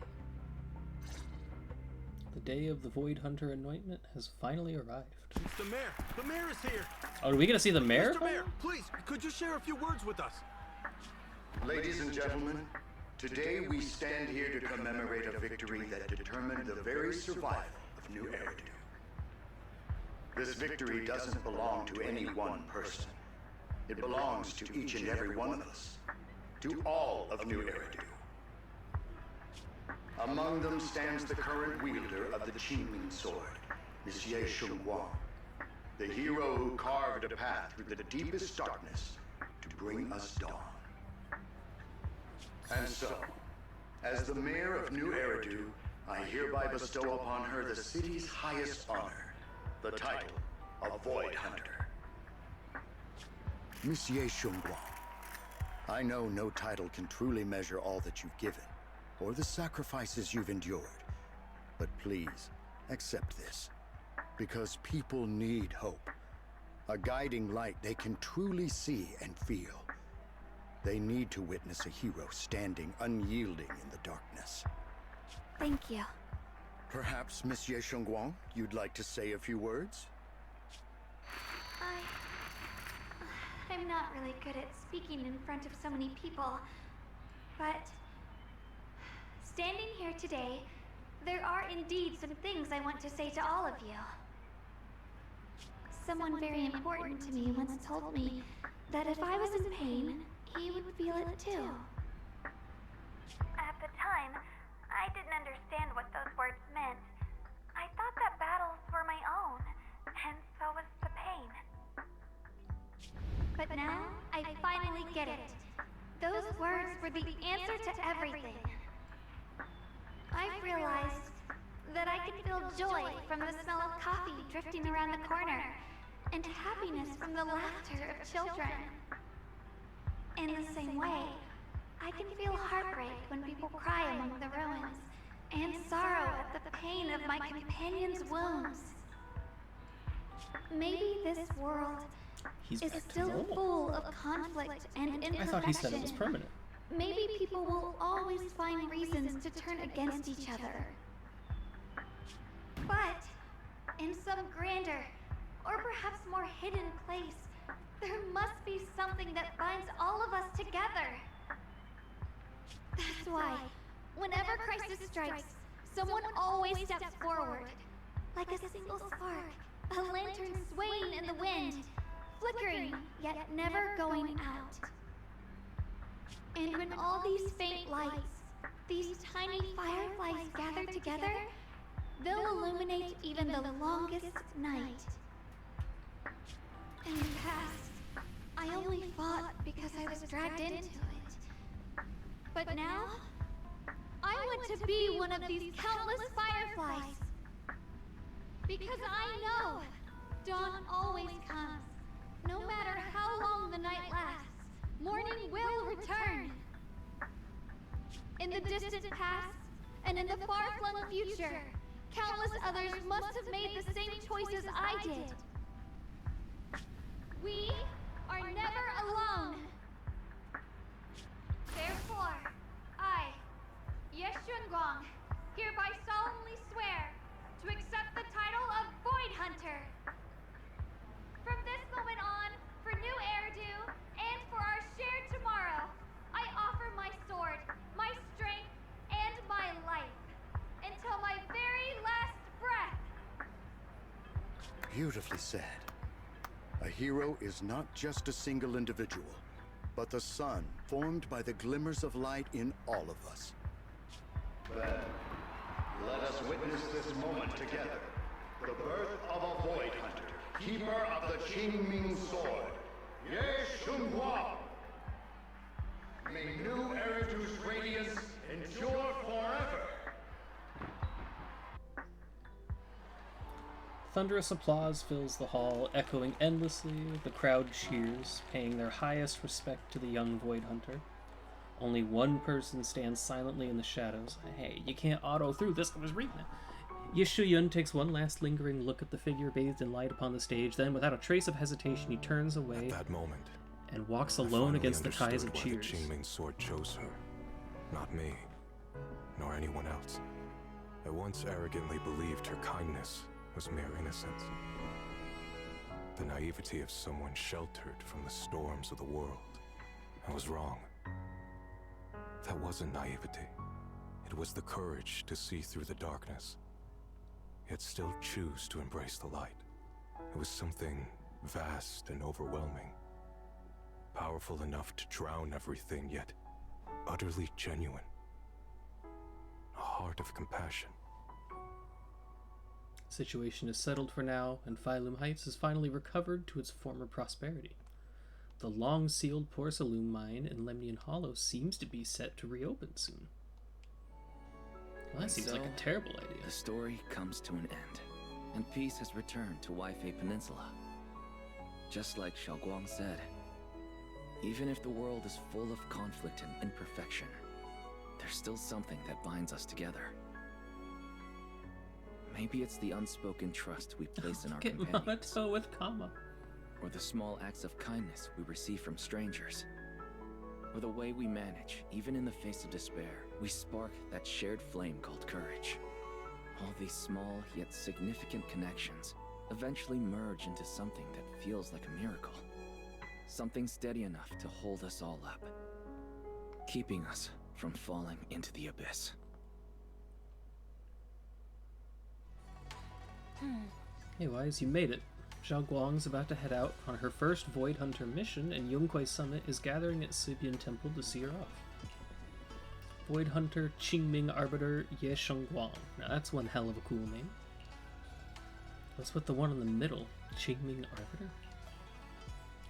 The day of the Void Hunter anointment has finally arrived. It's the mayor! The mayor is here! Oh, are we gonna see the mayor? Mr. Mayor, please, could you share a few words with us? Ladies and gentlemen, today we stand here to commemorate a victory that determined the very survival of New Eridu. This victory doesn't belong to any one person. It belongs to each and every one of us. To all of New Eridu. Among them stands the current wielder of the Qingming sword, Monsieur Shunguang, the hero who carved a path through the deepest darkness to bring us dawn. And so, as the mayor of New Eridu, I hereby bestow upon her the city's highest honor, the title of Void Hunter. Monsieur Shunguang, I know no title can truly measure all that you've given, or the sacrifices you've endured. But please, accept this. Because people need hope. A guiding light they can truly see and feel. They need to witness a hero standing unyielding in the darkness. Thank you. Perhaps, Monsieur Shunguang, you'd like to say a few words? I'm not really good at speaking in front of so many people, but standing here today, there are indeed some things I want to say to all of you. Someone very important to me once told me that if I was in pain, he would feel it too. At the time, I didn't understand what those words meant. I thought that battles were my own, and so was the pain. But now, I finally get it. Those words were the answer to everything. I've realized that I can feel joy from the smell of coffee drifting around the corner, and happiness from the laughter of children. In the same way, I can feel heartbreak when people cry among the ruins, and sorrow at the pain of my companion's wounds. Maybe this world is still full of conflict and imperfection. I thought he said it was permanent. Maybe people will always find reasons to turn against each other. But in some grander, or perhaps more hidden place, there must be something that binds all of us together. That's why, whenever crisis strikes, someone always steps forward. Like a single spark, a lantern swaying in the wind, flickering, yet never going out. And when all these faint lights, these tiny fireflies gather together, they'll illuminate even the longest night. In the past, I only fought because I was dragged into it. But now, I want to be one of these countless fireflies. Because I know dawn always comes. No matter how long the night lasts, morning will return. In the distant past, and in the far-flung future, countless others must have made the same choices I did. We are never alone. Therefore, I, Ye Shunguang, hereby solemnly swear to accept the title of Void Hunter. From this moment on, for New Eridu, and for our shared tomorrow, I offer my sword, my strength, Beautifully said. A hero is not just a single individual, but the sun formed by the glimmers of light in all of us. Then, let us witness this moment together. The birth of a Void Hunter, keeper of the Qingming Sword, Ye Shunguang. May new Eridu's radiance endure forever. Thunderous applause fills the hall, echoing endlessly. The crowd cheers, paying their highest respect to the young Void Hunter. Only one person stands silently in the shadows. Hey, you can't auto through this, I was reading it. Ye Shuyun takes one last lingering look at the figure bathed in light upon the stage, then without a trace of hesitation he turns away At that moment, and walks alone against the ties of why cheers. The Qingming Sword chose her, not me, nor anyone else. I once arrogantly believed her kindness was mere innocence. The naivety of someone sheltered from the storms of the world. I was wrong. That wasn't naivety. It was the courage to see through the darkness, yet still choose to embrace the light. It was something vast and overwhelming. Powerful enough to drown everything, yet utterly genuine. A heart of compassion. Situation is settled for now, and Phylum Heights has finally recovered to its former prosperity. The long-sealed porcelain mine in Lemnian Hollow seems to be set to reopen soon. Well, that seems like a terrible idea. The story comes to an end, and peace has returned to Waifei Peninsula. Just like Xiaoguang said, even if the world is full of conflict and imperfection, there's still something that binds us together. Maybe it's the unspoken trust we place in our companions. Mamato with Kama. Or the small acts of kindness we receive from strangers. Or the way we manage, even in the face of despair, we spark that shared flame called courage. All these small yet significant connections eventually merge into something that feels like a miracle. Something steady enough to hold us all up, keeping us from falling into the abyss. Hey Wise, you made it. Zhao Guang's about to head out on her first Void Hunter mission, and Yongkui Summit is gathering at Sibian Temple to see her off. Void Hunter Qingming Arbiter Ye Shengguang. Now that's one hell of a cool name. What's with the one in the middle? Qingming Arbiter?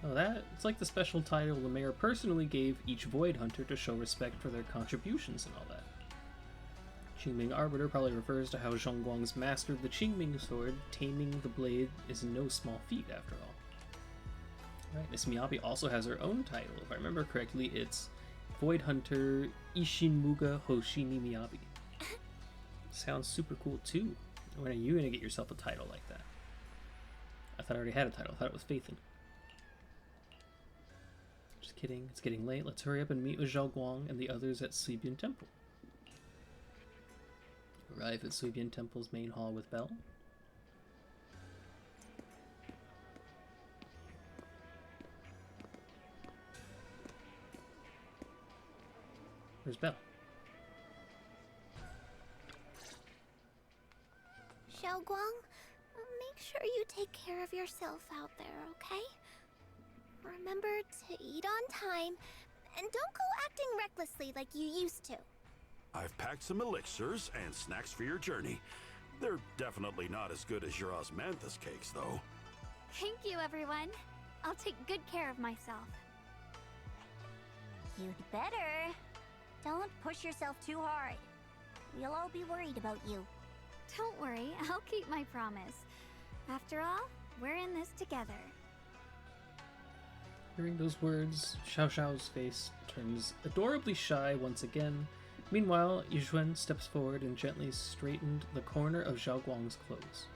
Oh, it's like the special title the mayor personally gave each Void Hunter to show respect for their contributions and all that. Qingming Arbiter probably refers to how Zhongguang's mastered the Qingming sword. Taming the blade is no small feat, after all. Right, Miss Miyabi also has her own title. If I remember correctly, it's Void Hunter Ishinmuga Hoshini Miyabi. Sounds super cool, too. When are you going to get yourself a title like that? I thought I already had a title. I thought it was Phaethon. Just kidding. It's getting late. Let's hurry up and meet with Zhao Guang and the others at Sibian Temple. Arrive at Sibian Temple's main hall with Belle. Where's Belle? Xiaoguang, make sure you take care of yourself out there, okay? Remember to eat on time, and don't go acting recklessly like you used to. I've packed some elixirs and snacks for your journey. They're definitely not as good as your osmanthus cakes, though. Thank you, everyone. I'll take good care of myself. You'd better. Don't push yourself too hard. We'll all be worried about you. Don't worry, I'll keep my promise. After all, we're in this together. Hearing those words, Xiao Xiao's face turns adorably shy once again. Meanwhile, Yizhuan steps forward and gently straightened the corner of Zhao Guang's clothes.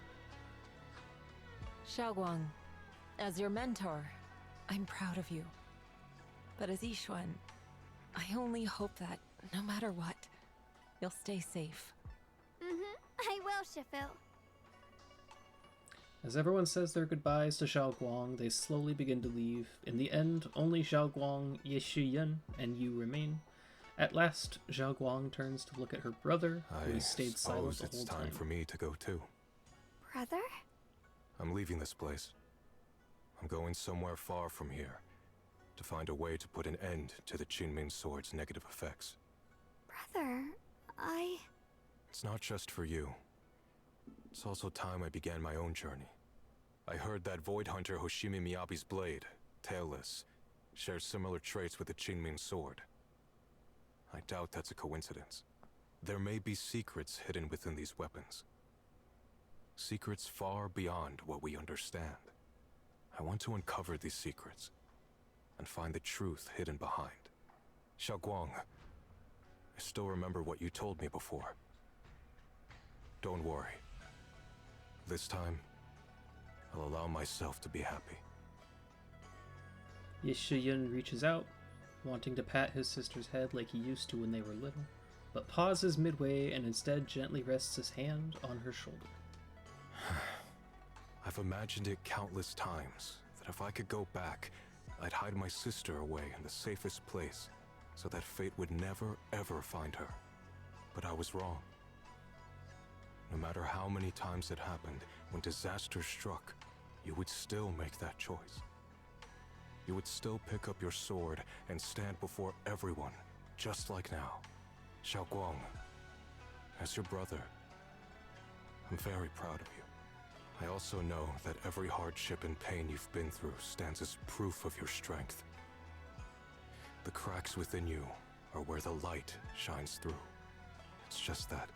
Xiaoguang, as your mentor, I'm proud of you. But as Yizhuan, I only hope that, no matter what, you'll stay safe. I will, Shifu. As everyone says their goodbyes to Zhao Guang, they slowly begin to leave. In the end, only Zhao Guang, Ye Shuyun, and you remain. At last, Zhao Guang turns to look at her brother, who has stayed silent the whole time. It's time for me to go too. Brother? I'm leaving this place. I'm going somewhere far from here to find a way to put an end to the Qingming Sword's negative effects. Brother, It's not just for you. It's also time I began my own journey. I heard that Void Hunter Hoshimi Miyabi's blade, Tailless, shares similar traits with the Qingming Sword. I doubt that's a coincidence. There may be secrets hidden within these weapons. Secrets far beyond what we understand. I want to uncover these secrets and find the truth hidden behind. Xiaoguang, I still remember what you told me before. Don't worry. This time, I'll allow myself to be happy. Ye Shiyun reaches out, wanting to pat his sister's head like he used to when they were little, but pauses midway and instead gently rests his hand on her shoulder. I've imagined it countless times, that if I could go back, I'd hide my sister away in the safest place, so that fate would never ever find her. But I was wrong. No matter how many times it happened, when disaster struck, you would still make that choice. You would still pick up your sword and stand before everyone, just like now. Xiaoguang, as your brother, I'm very proud of you. I also know that every hardship and pain you've been through stands as proof of your strength. The cracks within you are where the light shines through. It's just that,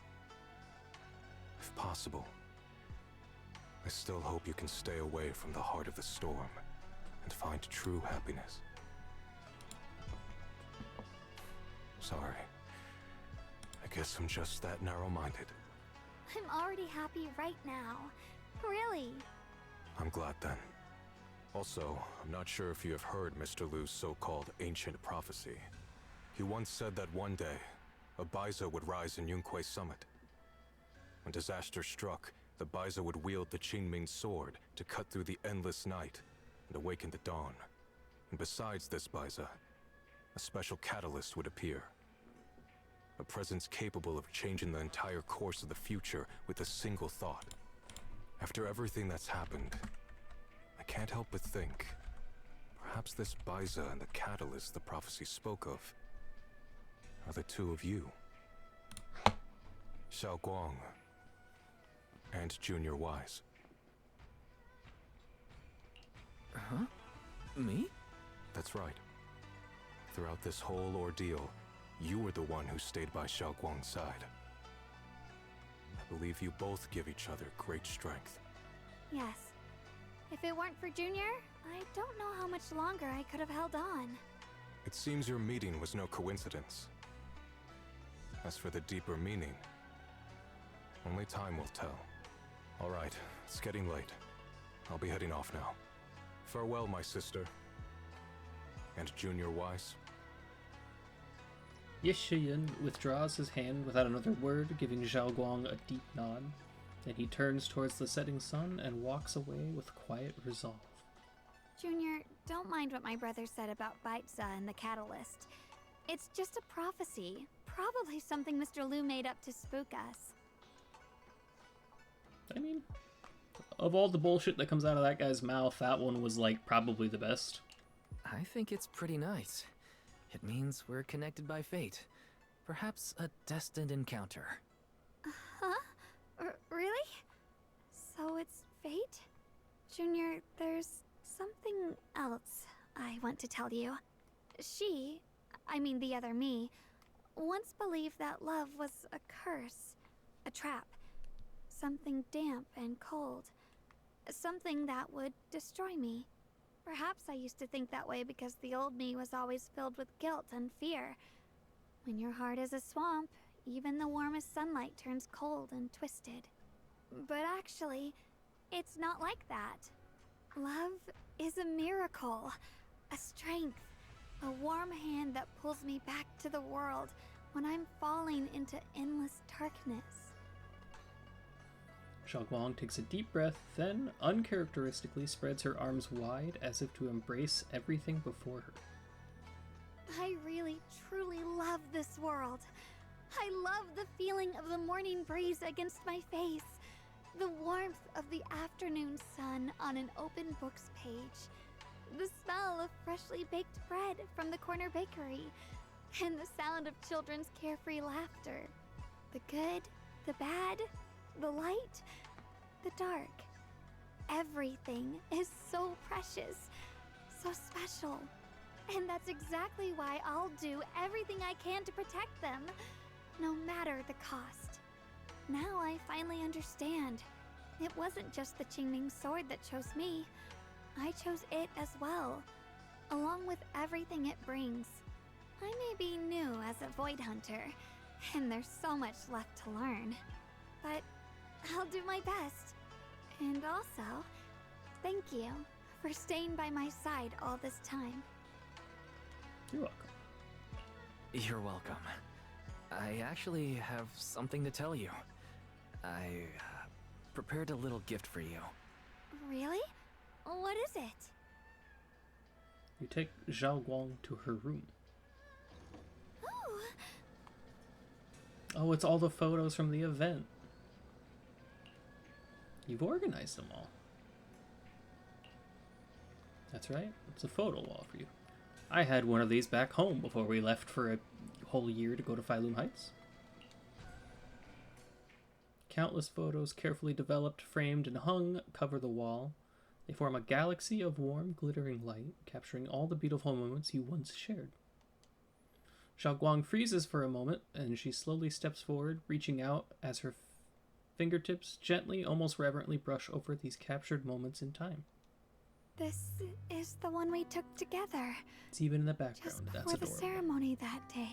if possible, I still hope you can stay away from the heart of the storm and find true happiness. Sorry. I guess I'm just that narrow-minded. I'm already happy right now. Really? I'm glad then. Also, I'm not sure if you have heard Mr. Liu's so-called ancient prophecy. He once said that one day, a Baiza would rise in Yunque Summit. When disaster struck, the Baiza would wield the Qingming Sword to cut through the endless night and awaken the dawn. And besides this Baiza, a special catalyst would appear. A presence capable of changing the entire course of the future with a single thought. After everything that's happened, I can't help but think, perhaps this Baiza and the catalyst the prophecy spoke of are the two of you. Xiaoguang and Junior Wise. Huh? Me? That's right. Throughout this whole ordeal, you were the one who stayed by Xiaoguang's side. I believe you both give each other great strength. Yes. If it weren't for Junior, I don't know how much longer I could have held on. It seems your meeting was no coincidence. As for the deeper meaning, only time will tell. All right, it's getting late. I'll be heading off now. Farewell, my sister. And Junior Wise. Ye Shiyun withdraws his hand without another word, giving Xiaoguang a deep nod. Then he turns towards the setting sun and walks away with quiet resolve. Junior, don't mind what my brother said about Baiza and the catalyst. It's just a prophecy. Probably something Mr. Liu made up to spook us. I mean, of all the bullshit that comes out of that guy's mouth, that one was, like, probably the best. I think it's pretty nice. It means we're connected by fate. Perhaps a destined encounter. Huh? Really? So it's fate? Junior, there's something else I want to tell you. She, I mean the other me, once believed that love was a curse, a trap, something damp and cold, something that would destroy me. Perhaps I used to think that way because the old me was always filled with guilt and fear. When your heart is a swamp, even the warmest sunlight turns cold and twisted. But actually, it's not like that. Love is a miracle, a strength, a warm hand that pulls me back to the world when I'm falling into endless darkness. Xiaoguang takes a deep breath, then uncharacteristically spreads her arms wide as if to embrace everything before her. I really, truly love this world. I love the feeling of the morning breeze against my face, The warmth of the afternoon sun on an open book's page. The smell of freshly baked bread from the corner bakery. And the sound of children's carefree laughter. The good, the bad, the light, the dark. Everything is so precious, so special. And that's exactly why I'll do everything I can to protect them, no matter the cost. Now I finally understand. It wasn't just the Qingming sword that chose me. I chose it as well, along with everything it brings. I may be new as a Void Hunter, and there's so much left to learn. But I'll do my best. And also, thank you for staying by my side all this time. You're welcome. You're welcome. I actually have something to tell you. I prepared a little gift for you. Really? What is it? You take Zhao Guang to her room. Oh, Oh, it's all the photos from the event. You've organized them all. That's right. It's a photo wall for you. I had one of these back home before we left for a whole year to go to Phylum Heights. Countless photos, carefully developed, framed, and hung, cover the wall. They form a galaxy of warm, glittering light, capturing all the beautiful moments you once shared. Zhao Guang freezes for a moment, and she slowly steps forward, reaching out as her fingertips gently, almost reverently brush over these captured moments in time. this is the one we took together. It's even in the background. Just That's before the adorable. ceremony that day.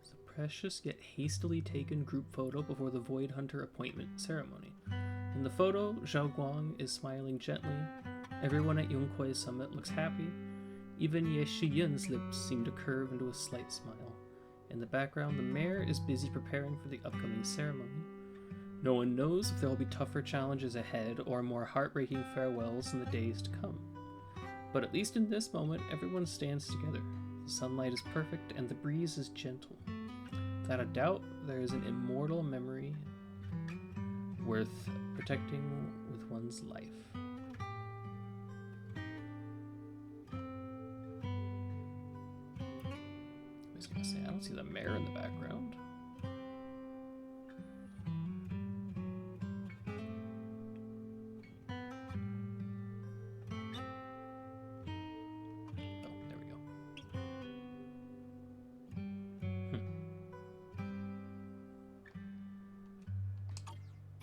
It's a precious yet hastily taken group photo before the Void Hunter appointment ceremony. In the photo, Zhao Guang is smiling gently. Everyone at Yongkui's summit looks happy. Even Ye Shiyun's lips seem to curve into a slight smile. In the background, the mayor is busy preparing for the upcoming ceremony. No one knows if there will be tougher challenges ahead or more heartbreaking farewells in the days to come. But at least in this moment, everyone stands together. The sunlight is perfect and the breeze is gentle. Without a doubt, there is an immortal memory worth protecting with one's life. I was gonna say, I don't see the mayor in the background. Oh, there we go.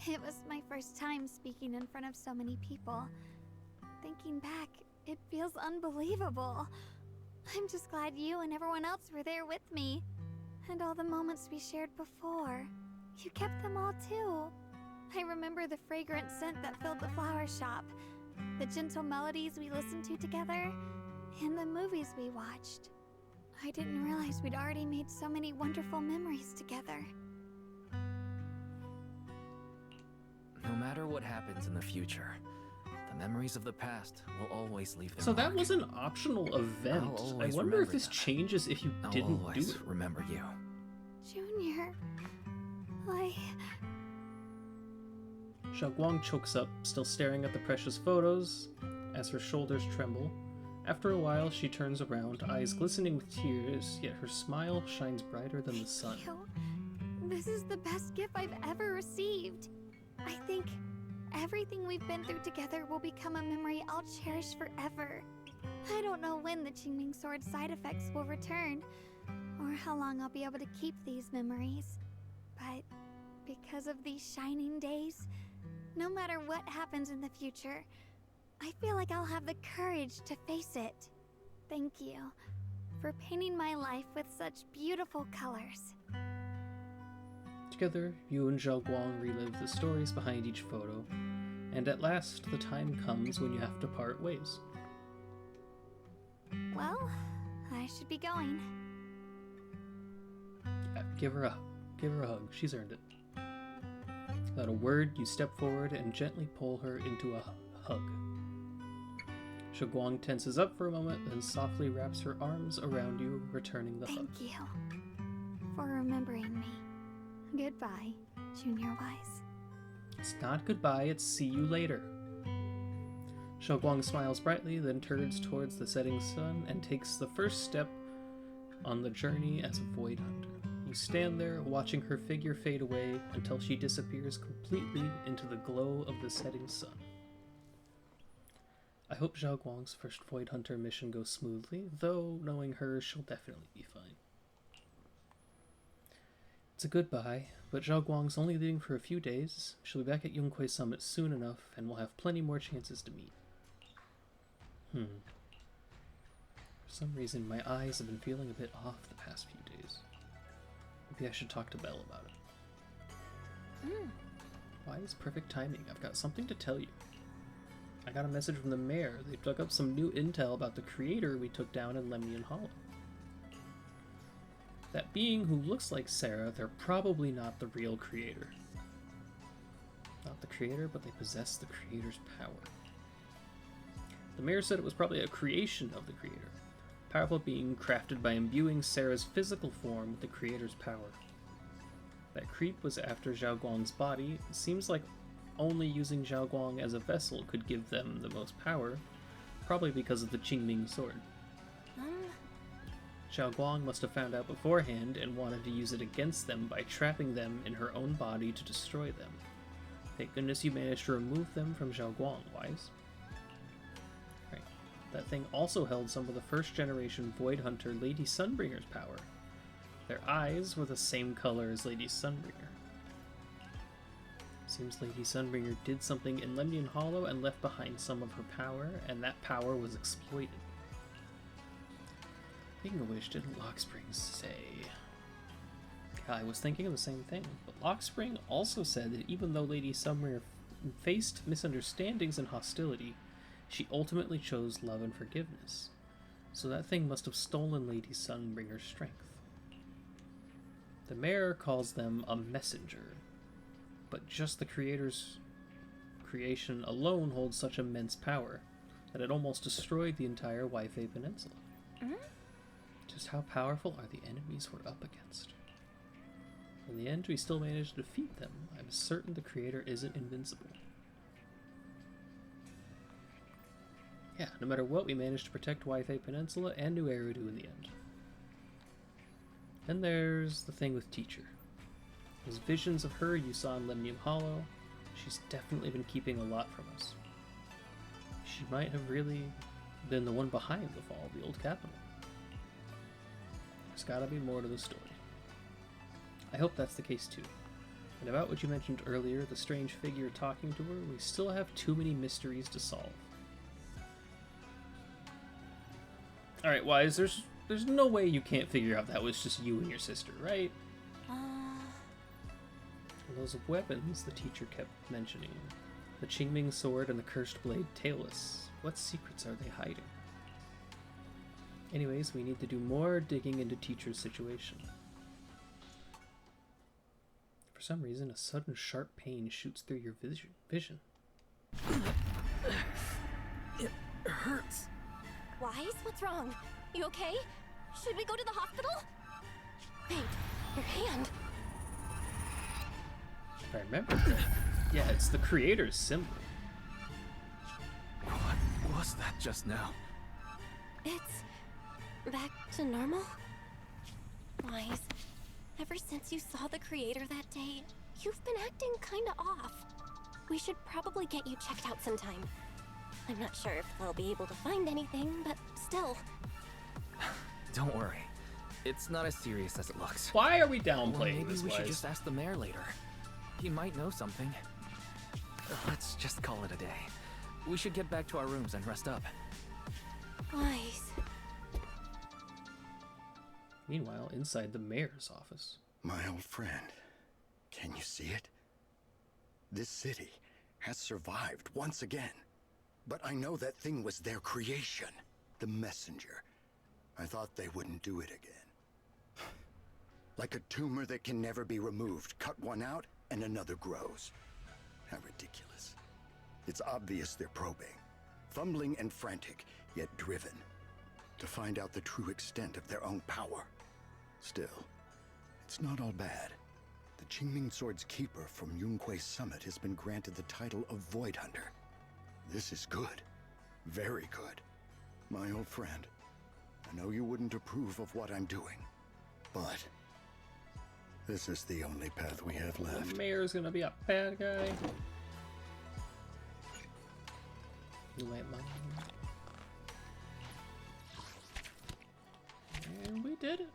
It was my first time speaking in front of so many people. Thinking back, it feels unbelievable. I'm just glad you and everyone else were there with me. And all the moments we shared before. You kept them all too. I remember the fragrant scent that filled the flower shop, the gentle melodies we listened to together, and the movies we watched. I didn't realize we'd already made so many wonderful memories together. No matter what happens in the future, the memories of the past will always leave their So that mark. was an optional event. I'll I always wonder if remember this them. changes if you I'll didn't do always it. remember you. Junior, Zhao Guang chokes up, still staring at the precious photos, as her shoulders tremble. After a while, she turns around, eyes glistening with tears, yet her smile shines brighter than the sun. This is the best gift I've ever received. I think everything we've been through together will become a memory I'll cherish forever. I don't know when the Qingming Sword side effects will return, or how long I'll be able to keep these memories. But because of these shining days, no matter what happens in the future, I feel like I'll have the courage to face it. Thank you for painting my life with such beautiful colors. Together, you and Zhao Guang relive the stories behind each photo, and at last the time comes when you have to part ways. Well, I should be going. Yeah, give her a hug. She's earned it. Without a word, you step forward and gently pull her into a hug. Zhao Guang tenses up for a moment, then softly wraps her arms around you, returning the hug. Thank you for remembering me. Goodbye, Junior Wise. It's not goodbye, it's see you later. Xiaoguang smiles brightly, then turns towards the setting sun and takes the first step on the journey as a void hunter. You stand there, watching her figure fade away until she disappears completely into the glow of the setting sun. I hope Zhao Guang's first Void Hunter mission goes smoothly, though knowing her, she'll definitely be fine. It's a goodbye, but Zhao Guang's only leaving for a few days. She'll be back at Yonghui Summit soon enough, and we'll have plenty more chances to meet. For some reason, my eyes have been feeling a bit off the past few days. Maybe I should talk to Belle about it. Why is perfect timing? I've got something to tell you. I got a message from the mayor. They've dug up some new intel about the creator we took down in Lemnian Hollow. That being who looks like Sarah, they're probably not the real creator. Not the creator, but they possess the creator's power. The mayor said it was probably a creation of the creator. Powerful being crafted by imbuing Sarah's physical form with the creator's power. That creep was after Zhao Guang's body. It seems like only using Zhao Guang as a vessel could give them the most power, probably because of the Qingming sword. Zhao Guang must have found out beforehand and wanted to use it against them by trapping them in her own body to destroy them. Thank goodness you managed to remove them from Zhao Guang, Wise. Right. That thing also held some of the first generation Void Hunter Lady Sunbringer's power. Their eyes were the same color as Lady Sunbringer. Seems Lady Sunbringer did something in Lemnian Hollow and left behind some of her power, and that power was exploited. Speaking of which, didn't Lockspring say... Yeah, I was thinking of the same thing, but Lockspring also said that even though Lady Sunbringer faced misunderstandings and hostility, she ultimately chose love and forgiveness. So that thing must have stolen Lady Sunbringer's strength. The mayor calls them a messenger, but just the creator's creation alone holds such immense power that it almost destroyed the entire Waifei Peninsula. Just how powerful are the enemies we're up against? In the end, we still managed to defeat them. I'm certain the creator isn't invincible. Yeah, no matter what, we managed to protect Waifei Peninsula and New Eridu in the end. Then there's the thing with Teacher. Those visions of her you saw in Lemnian Hollow, she's definitely been keeping a lot from us. She might have really been the one behind the fall of the old capital. There's gotta be more to the story. I hope that's the case too. And about what you mentioned earlier, the strange figure talking to her, we still have too many mysteries to solve. Alright, Wise, there's no way you can't figure out that was just you and your sister, right? Those weapons the teacher kept mentioning. The Qingming sword and the cursed blade tailless. What secrets are they hiding? Anyways, we need to do more digging into Teacher's situation. For some reason, a sudden sharp pain shoots through your vision. It hurts. Wise, what's wrong? You okay? Should we go to the hospital? Wait, your hand. If I remember correctly. Yeah, it's the creator's symbol. What was that just now? It's back to normal? Wise, ever since you saw the creator that day, you've been acting kinda off. We should probably get you checked out sometime. I'm not sure if they'll be able to find anything, but still. Don't worry. It's not as serious as it looks. Why are we downplaying maybe this, we Wise? should just ask the mayor later. He might know something. Let's just call it a day. We should get back to our rooms and rest up. Wise. Meanwhile, inside the mayor's office. My old friend, can you see it? This city has survived once again. But I know that thing was their creation, the messenger. I thought they wouldn't do it again. Like a tumor that can never be removed. Cut one out and another grows. How ridiculous. It's obvious they're probing. Fumbling and frantic, yet driven. To find out the true extent of their own power. Still, it's not all bad. The Qingming Sword's keeper from Yunkui's summit has been granted the title of Void Hunter. This is good. Very good. My old friend, I know you wouldn't approve of what I'm doing, but this is the only path we have left. The mayor's gonna be a bad guy. You might mind. And we did it.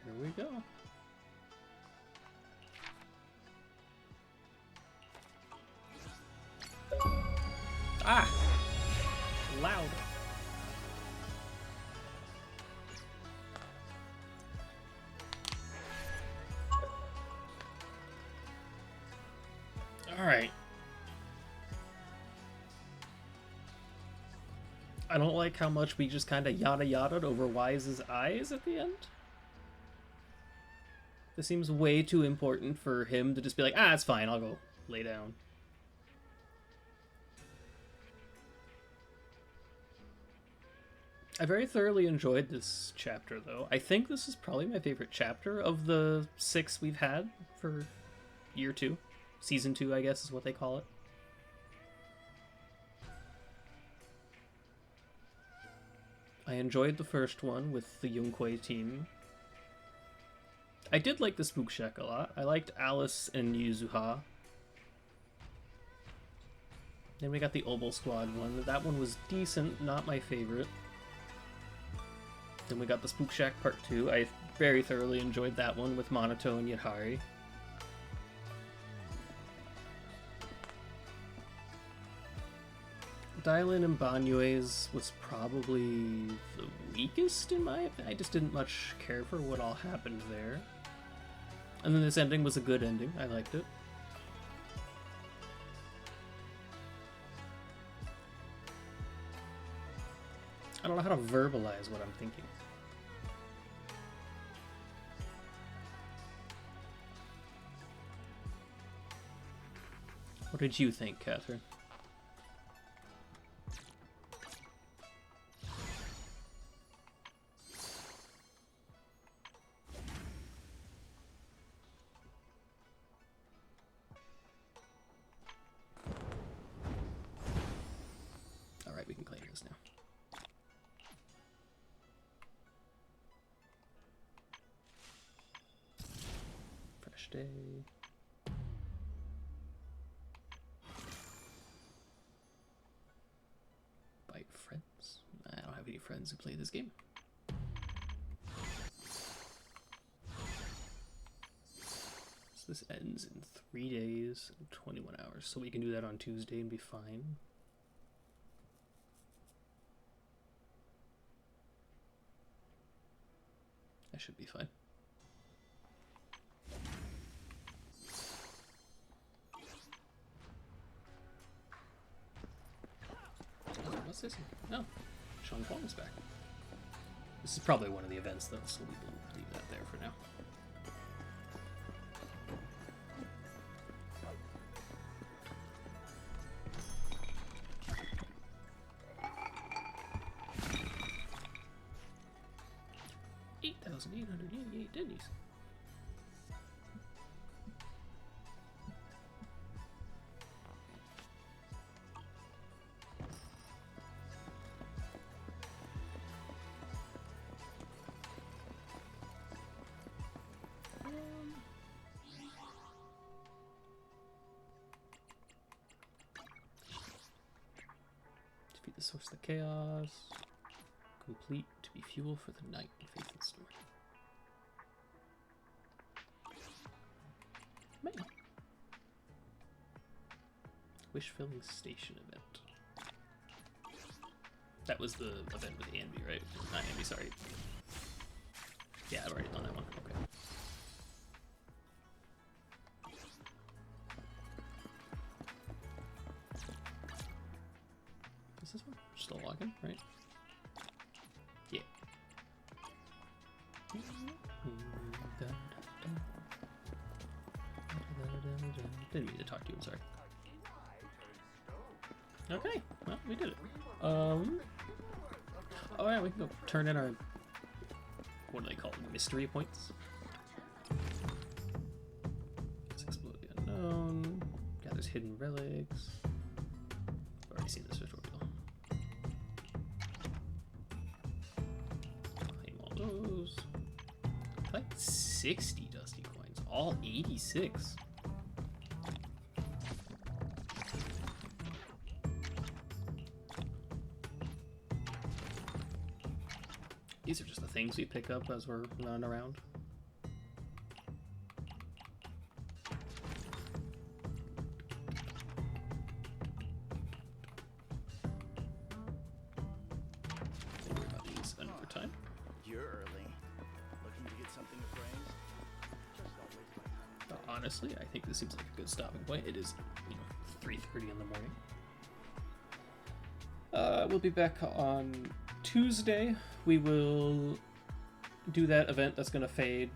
Here we go. Ah! Loud. Alright. I don't like how much we just kind of yada yada'd over Wise's eyes at the end. This seems way too important for him to just be like, ah, it's fine, I'll go lay down. I very thoroughly enjoyed this chapter, though. I think this is probably my favorite chapter of the 6 we've had for year 2. Season 2, I guess, is what they call it. I enjoyed the first one with the Yunkuei team. I did like the Spook Shack a lot. I liked Alice and Yuzuha. Then we got the Obel Squad one. That one was decent, not my favorite. Then we got the Spook Shack Part 2. I very thoroughly enjoyed that one with Monato and Yahari. Dylan and Banyue's was probably the weakest in my opinion. I just didn't much care for what all happened there. And then this ending was a good ending. I liked it. I don't know how to verbalize what I'm thinking. What did you think, Catherine? Alright, we can claim this now. Fresh day. Bite friends? I don't have any friends who play this game. So this ends in 3 days and 21 hours. So we can do that on Tuesday and be fine. I should be fine. What's this? No, Sean Kwong is back. This is probably one of the events, though, so we will leave that there for now. $8,888 Denny's. Defeat the source of the chaos. Complete to be fuel for the night in Faith and Story. Man. Wish filling station event. That was the event with Anby, right? Not Anby, sorry. Yeah, I've already done that one. Okay. Is this one? Still logging, right? Yeah. Didn't mean to talk to you, I'm sorry. Okay, well, we did it. Oh yeah, we can go turn in our, what do they call them, mystery points? Let's explode the unknown, gathers hidden relics. I've already seen this tutorial. Claim all those. I like 60 dusty coins, all 86. These are just the things we pick up as we're running around. Don't worry about these another time. You're early. Looking to get something appraised? Just always my time. Honestly, I think this seems like a good stopping point. It is, 3:30 in the morning. We'll be back on Tuesday. We will do that event that's going to fade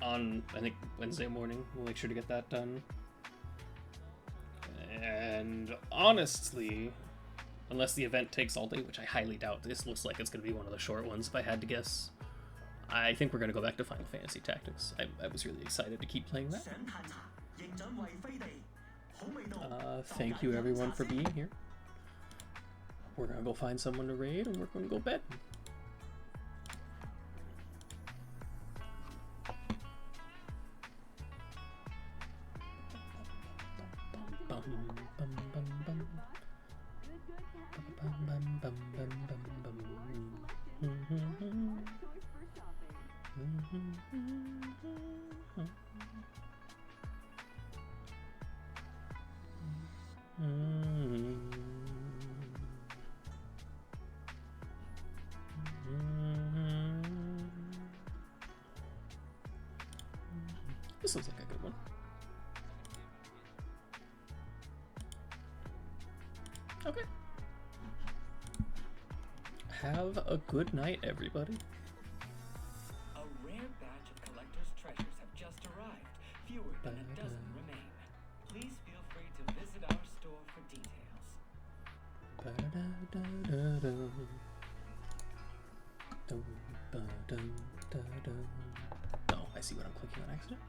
on, I think, Wednesday morning. We'll make sure to get that done. And honestly, unless the event takes all day, which I highly doubt, this looks like it's going to be one of the short ones if I had to guess, I think we're going to go back to Final Fantasy Tactics. I was really excited to keep playing that. Thank you everyone for being here. We're going to go find someone to raid and we're going to go bed. This looks like a good one. Okay. Have a good night, everybody. A rare batch of collector's treasures have just arrived. Fewer than a dozen remain. Please feel free to visit our store for details. Oh, I see what I'm clicking on accident.